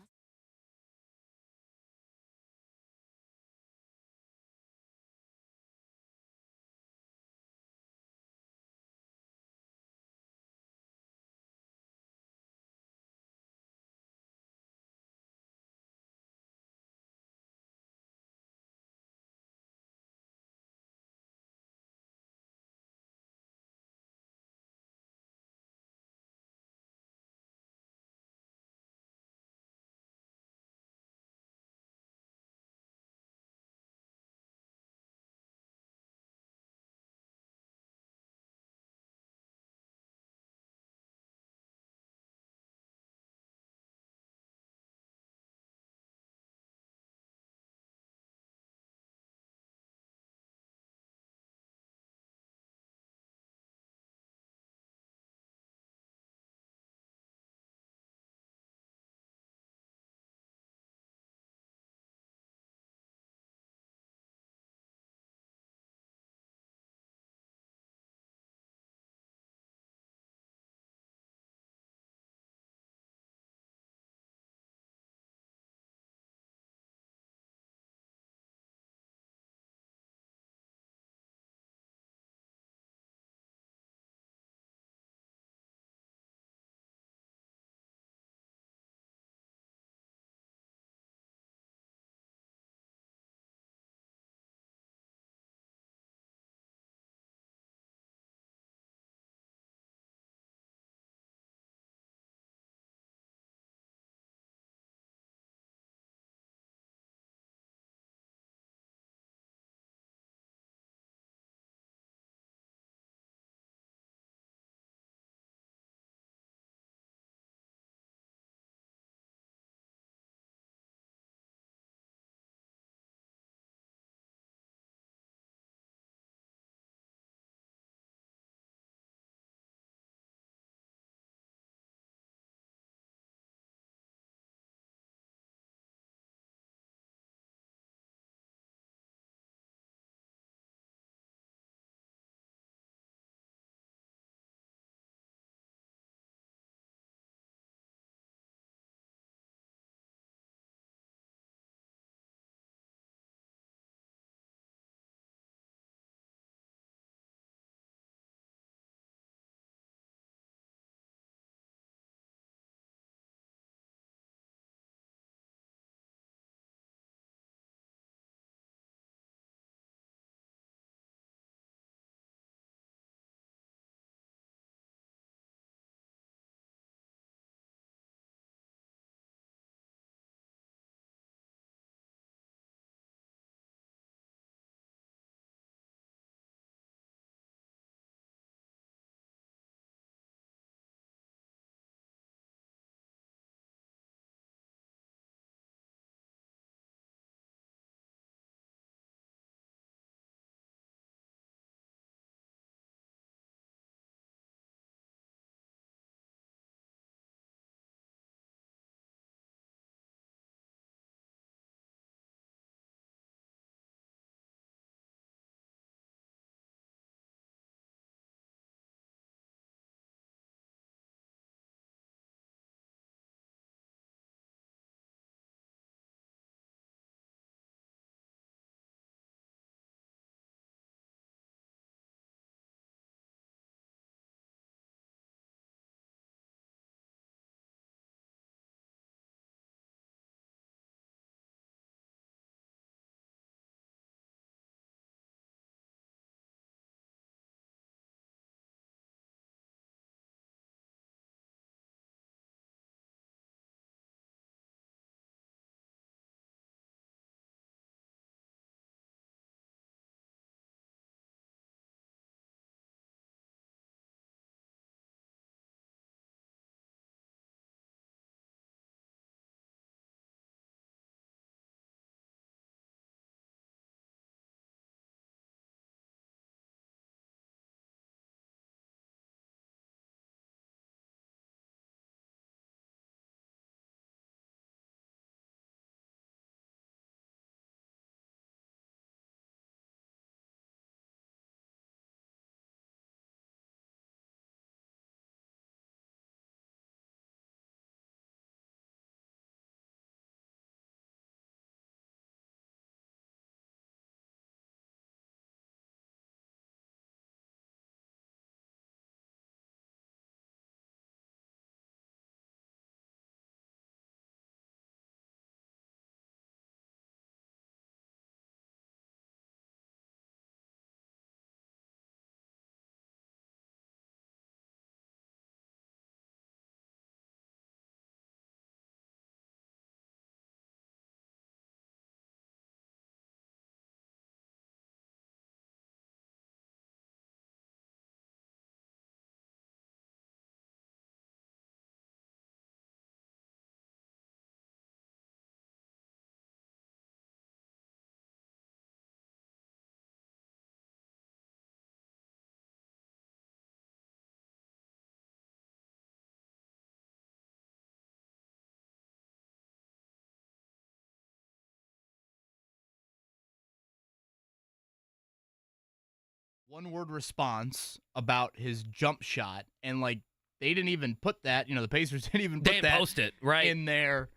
one-word response about his jump shot, and like they didn't even put that. The Pacers didn't even put that post it right in their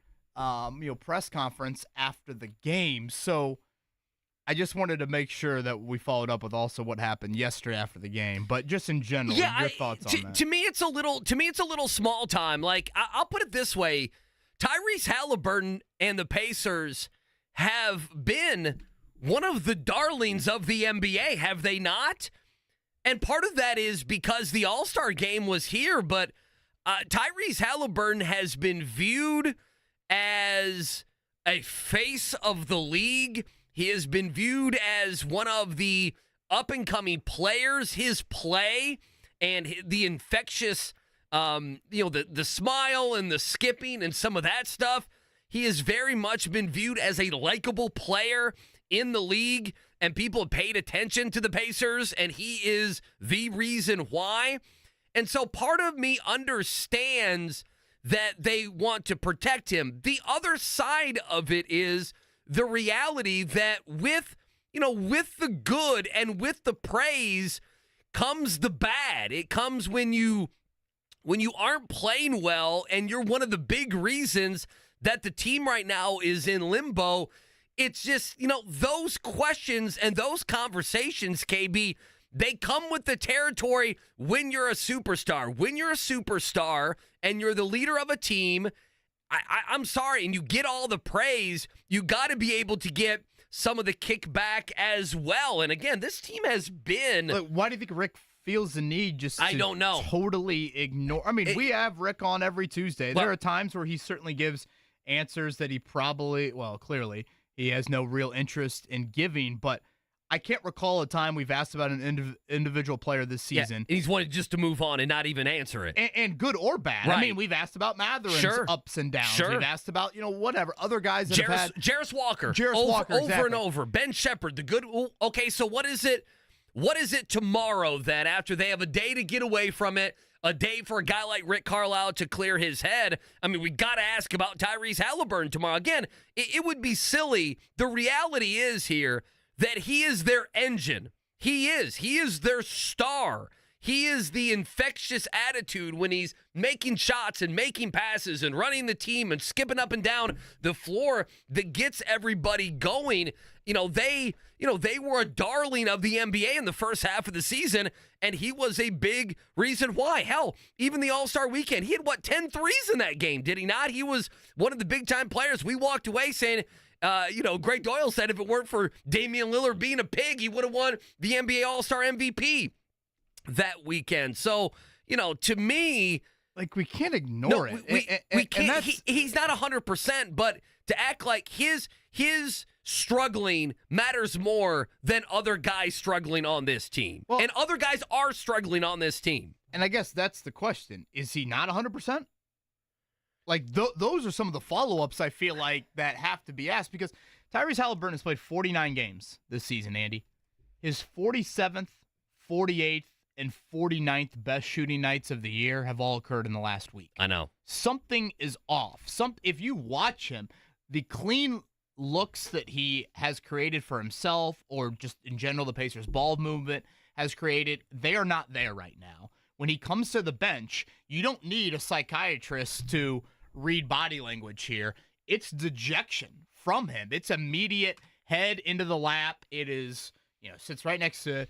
press conference after the game. So I just wanted to make sure that we followed up with also what happened yesterday after the game, but just in general, your thoughts on that. To me, it's a little small time. Like I'll put it this way: Tyrese Haliburton and the Pacers have been one of the darlings of the NBA, have they not? And part of that is because the All-Star game was here, but Tyrese Haliburton has been viewed as a face of the league. He has been viewed as one of the up-and-coming players. His play and the infectious, the smile and the skipping and some of that stuff, he has very much been viewed as a likable player in the league, and people have paid attention to the Pacers, and he is the reason why. And so part of me understands that they want to protect him. The other side of it is the reality that with the good and with the praise comes the bad. It comes when you aren't playing well, and you're one of the big reasons that the team right now is in limbo. It's just, those questions and those conversations, KB, they come with the territory when you're a superstar. When you're a superstar and you're the leader of a team, I'm sorry, and you get all the praise, you got to be able to get some of the kickback as well. And again, this team has been... Look, why do you think Rick feels the need just to I don't know. Totally ignore... I mean, we have Rick on every Tuesday. There are times where he certainly gives answers that he clearly he has no real interest in giving, but I can't recall a time we've asked about an individual player this season. Yeah, he's wanted just to move on and not even answer it. And good or bad. Right. I mean, we've asked about Matherin's ups and downs. Sure. We've asked about, whatever. Other guys that have had... Jarris Walker. Walker, over and over. Ben Shepherd, the good... Okay, so what is it? What is it tomorrow then, after they have a day to get away from it, a day for a guy like Rick Carlisle to clear his head? I mean, we got to ask about Tyrese Haliburton tomorrow. Again, it would be silly. The reality is here that he is their engine. He is their star. He is the infectious attitude when he's making shots and making passes and running the team and skipping up and down the floor that gets everybody going. They were a darling of the NBA in the first half of the season, and he was a big reason why. Hell, even the All-Star weekend, he had, 10 threes in that game, did he not? He was one of the big-time players. We walked away saying, Greg Doyle said if it weren't for Damian Lillard being a pig, he would have won the NBA All-Star MVP that weekend. So, to me... Like, we can't ignore it. We can't. He's not 100%, but to act like his struggling matters more than other guys struggling on this team. Well, and other guys are struggling on this team. And I guess that's the question. Is he not 100%? Like, those are some of the follow-ups I feel like that have to be asked, because Tyrese Haliburton has played 49 games this season, Andy. His 47th, 48th, and 49th best shooting nights of the year have all occurred in the last week. I know. Something is off. If you watch him, the clean looks that he has created for himself, or just in general the Pacers' ball movement has created, they are not there right now. When he comes to the bench, you don't need a psychiatrist to read body language here. It's dejection from him. It's immediate head into the lap. It is, sits right next to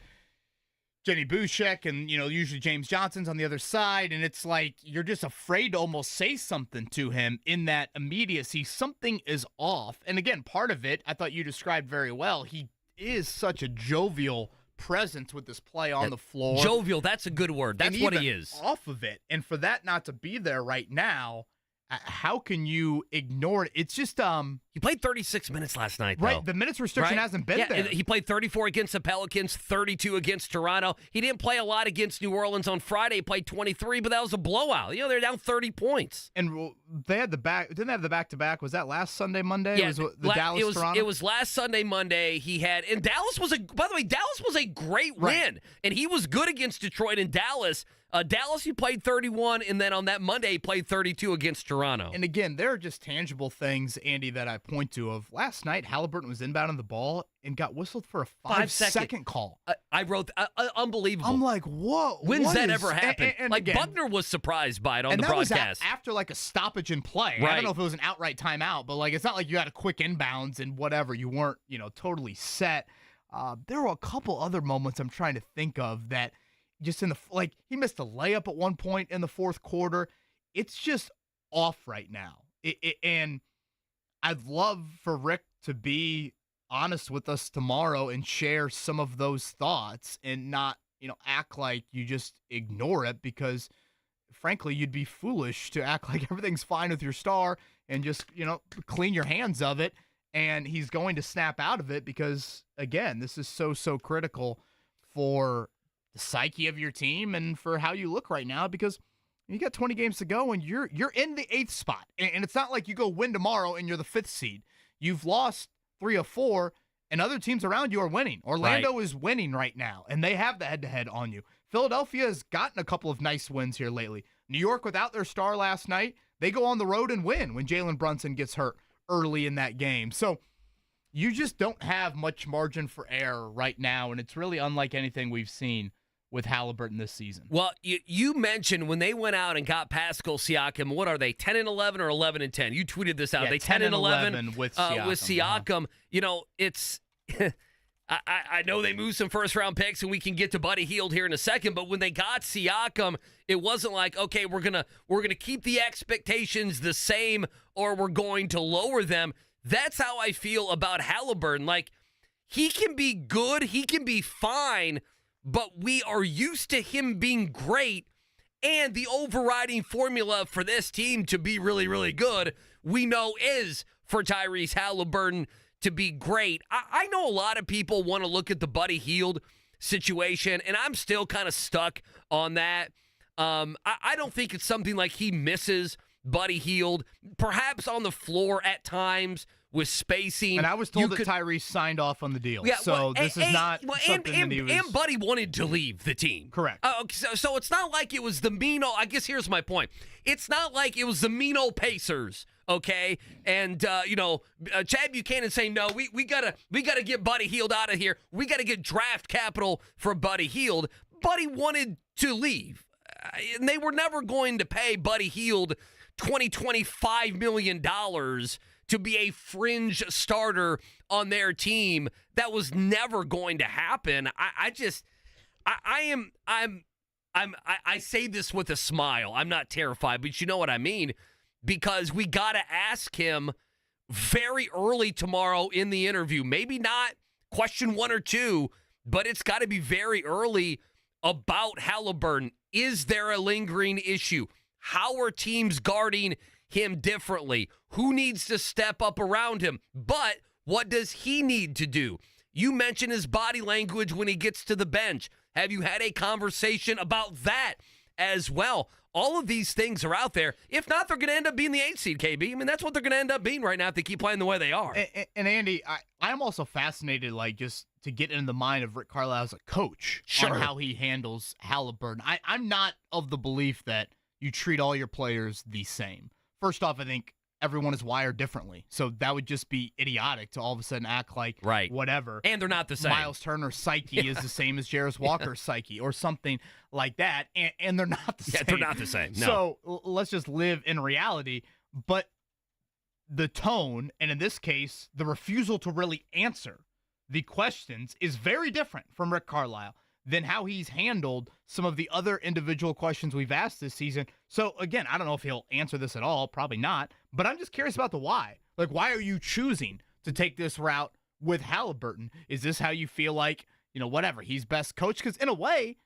Jenny Bouchek, and, usually James Johnson's on the other side, and it's like you're just afraid to almost say something to him in that immediacy. Something is off. And again, part of it, I thought you described very well. He is such a jovial presence with this play on the floor. Jovial, that's a good word. That's what he is. Off of it. And for that not to be there right now, how can you ignore it? It's just he played 36 minutes last night, though. Right, the minutes restriction hasn't been there. He played 34 against the Pelicans, 32 against Toronto. He didn't play a lot against New Orleans on Friday. He played 23, but that was a blowout. They're down 30 points. And they had didn't have the back-to-back. Was that last Sunday, Monday? Yeah, it was Dallas-Toronto? It was last Sunday, Monday. And Dallas was by the way, Dallas was a great win. And he was good against Detroit and Dallas. Dallas, he played 31, and then on that Monday, he played 32 against Toronto. And again, there are just tangible things, Andy, that I point to. Of last night, Haliburton was inbounding the ball and got whistled for a 5-second call. I wrote, unbelievable. I'm like, whoa. When's that ever happened? And like, again, Buckner was surprised by it on and the that was broadcast. after like a stoppage in play. Right. I don't know if it was an outright timeout, but like it's not like you had a quick inbounds and whatever. You weren't, totally set. There were a couple other moments I'm trying to think of that just in the, like, he missed a layup at one point in the fourth quarter. It's just off right now. And I'd love for Rick to be honest with us tomorrow and share some of those thoughts and not, act like you just ignore it, because frankly, you'd be foolish to act like everything's fine with your star and just, clean your hands of it. And he's going to snap out of it because, again, this is so critical for the psyche of your team and for how you look right now, because you got 20 games to go and you're in the 8th spot. And it's not like you go win tomorrow and you're the 5th seed. You've lost 3 of 4, and other teams around you are winning. Orlando is winning right now, and they have the head-to-head on you. Philadelphia has gotten a couple of nice wins here lately. New York, without their star last night, they go on the road and win when Jalen Brunson gets hurt early in that game. So you just don't have much margin for error right now, and it's really unlike anything we've seen with Haliburton this season. Well, you mentioned when they went out and got Pascal Siakam, what are they, 10-11 or 11-10? You tweeted this out. Yeah, they 10-11 with Siakam. With Siakam. It's I know they moved some first-round picks, and we can get to Buddy Hield here in a second, but when they got Siakam, it wasn't like, okay, we're gonna keep the expectations the same or we're going to lower them. That's how I feel about Haliburton. Like, he can be good, he can be fine, but we are used to him being great, and the overriding formula for this team to be really, really good, we know is for Tyrese Haliburton to be great. I know a lot of people want to look at the Buddy Hield situation, and I'm still kind of stuck on that. I don't think it's something like he misses Buddy Hield, perhaps on the floor at times with spacing. And I was told that Tyrese signed off on the deal. Yeah, this is not something that he was... And Buddy wanted to leave the team. Correct. So it's not like it was the mean old... I guess here's my point. It's not like it was the mean old Pacers, okay? And, Chad Buchanan saying, no, we gotta get Buddy Hield out of here. We got to get draft capital for Buddy Hield. Buddy wanted to leave. And they were never going to pay Buddy Hield $25 million to be a fringe starter on their team. That was never going to happen. I say this with a smile. I'm not terrified, but you know what I mean, because we got to ask him very early tomorrow in the interview. Maybe not question 1 or 2, but it's got to be very early about Haliburton. Is there a lingering issue? How are teams guarding him differently? Who needs to step up around him? But what does he need to do? You mentioned his body language when he gets to the bench. Have you had a conversation about that as well? All of these things are out there. If not, they're going to end up being the 8th seed, KB. I mean, that's what they're going to end up being right now if they keep playing the way they are. And Andy, I'm also fascinated, like, just to get into the mind of Rick Carlisle as a coach on how he handles Haliburton. I'm not of the belief that you treat all your players the same. First off, I think everyone is wired differently. So that would just be idiotic to all of a sudden act like whatever. And they're not the same. Miles Turner's psyche is the same as Jarris Walker's psyche or something like that. And they're not the same. Yeah, they're not the same. No. So let's just live in reality. But the tone, and in this case, the refusal to really answer the questions is very different from Rick Carlisle than how he's handled some of the other individual questions we've asked this season. So, again, I don't know if he'll answer this at all. Probably not. But I'm just curious about the why. Like, why are you choosing to take this route with Haliburton? Is this how you feel like, whatever, he's best coach? Because in a way,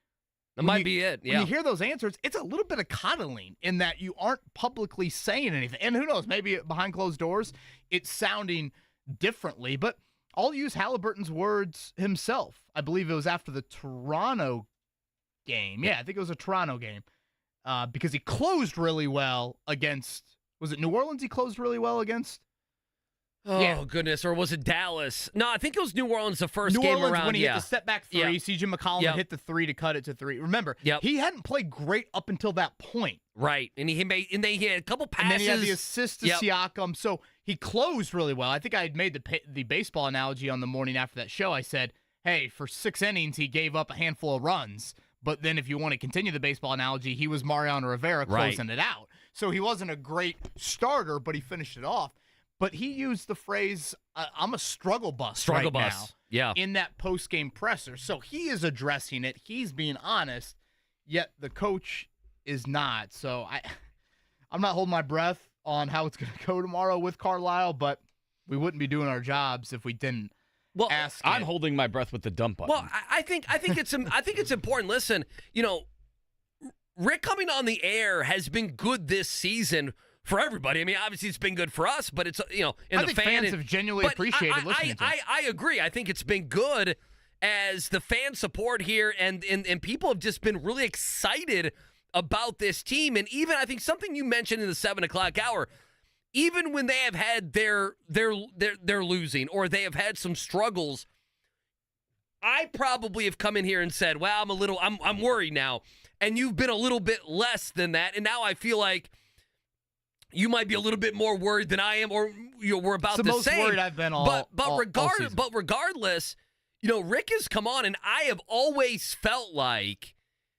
that might be it. Yeah. When you hear those answers, it's a little bit of coddling in that you aren't publicly saying anything. And who knows, maybe behind closed doors, it's sounding differently. But I'll use Haliburton's words himself. I believe it was after the Toronto game. Yeah, I think it was a Toronto game. Because he closed really well against, was it New Orleans he closed really well against? Oh, goodness. Or was it Dallas? No, I think it was New Orleans the first game Orleans, around. when he hit the step back three, CJ McCollum hit the three to cut it to 3. Remember, he hadn't played great up until that point. Right. And he had a couple passes. And then he had the assist to Siakam. So he closed really well. I think I had made the baseball analogy on the morning after that show. I said, hey, for 6 innings, he gave up a handful of runs. But then if you want to continue the baseball analogy, he was Mariano Rivera closing it out. So he wasn't a great starter, but he finished it off. But he used the phrase, I'm a struggle bus now in that post-game presser. So he is addressing it. He's being honest, yet the coach is not. So I'm not holding my breath on how it's going to go tomorrow with Carlisle, but we wouldn't be doing our jobs if we didn't ask I'm holding my breath with the dump button. Well, I think it's important. Listen, Rick coming on the air has been good this season for everybody. I mean, obviously it's been good for us, but it's, in I the think fan. fans have genuinely appreciated listening to it. I agree. I think it's been good as the fan support here, and people have just been really excited about this team. And even, I think something you mentioned in the 7 o'clock hour, even when they have had their losing or they have had some struggles, I probably have come in here and said, well, I'm worried now. And you've been a little bit less than that. And now I feel like you might be a little bit more worried than I am, or we're about the same. It's the most worried I've been all season. But regardless, Rick has come on, and I have always felt like,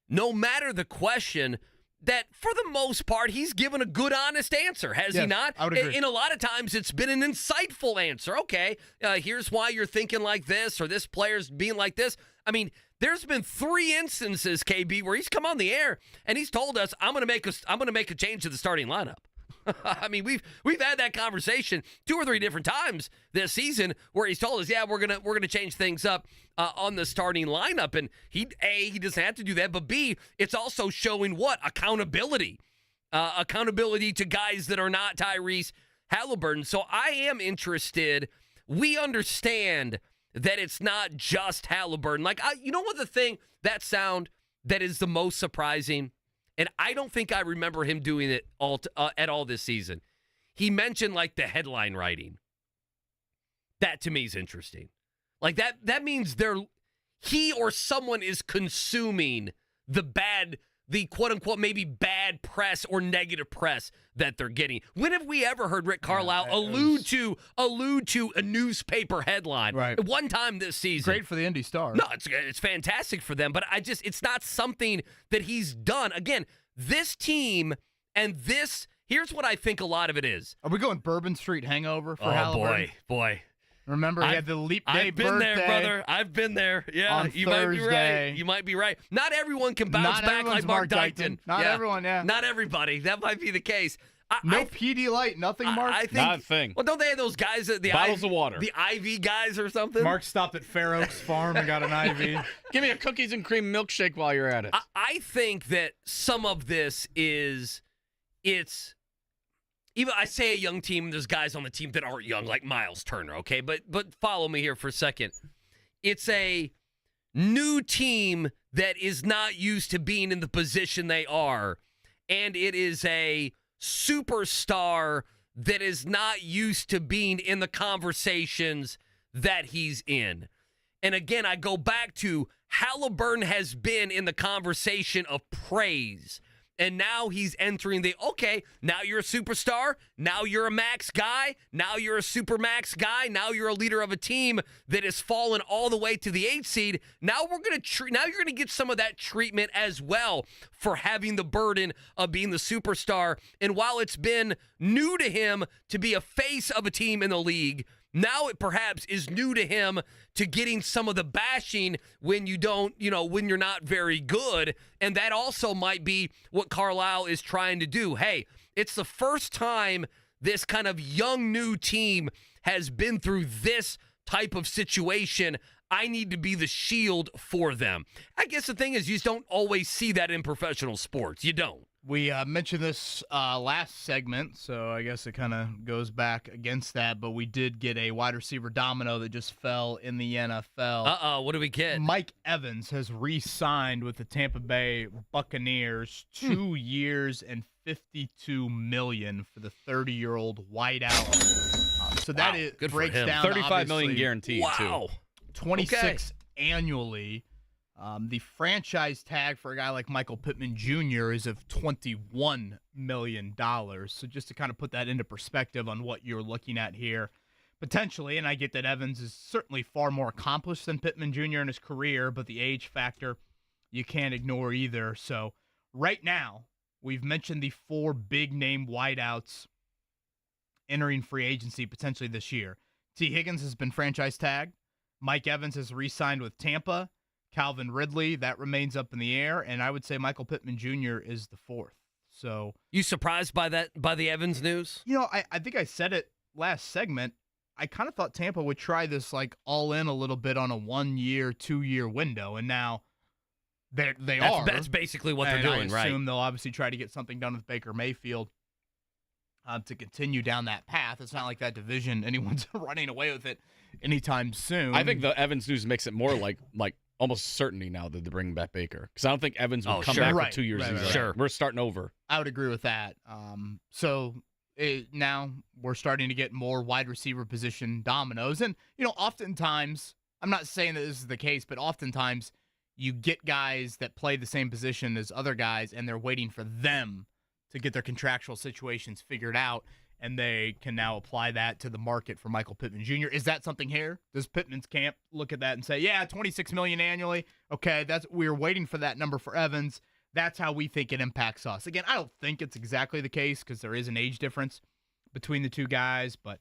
no matter the question, that for the most part, he's given a good, honest answer, has he not? I would agree. And a lot of times, it's been an insightful answer. Okay, here's why you're thinking like this, or this player's being like this. I mean, there's been 3 instances, KB, where he's come on the air and he's told us, I'm going to make a change to the starting lineup. I mean, we've had that conversation 2 or 3 different times this season where he's told us, we're gonna change things up on the starting lineup, and he doesn't have to do that, but B, it's also showing what accountability to guys that are not Tyrese Haliburton. So I am interested. We understand that it's not just Haliburton. Like, you know what the thing that is the most surprising. And I don't think I remember him doing it at all this season. He mentioned, like, the headline writing. That, to me, is interesting. Like, that means he or someone is consuming the quote-unquote maybe bad press or negative press that they're getting. When have we ever heard Rick Carlisle allude to a newspaper headline? Right. One time this season. Great for the Indy Star. No, it's fantastic for them, but it's not something that he's done. Again, this team and here's what I think a lot of it is. Are we going Bourbon Street hangover for Haliburton? Boy. Remember, he had the leap day I've been birthday there, brother. I've been there. Yeah, on you Thursday. might be right. Not everyone can bounce back like Mark Dykton. Not everyone, Not everybody. That might be the case. No PD Light, nothing, Mark? I think, not a thing. Well, don't they have those guys at the bottles of water? The IV guys or something? Mark stopped at Fair Oaks Farm and got an IV. Give me a cookies and cream milkshake while you're at it. I think that some of this is even I say a young team, there's guys on the team that aren't young, like Miles Turner, okay? But follow me here for a second. It's a new team that is not used to being in the position they are, and it is a superstar that is not used to being in the conversations that he's in. And again, I go back to Haliburton has been in the conversation of praise. And now he's entering now you're a superstar. Now you're a max guy. Now you're a super max guy. Now you're a leader of a team that has fallen all the way to the 8th seed. Now you're going to get some of that treatment as well for having the burden of being the superstar. And while it's been new to him to be a face of a team in the league, now it perhaps is new to him to getting some of the bashing when when you're not very good. And that also might be what Carlisle is trying to do. Hey, it's the first time this kind of young new team has been through this type of situation. I need to be the shield for them. I guess the thing is, you just don't always see that in professional sports. You don't. We mentioned this last segment, so I guess it kind of goes back against that, but we did get a wide receiver domino that just fell in the NFL. What do we get? Mike Evans has re-signed with the Tampa Bay Buccaneers 2 years and $52 million for the 30-year-old wideout. So that breaks down 35 million guaranteed. Wow. Too. 26 annually. The franchise tag for a guy like Michael Pittman Jr. is of $21 million. So just to kind of put that into perspective on what you're looking at here, potentially, and I get that Evans is certainly far more accomplished than Pittman Jr. in his career, but the age factor you can't ignore either. So right now, we've mentioned the 4 big-name wideouts entering free agency potentially this year. T. Higgins has been franchise tagged. Mike Evans has re-signed with Tampa. Calvin Ridley, that remains up in the air, and I would say Michael Pittman Jr. is the 4th. So, you surprised by the Evans news? You know, I think I said it last segment. I kind of thought Tampa would try this like all in a little bit on a 1-year, 2-year window, and now they are. That's basically what they're doing, right? I assume they'll obviously try to get something done with Baker Mayfield to continue down that path. It's not like that division, anyone's running away with it anytime soon. I think the Evans news makes it more like almost certainty now that they're bringing back Baker. Because I don't think Evans will come back for 2 years. Right. We're starting over. I would agree with that. Now we're starting to get more wide receiver position dominoes. And, oftentimes, I'm not saying that this is the case, but oftentimes you get guys that play the same position as other guys, and they're waiting for them to get their contractual situations figured out, and they can now apply that to the market for Michael Pittman Jr. Is that something here? Does Pittman's camp look at that and say, yeah, $26 million annually? Okay, we're waiting for that number for Evans. That's how we think it impacts us. Again, I don't think it's exactly the case because there is an age difference between the two guys, but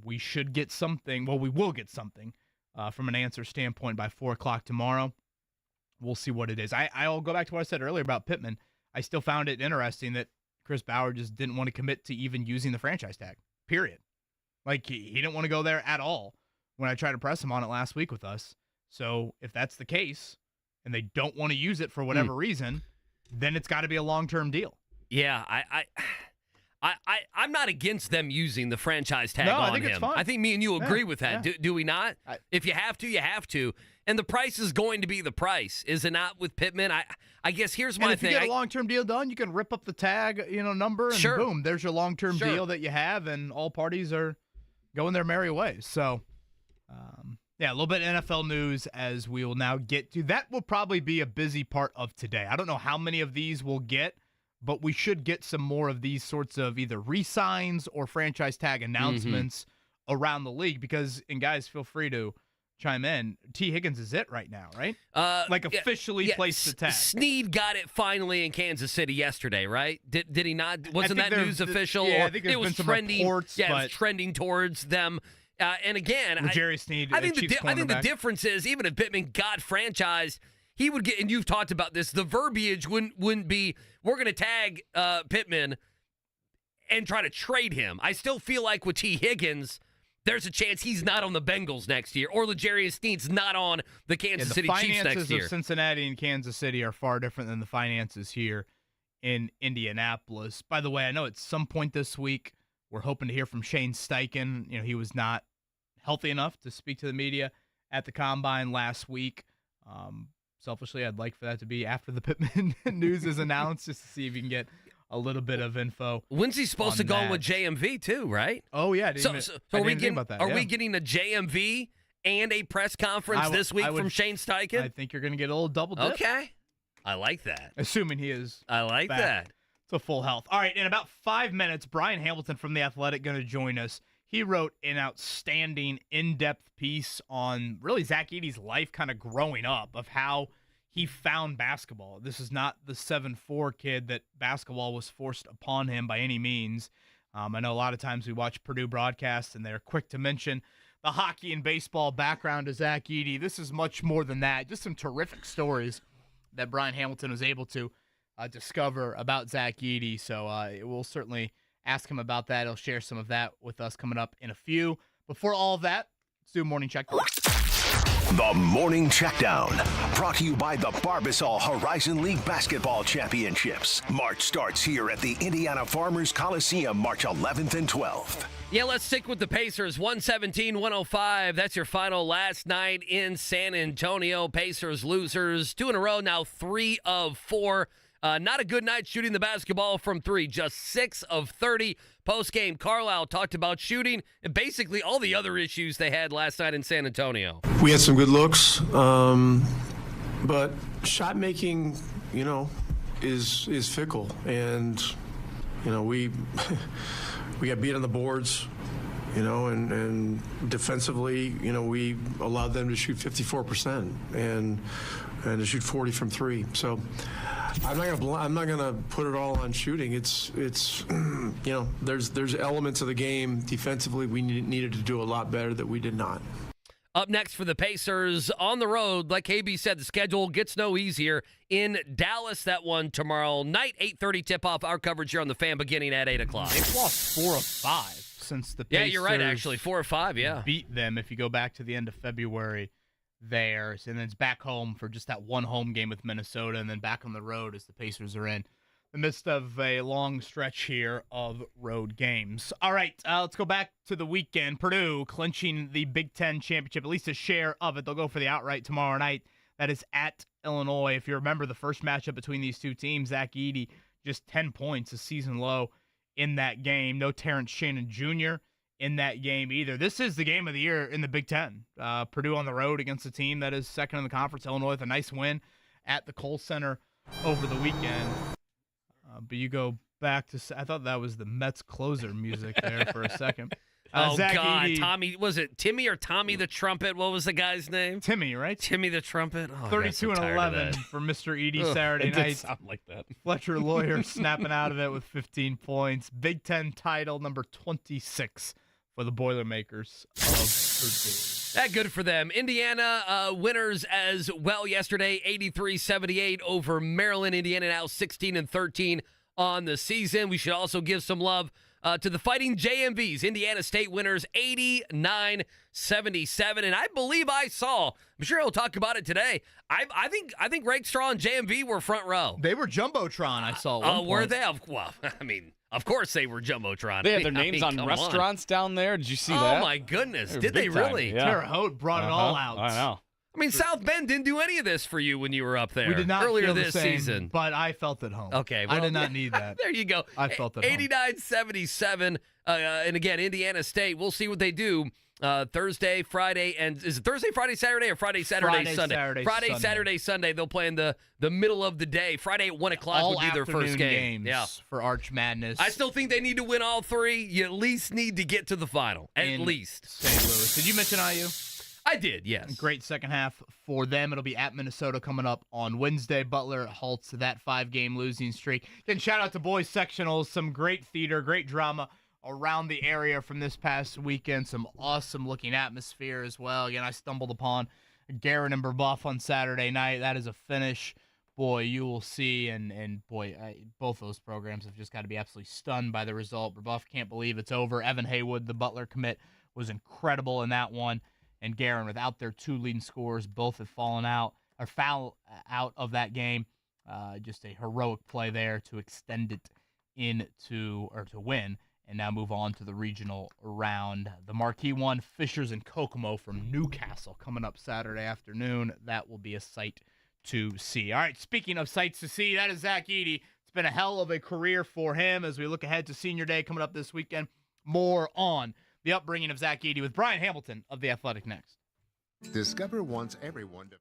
we should get something. Well, we will get something from an answer standpoint by 4 o'clock tomorrow. We'll see what it is. I'll go back to what I said earlier about Pittman. I still found it interesting that Chris Bauer just didn't want to commit to even using the franchise tag, period. Like, he didn't want to go there at all when I tried to press him on it last week with us. So if that's the case and they don't want to use it for whatever reason, then it's got to be a long-term deal. Yeah, I'm not against them using the franchise tag on him. I think it's fine. I think me and you agree with that. Yeah. Do we not? If you have to, you have to. And the price is going to be the price, is it not, with Pittman? I guess here's my thing. If you get a long-term deal done, you can rip up the tag, number, and boom, there's your long-term deal that you have, and all parties are going their merry ways. So, a little bit of NFL news as we will now get to. That will probably be a busy part of today. I don't know how many of these we'll get, but we should get some more of these sorts of either re-signs or franchise tag announcements around the league because, and guys, feel free to chime in. T. Higgins is it right now, right? Officially placed the tag. Snead got it finally in Kansas City yesterday, right? Did he not? Wasn't that news official? I think it was trending. Reports, it was trending towards them. And again, Jerry Snead, I think the difference is even if Pittman got franchised, he would get. And you've talked about this. The verbiage wouldn't be we're going to tag Pittman and try to trade him. I still feel like with T. Higgins, there's a chance he's not on the Bengals next year, or L'Jarius Sneed's not on the Kansas City Chiefs next year. The finances of Cincinnati and Kansas City are far different than the finances here in Indianapolis. By the way, I know at some point this week we're hoping to hear from Shane Steichen. He was not healthy enough to speak to the media at the Combine last week. Selfishly, I'd like for that to be after the Pittman news is announced, just to see if you can get a little bit of info. When's he supposed to go with JMV too, right? Oh, yeah. Are we getting a JMV and a press conference this week from Shane Steichen? I think you're going to get a little double dip. Okay. I like that. Assuming he is I like back that. to full health. All right, in about 5 minutes, Brian Hamilton from The Athletic going to join us. He wrote an outstanding, in-depth piece on really Zach Edey's life kind of growing up, of how he found basketball. This is not the 7'4" kid that basketball was forced upon him by any means. I know a lot of times we watch Purdue broadcasts, and they're quick to mention the hockey and baseball background of Zach Edey. This is much more than that. Just some terrific stories that Brian Hamilton was able to discover about Zach Edey. So we'll certainly ask him about that. He'll share some of that with us coming up in a few. Before all of that, let's do a morning checkdown. The Morning Checkdown, brought to you by the Barbasol Horizon League Basketball Championships. March starts here at the Indiana Farmers Coliseum, March 11th and 12th. Yeah, let's stick with the Pacers, 117-105. That's your final last night in San Antonio. Pacers losers, 2 in a row now, 3 of 4 Not a good night shooting the basketball from three. Just 6 of 30. Post-game, Carlisle talked about shooting and basically all the other issues they had last night in San Antonio. We had some good looks, but shot making, is fickle, and we got beat on the boards. And defensively, we allowed them to shoot 54% and to shoot 40 from three. So I'm not gonna put it all on shooting. It's there's elements of the game defensively we needed to do a lot better that we did not. Up next for the Pacers on the road, like KB said, the schedule gets no easier in Dallas. That one tomorrow night, 8:30 tip-off. Our coverage here on the Fan beginning at 8 o'clock. They've lost 4 of 5 since the Pacers. Yeah, you're right, actually. 4 or 5, yeah. Beat them if you go back to the end of February there. And then it's back home for just that one home game with Minnesota, and then back on the road as the Pacers are in the midst of a long stretch here of road games. All right, let's go back to the weekend. Purdue clinching the Big Ten championship, at least a share of it. They'll go for the outright tomorrow night. That is at Illinois. If you remember the first matchup between these two teams, Zach Edey, just 10 points, a season low in that game. No Terrence Shannon Jr. in that game either. This is the game of the year in the Big Ten. Purdue on the road against a team that is second in the conference, Illinois, with a nice win at the Kohl Center over the weekend. But you go back to, I thought that was the Mets closer music there for a second. Zach God, Edey, Tommy, was it Timmy or Tommy the Trumpet? What was the guy's name? Timmy, right? Timmy the Trumpet. Oh, 32 and 11 for Mr. Edey Saturday it night. did sound like that. Fletcher Lawyer snapping out of it with 15 points. Big Ten title number 26 for the Boilermakers of Purdue. Good for them. Indiana winners as well yesterday, 83-78 over Maryland. Indiana now 16-13 on the season. We should also give some love to the Fighting JMVs. Indiana State winners 89-77. And I believe I saw, I'm sure he'll talk about it today, I think Rake Straw and JMV were front row. They were Jumbotron, I saw. Oh, were they? Well, I mean, of course they were Jumbotron. They had their names on restaurants down there. Did you see that? Oh, my goodness. Did they really? Yeah. Terre Haute brought it all out. I know. I mean, South Bend didn't do any of this for you when you were up there. We did not earlier feel the this same, season. But I felt at home. Okay. Well, I did not need that. There you go. I felt at home. 89-77. And again, Indiana State, we'll see what they do Thursday, Friday, and is it Thursday, Friday, Saturday, or Friday, Saturday, Sunday? Friday, Saturday, Sunday. They'll play in the middle of the day. Friday at 1 o'clock all would be their first game. Games for Arch Madness. I still think they need to win all 3. You at least need to get to the final. At least. St. Louis. Did you mention IU? I did, yes. Great second half for them. It'll be at Minnesota coming up on Wednesday. Butler halts that 5-game losing streak. Then shout out to boys sectionals. Some great theater, great drama around the area from this past weekend. Some awesome looking atmosphere as well. Again, I stumbled upon Guerin and Brebeuf on Saturday night. That is a finish. Boy, you will see, and boy, both those programs have just got to be absolutely stunned by the result. Brebeuf can't believe it's over. Evan Haywood, the Butler commit, was incredible in that one. And Guerin, without their 2 leading scorers, both have fallen out or foul out of that game. Just a heroic play there to extend it into, or to win, and now move on to the regional round. The marquee one, Fishers and Kokomo from Newcastle, coming up Saturday afternoon. That will be a sight to see. All right, speaking of sights to see, that is Zach Edey. It's been a hell of a career for him as we look ahead to Senior Day coming up this weekend. More on the upbringing of Zach Edey with Brian Hamilton of The Athletic next. Discover wants everyone to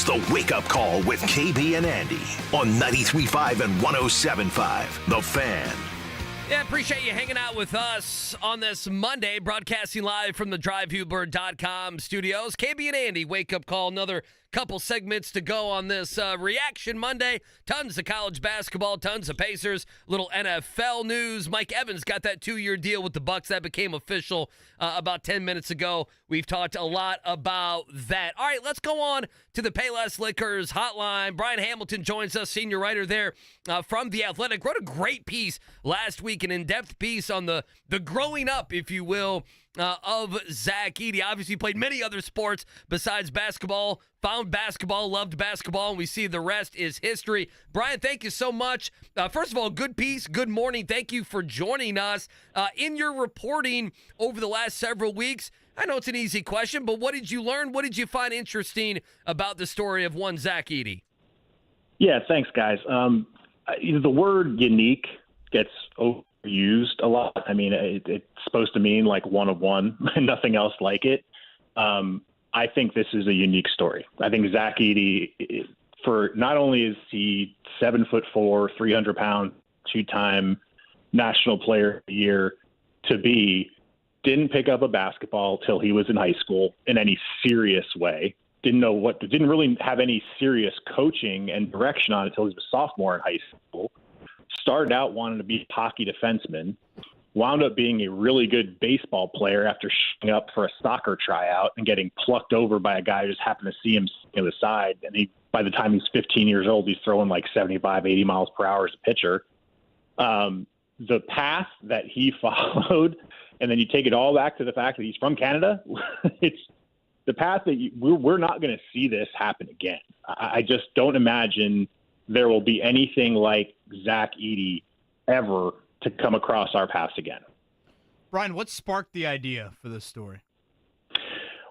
It's the Wake Up Call with KB and Andy on 93.5 and 107.5. The Fan. Yeah, appreciate you hanging out with us on this Monday, broadcasting live from the DriveHubler.com studios. KB and Andy, Wake Up Call, another couple segments to go on this Reaction Monday. Tons of college basketball, tons of Pacers, little NFL news. Mike Evans got that 2-year deal with the Bucs. That became official about 10 minutes ago. We've talked a lot about that. All right, let's go on to the Payless Liquors hotline. Brian Hamilton joins us, senior writer there from The Athletic. Wrote a great piece last week, an in-depth piece on the growing up, if you will, of Zach Edey. Obviously played many other sports besides basketball, found basketball, loved basketball, and we see the rest is history. Brian, thank you so much. First of all, good piece, good morning. Thank you for joining us. In your reporting over the last several weeks, I know it's an easy question, but what did you learn? What did you find interesting about the story of one Zach Edey? Yeah, thanks, guys. The word unique gets overused a lot. I mean, it's supposed to mean like one of one and nothing else like it. I think this is a unique story. I think Zach Edey, for not only is he 7'4", 300 pound, 2-time National Player of the Year to be, didn't pick up a basketball till he was in high school in any serious way. Didn't really have any serious coaching and direction on it until he was a sophomore in high school. Started out wanting to be a hockey defenseman, wound up being a really good baseball player after showing up for a soccer tryout and getting plucked over by a guy who just happened to see him on the side. And by the time he's 15 years old, he's throwing like 75, 80 miles per hour as a pitcher. The path that he followed, and then you take it all back to the fact that he's from Canada, it's the path that we're not going to see this happen again. I just don't imagine there will be anything like Zach Edey ever to come across our paths again. Brian, what sparked the idea for this story?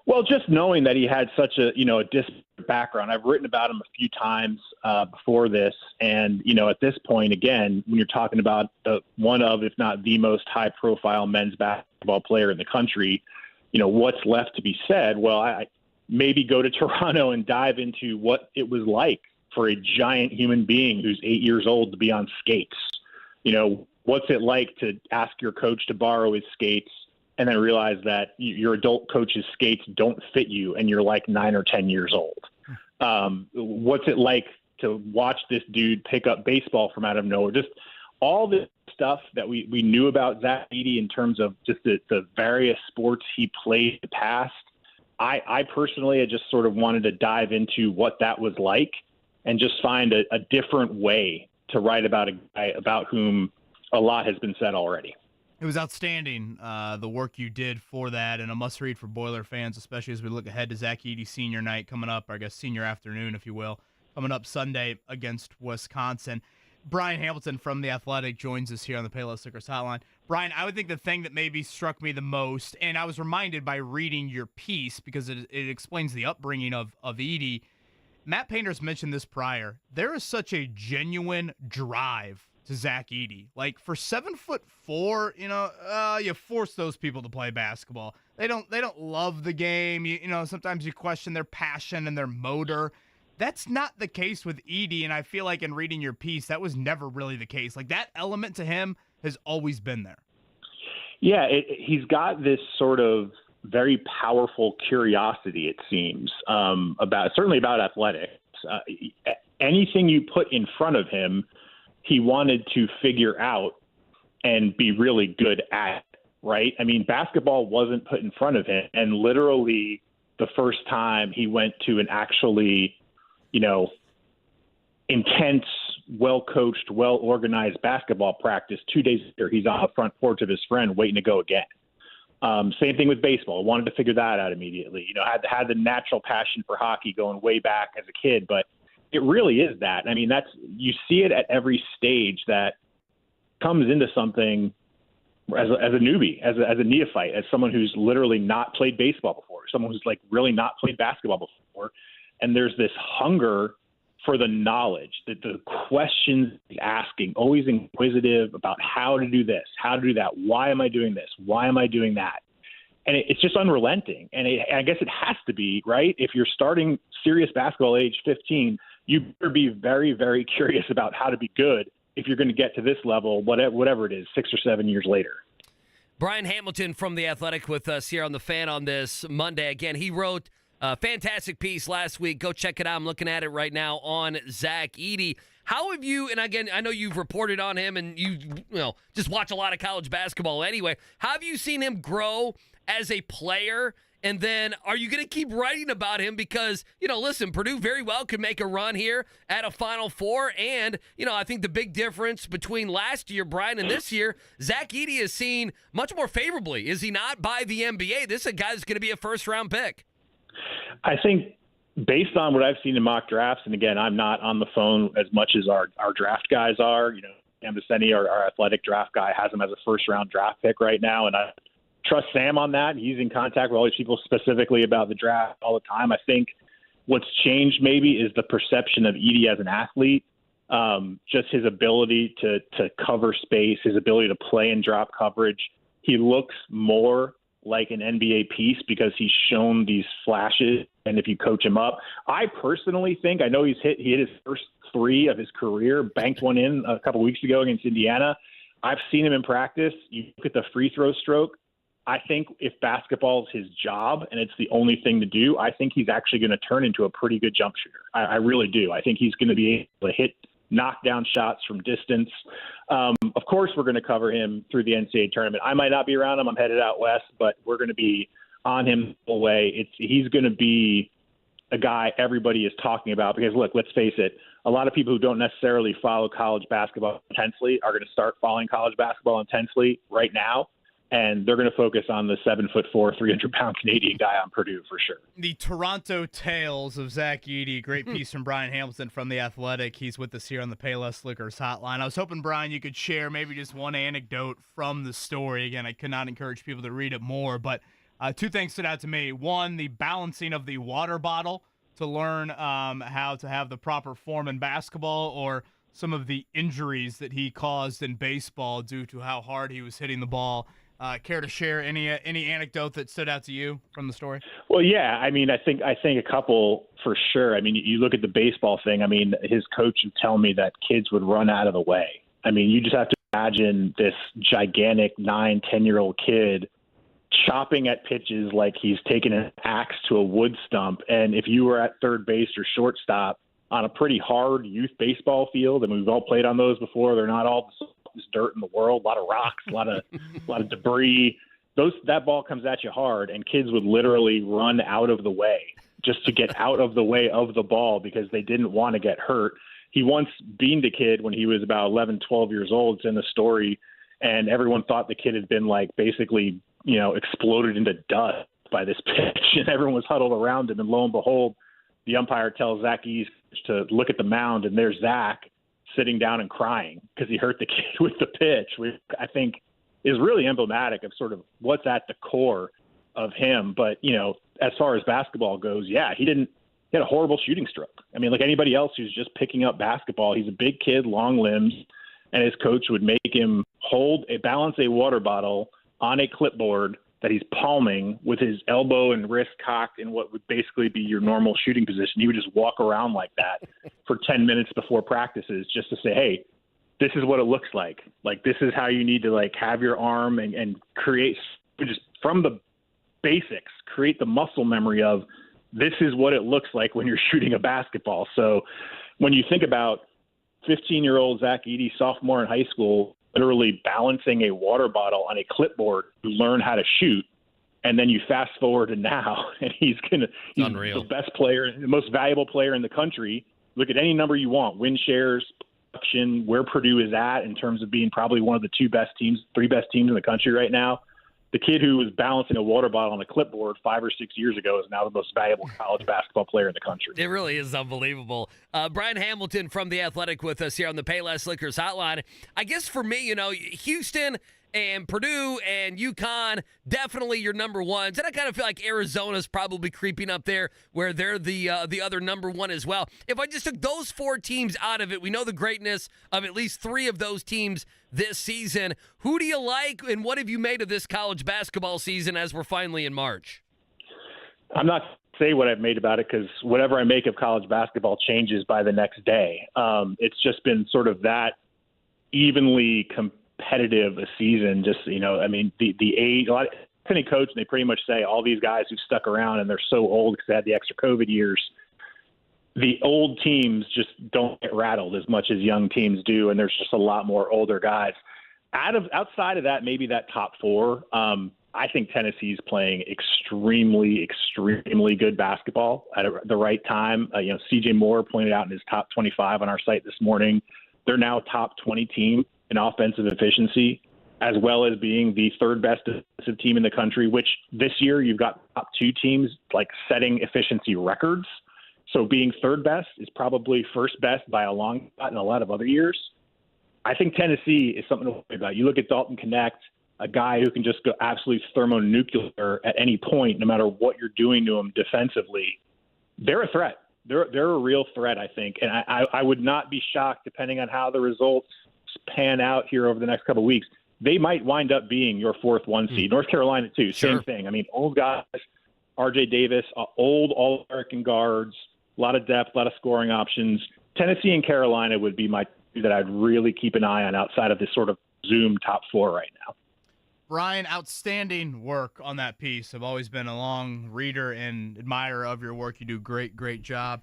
Well, just knowing that he had such a disparate background. I've written about him a few times before this. And, at this point, again, when you're talking about one of, if not the most high-profile men's basketball player in the country, what's left to be said? Well, I maybe go to Toronto and dive into what it was like for a giant human being who's 8 years old to be on skates. What's it like to ask your coach to borrow his skates and then realize that your adult coach's skates don't fit you and you're like 9 or 10 years old? What's it like to watch this dude pick up baseball from out of nowhere? Just all this stuff that we knew about Zach Edey in terms of just the various sports he played in the past. I personally just sort of wanted to dive into what that was like and just find a different way to write about a guy about whom a lot has been said already. It was outstanding, the work you did for that, and a must-read for Boiler fans, especially as we look ahead to Zach Edey's senior night coming up, or I guess senior afternoon, if you will, coming up Sunday against Wisconsin. Brian Hamilton from The Athletic joins us here on the Payless Liquors hotline. Brian, I would think the thing that maybe struck me the most, and I was reminded by reading your piece, because it explains the upbringing of Edey. Matt Painter's mentioned this prior. There is such a genuine drive to Zach Edey. Like, for 7'4", you force those people to play basketball. They don't love the game. Sometimes you question their passion and their motor. That's not the case with Edey, and I feel like in reading your piece, that was never really the case. Like, that element to him has always been there. Yeah, he's got this sort of very powerful curiosity, it seems, certainly about athletics. Anything you put in front of him, he wanted to figure out and be really good at it, right? I mean, basketball wasn't put in front of him, and literally the first time he went to an actually, intense, well-coached, well-organized basketball practice, 2 days later, he's on the front porch of his friend waiting to go again. Same thing with baseball. Wanted to figure that out immediately. Had the natural passion for hockey going way back as a kid, but it really is that. I mean, you see it at every stage that comes into something as a newbie, as a neophyte, as someone who's literally not played baseball before, someone who's like really not played basketball before. And there's this hunger for the knowledge, the questions he's asking, always inquisitive about how to do this, how to do that. Why am I doing this? Why am I doing that? And it's just unrelenting. And I guess it has to be, right? If you're starting serious basketball age 15, you better be very, very curious about how to be good if you're going to get to this level, whatever it is, 6 or 7 years later. Brian Hamilton from The Athletic with us here on The Fan on this Monday. Again, he wrote a fantastic piece last week. Go check it out. I'm looking at it right now on Zach Edey. How have you, and again, I know you've reported on him and you just watch a lot of college basketball anyway. How have you seen him grow as a player? And then are you going to keep writing about him? Because, listen, Purdue very well could make a run here at a Final Four. And, I think the big difference between last year, Brian, and this year, Zach Edey is seen much more favorably, is he not, by the NBA? This is a guy that's going to be a first-round pick. I think based on what I've seen in mock drafts, and again, I'm not on the phone as much as our draft guys are. Sam Viceni, our athletic draft guy, has him as a first-round draft pick right now, and I trust Sam on that. He's in contact with all these people specifically about the draft all the time. I think what's changed maybe is the perception of Edey as an athlete, just his ability to cover space, his ability to play and drop coverage. He looks more like an NBA piece because he's shown these flashes, and if you coach him up. I personally think, I know he hit his first 3 of his career, banked one in a couple weeks ago against Indiana. I've seen him in practice. You look at the free throw stroke. I think if basketball is his job and it's the only thing to do, I think he's actually going to turn into a pretty good jump shooter. I really do. I think he's going to be able to hit knockdown shots from distance. Of course, we're going to cover him through the NCAA tournament. I might not be around him. I'm headed out west, but we're going to be on him the whole way. He's going to be a guy everybody is talking about because, look, let's face it, a lot of people who don't necessarily follow college basketball intensely are going to start following college basketball intensely right now. And they're going to focus on the 7'4", 300-pound Canadian guy on Purdue for sure. The Toronto Tales of Zach Edey. Great piece from Brian Hamilton from The Athletic. He's with us here on the Payless Liquors hotline. I was hoping, Brian, you could share maybe just one anecdote from the story. Again, I could not encourage people to read it more, but 2 things stood out to me. One, the balancing of the water bottle to learn how to have the proper form in basketball, or some of the injuries that he caused in baseball due to how hard he was hitting the ball. Care to share any anecdote that stood out to you from the story? Well, yeah. I mean, I think a couple for sure. I mean, you look at the baseball thing. I mean, his coach would tell me that kids would run out of the way. I mean, you just have to imagine this gigantic 9-10-year-old kid chopping at pitches like he's taking an axe to a wood stump. And if you were at third base or shortstop on a pretty hard youth baseball field, and we've all played on those before, they're not all this dirt in the world, a lot of rocks, a lot of debris. That ball comes at you hard, and kids would literally run out of the way just to get out of the way of the ball because they didn't want to get hurt. He once beamed a kid when he was about 11, 12 years old. It's in the story, and everyone thought the kid had been basically, exploded into dust by this pitch, and everyone was huddled around him. And lo and behold, the umpire tells Zach Edey to look at the mound, and there's Zach sitting down and crying because he hurt the kid with the pitch, which I think is really emblematic of sort of what's at the core of him. But, as far as basketball goes, yeah, he had a horrible shooting stroke. I mean, like anybody else who's just picking up basketball, he's a big kid, long limbs, and his coach would make him balance a water bottle on a clipboard that he's palming with his elbow and wrist cocked in what would basically be your normal shooting position. He would just walk around like that for 10 minutes before practices just to say, hey, this is what it looks like. Like, this is how you need to have your arm and create just from the basics, create the muscle memory of this is what it looks like when you're shooting a basketball. So when you think about 15-year-old Zach Edey, sophomore in high school, literally balancing a water bottle on a clipboard to learn how to shoot. And then you fast forward to now, and he's unreal. The best player, the most valuable player in the country. Look at any number you want, win shares, production, where Purdue is at in terms of being probably one of the 3 best teams in the country right now. The kid who was balancing a water bottle on a clipboard 5 or 6 years ago is now the most valuable college basketball player in the country. It really is unbelievable. Brian Hamilton from The Athletic with us here on the Payless Liquors hotline. I guess for me, Houston and Purdue and UConn, definitely your number ones. And I kind of feel like Arizona's probably creeping up there where they're the other number one as well. If I just took those 4 teams out of it, we know the greatness of at least 3 of those teams this season. Who do you like, and what have you made of this college basketball season as we're finally in March? I'm not say what I've made about it because whatever I make of college basketball changes by the next day. It's just been sort of that evenly competitive a season. Just, I mean, the age, a lot of any coach, they pretty much say all these guys who stuck around and they're so old because they had the extra COVID years. The old teams just don't get rattled as much as young teams do, and there's just a lot more older guys. Outside of that, maybe that top 4. I think Tennessee's playing extremely, extremely good basketball at the right time. C.J. Moore pointed out in his top 25 on our site this morning, they're now top 20 team in offensive efficiency, as well as being the 3rd best defensive team in the country, which this year you've got top 2 teams like setting efficiency records. So being 3rd best is probably 1st best by a long shot in a lot of other years. I think Tennessee is something to worry about. You look at Dalton Connect, a guy who can just go absolutely thermonuclear at any point, no matter what you're doing to him defensively. They're a threat. They're a real threat, I think. And I would not be shocked, depending on how the results pan out here over the next couple of weeks. They might wind up being your 4th 1 seed. North Carolina, too, same thing. I mean, old guys, R.J. Davis, old All-American guards, a lot of depth, a lot of scoring options. Tennessee and Carolina would be my two that I'd really keep an eye on outside of this sort of Zoom top 4 right now. Brian, outstanding work on that piece. I've always been a long reader and admirer of your work. You do great job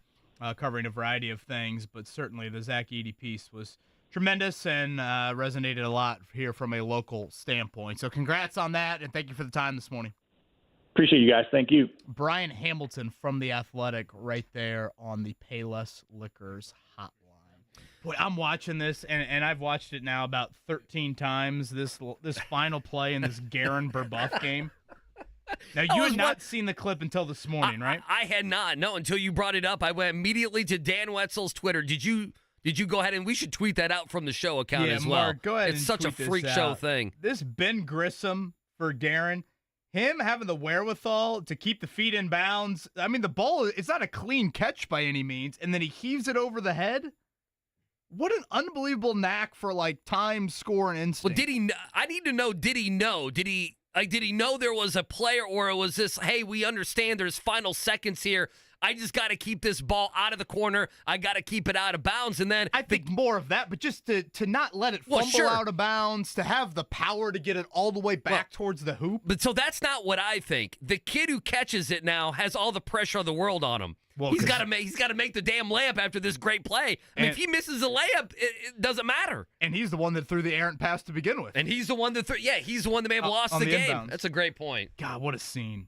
covering a variety of things, but certainly the Zach Edey piece was tremendous and resonated a lot here from a local standpoint. So congrats on that, and thank you for the time this morning. Appreciate you guys. Thank you. Brian Hamilton from The Athletic right there on the Payless Liquors hotline. Boy, I'm watching this, and I've watched it now about 13 times, this final play in this Garin Burbuff game. Now, you had not seen the clip until this morning, right? I had not. No, until you brought it up. I went immediately to Dan Wetzel's Twitter. Did you go ahead, and we should tweet that out from the show account as well. Mark, go ahead. It's such a freak show thing. This Ben Grissom for Garin, him having the wherewithal to keep the feet in bounds. I mean, the ball, it's not a clean catch by any means, and then he heaves it over the head. What an unbelievable knack for, time, score, and instinct. Well, I need to know, did he know? Did he know there was a player, or was this, hey, we understand there's final seconds here. I just got to keep this ball out of the corner. I got to keep it out of bounds. And then I think more of that, but just to not let it fumble out of bounds, to have the power to get it all the way back towards the hoop. But so that's not what I think. The kid who catches it now has all the pressure of the world on him. Well, he's got to make the damn layup after this great play. I mean, if he misses a layup, it doesn't matter. And he's the one that threw the errant pass to begin with. And he's the one that he's the one that may have lost the game. Inbounds. That's a great point. God, what a scene.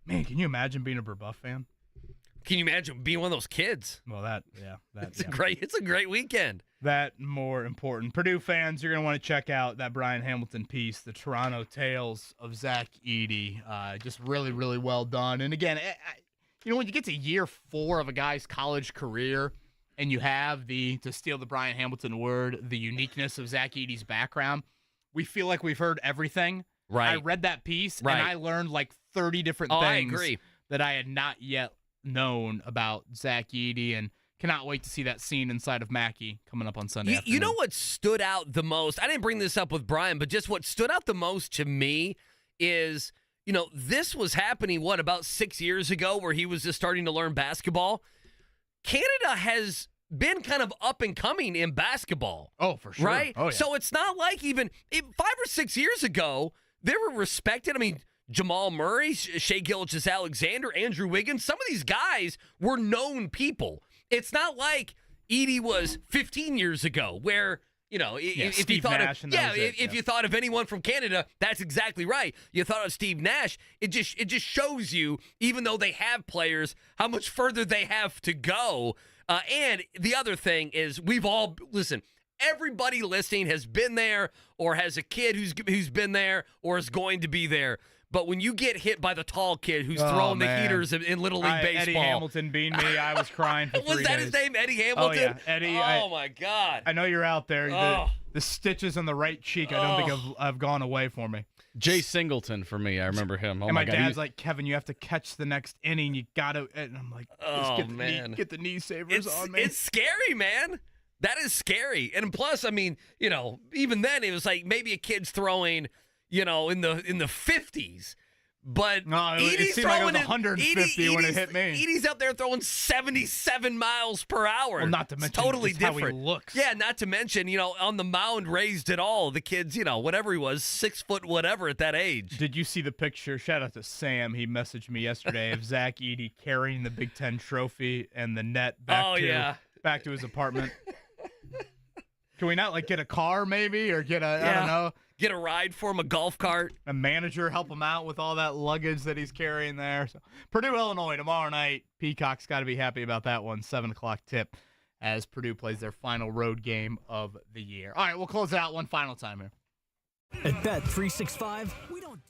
Man, can you imagine being a Burbuff fan? Can you imagine being one of those kids? Well, it's a great weekend. That more important. Purdue fans, you're going to want to check out that Brian Hamilton piece, The Toronto Tales of Zach Edey. Just really, really well done. And again, when you get to year 4 of a guy's college career and you have to steal the Brian Hamilton word, the uniqueness of Zach Edey's background, we feel like we've heard everything. Right. I read that piece and I learned 30 different things I agree. that I had not yet known about Zach Edey, and cannot wait to see that scene inside of Mackey coming up on Sunday afternoon. You know what stood out the most? I didn't bring this up with Brian, but just what stood out the most to me is, this was happening, about 6 years ago, where he was just starting to learn basketball. Canada has been kind of up and coming in basketball. Oh, for sure. Right? Oh, yeah. So it's not like even 5 or 6 years ago, they were respected. I mean, Jamal Murray, Shai Gilgeous-Alexander, Andrew Wiggins, some of these guys were known people. It's not like Edey was 15 years ago where, if you thought if you thought of anyone from Canada, that's exactly right. You thought of Steve Nash. It just shows you, even though they have players, how much further they have to go. And the other thing is everybody listening has been there or has a kid who's been there or is going to be there. But when you get hit by the tall kid who's throwing the heaters in Little League baseball. Eddie Hamilton beat me. I was crying for 3 days. Was that his name, Eddie Hamilton? Oh, yeah. Eddie. Oh, my God. I know you're out there. The the stitches on the right cheek, I don't think have gone away for me. Jay Singleton for me. I remember him. Oh and my God. dad's like, Kevin, you have to catch the next inning. You got to. And I'm like, get the knee savers on me. It's scary, man. That is scary. And plus, I mean, even then it was like maybe a kid's throwing, in the 50s. But no, Edey's it seemed like it was 150 when it hit me. Edey's out there throwing 77 miles per hour. Well, not to mention it's totally just different. How he looks. Yeah, not to mention, on the mound raised it all. The kid's, whatever he was, 6 foot whatever at that age. Did you see the picture? Shout out to Sam. He messaged me yesterday of Zach Edey carrying the Big Ten trophy and the net back to his apartment. Can we not get a car maybe or get I don't know. Get a ride for him, a golf cart. A manager help him out with all that luggage that he's carrying there. So, Purdue, Illinois, tomorrow night. Peacock's got to be happy about that one. 7 o'clock tip as Purdue plays their final road game of the year. All right, we'll close it out one final time here. At Bet365, we don't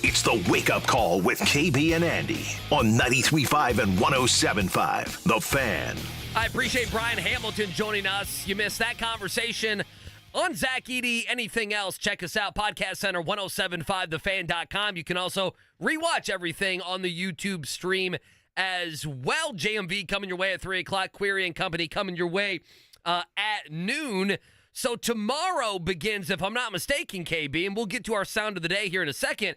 It's the Wake Up Call with KB and Andy on 93.5 and 107.5. The Fan. I appreciate Brian Hamilton joining us. You missed that conversation on Zach Edey. Anything else, check us out. Podcast Center, 1075thefan.com. You can also rewatch everything on the YouTube stream as well. JMV coming your way at 3 o'clock. Query and Company coming your way at noon. So tomorrow begins, if I'm not mistaken, KB, and we'll get to our sound of the day here in a second.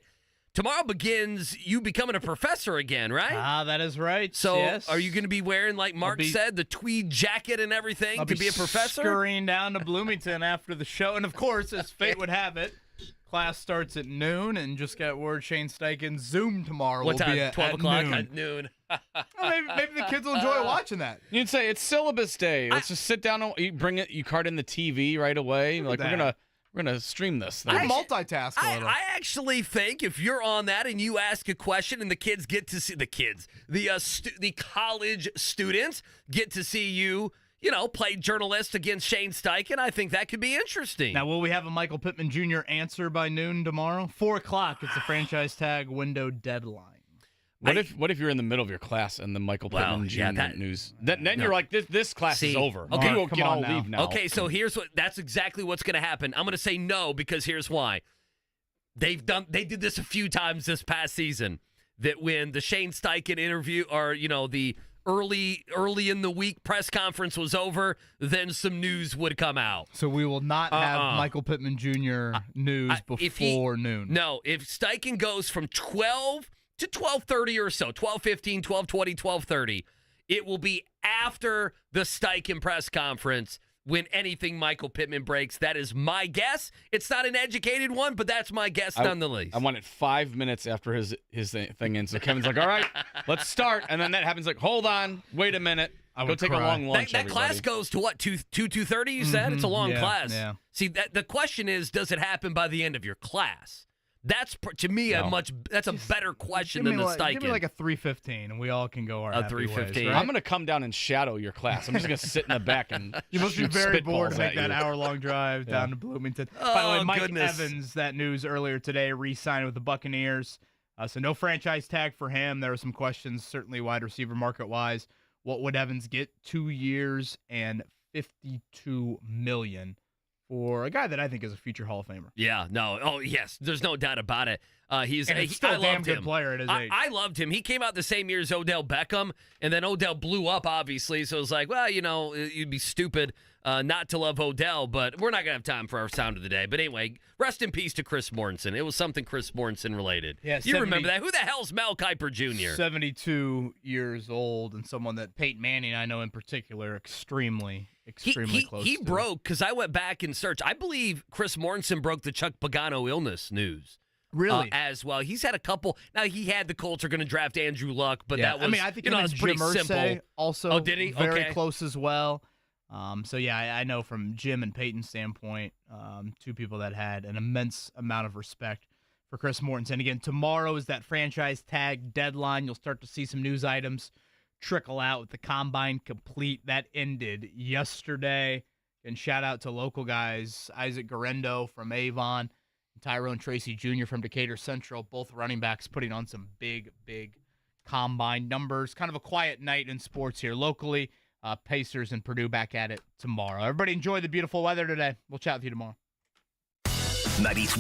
Tomorrow begins you becoming a professor again, right? That is right. So yes. Are you going to be wearing, like Mark said, the tweed jacket and everything to be a professor? Scurrying down to Bloomington after the show. And, of course, as fate would have it, class starts at noon, and just got word Shane Steichen's Zoom tomorrow will time? be at 12 o'clock noon. at noon. Well, maybe the kids will enjoy watching that. You'd say it's syllabus day. Let's just sit down and you bring it. You cart in the TV right away. Like we're gonna stream this thing. I multitask a little. I actually think if you're on that and you ask a question and the kids get to see the college students get to see you, play journalist against Shane Steichen, I think that could be interesting. Now, will we have a Michael Pittman Jr. answer by noon tomorrow? 4 o'clock. It's the franchise tag window deadline. What if you're in the middle of your class and the Michael Pittman Jr. news? Then you're like, this class is over. Okay, you can all leave now. Okay, so that's exactly what's going to happen. I'm going to say no because here's why. They did this a few times this past season. That when the Shane Steichen interview or the early in the week press conference was over, then some news would come out. So we will not have Michael Pittman Jr. news before noon. No, if Steichen goes from 12 to 12:30 or so, 12:15, 12:20, 12:30, it will be after the Steichen press conference when anything Michael Pittman breaks. That is my guess. It's not an educated one, but that's my guess nonetheless. I want it 5 minutes after his thing ends. So Kevin's like, all right, let's start. And then that happens like, hold on, wait a minute. Go take a long lunch, That class goes to what, 2:30 you said? It's a long class. Yeah. See, the question is, does it happen by the end of your class? That's, to me, that's a better question than the Steichen. Give me like a 3:15, and we all can go our happy ways, 3:15. right? I'm going to come down and shadow your class. I'm just going to sit in the back and you must be very bored to make that you. hour-long drive down to Bloomington. Oh, By the way, Mike goodness. Evans, that news earlier today, re-signed with the Buccaneers. So no franchise tag for him. There were some questions, certainly wide receiver market-wise. What would Evans get? 2 years and $52 million. For a guy that I think is a future Hall of Famer. Yeah, no. Oh, yes. There's no doubt about it. He's still a damn good him. player at his age. I loved him. He came out the same year as Odell Beckham, and then Odell blew up, obviously. So it was like, well, you'd be stupid not to love Odell, but we're not going to have time for our sound of the day. But anyway, rest in peace to Chris Mortensen. It was something Chris Mortensen related. Yeah, you remember that? Who the hell's Mel Kiper Jr.? 72 years old, and someone that Peyton Manning, I know in particular, extremely close He to. broke, because I went back and searched. I believe Chris Mortensen broke the Chuck Pagano illness news. Really? As well. He's had a couple. Now, he had the Colts are going to draft Andrew Luck, but that was, I think it was pretty Jim simple. Irsay also did he? very Okay. close as well. So, yeah, I know from Jim and Peyton's standpoint, two people that had an immense amount of respect for Chris Mortensen. Again, tomorrow is that franchise tag deadline. You'll start to see some news items trickle out with the combine complete. That ended yesterday. And shout out to local guys, Isaac Garendo from Avon, and Tyrone Tracy Jr. from Decatur Central, both running backs putting on some big combine numbers. Kind of a quiet night in sports here locally. Pacers and Purdue back at it tomorrow. Everybody enjoy the beautiful weather today. We'll chat with you tomorrow. 93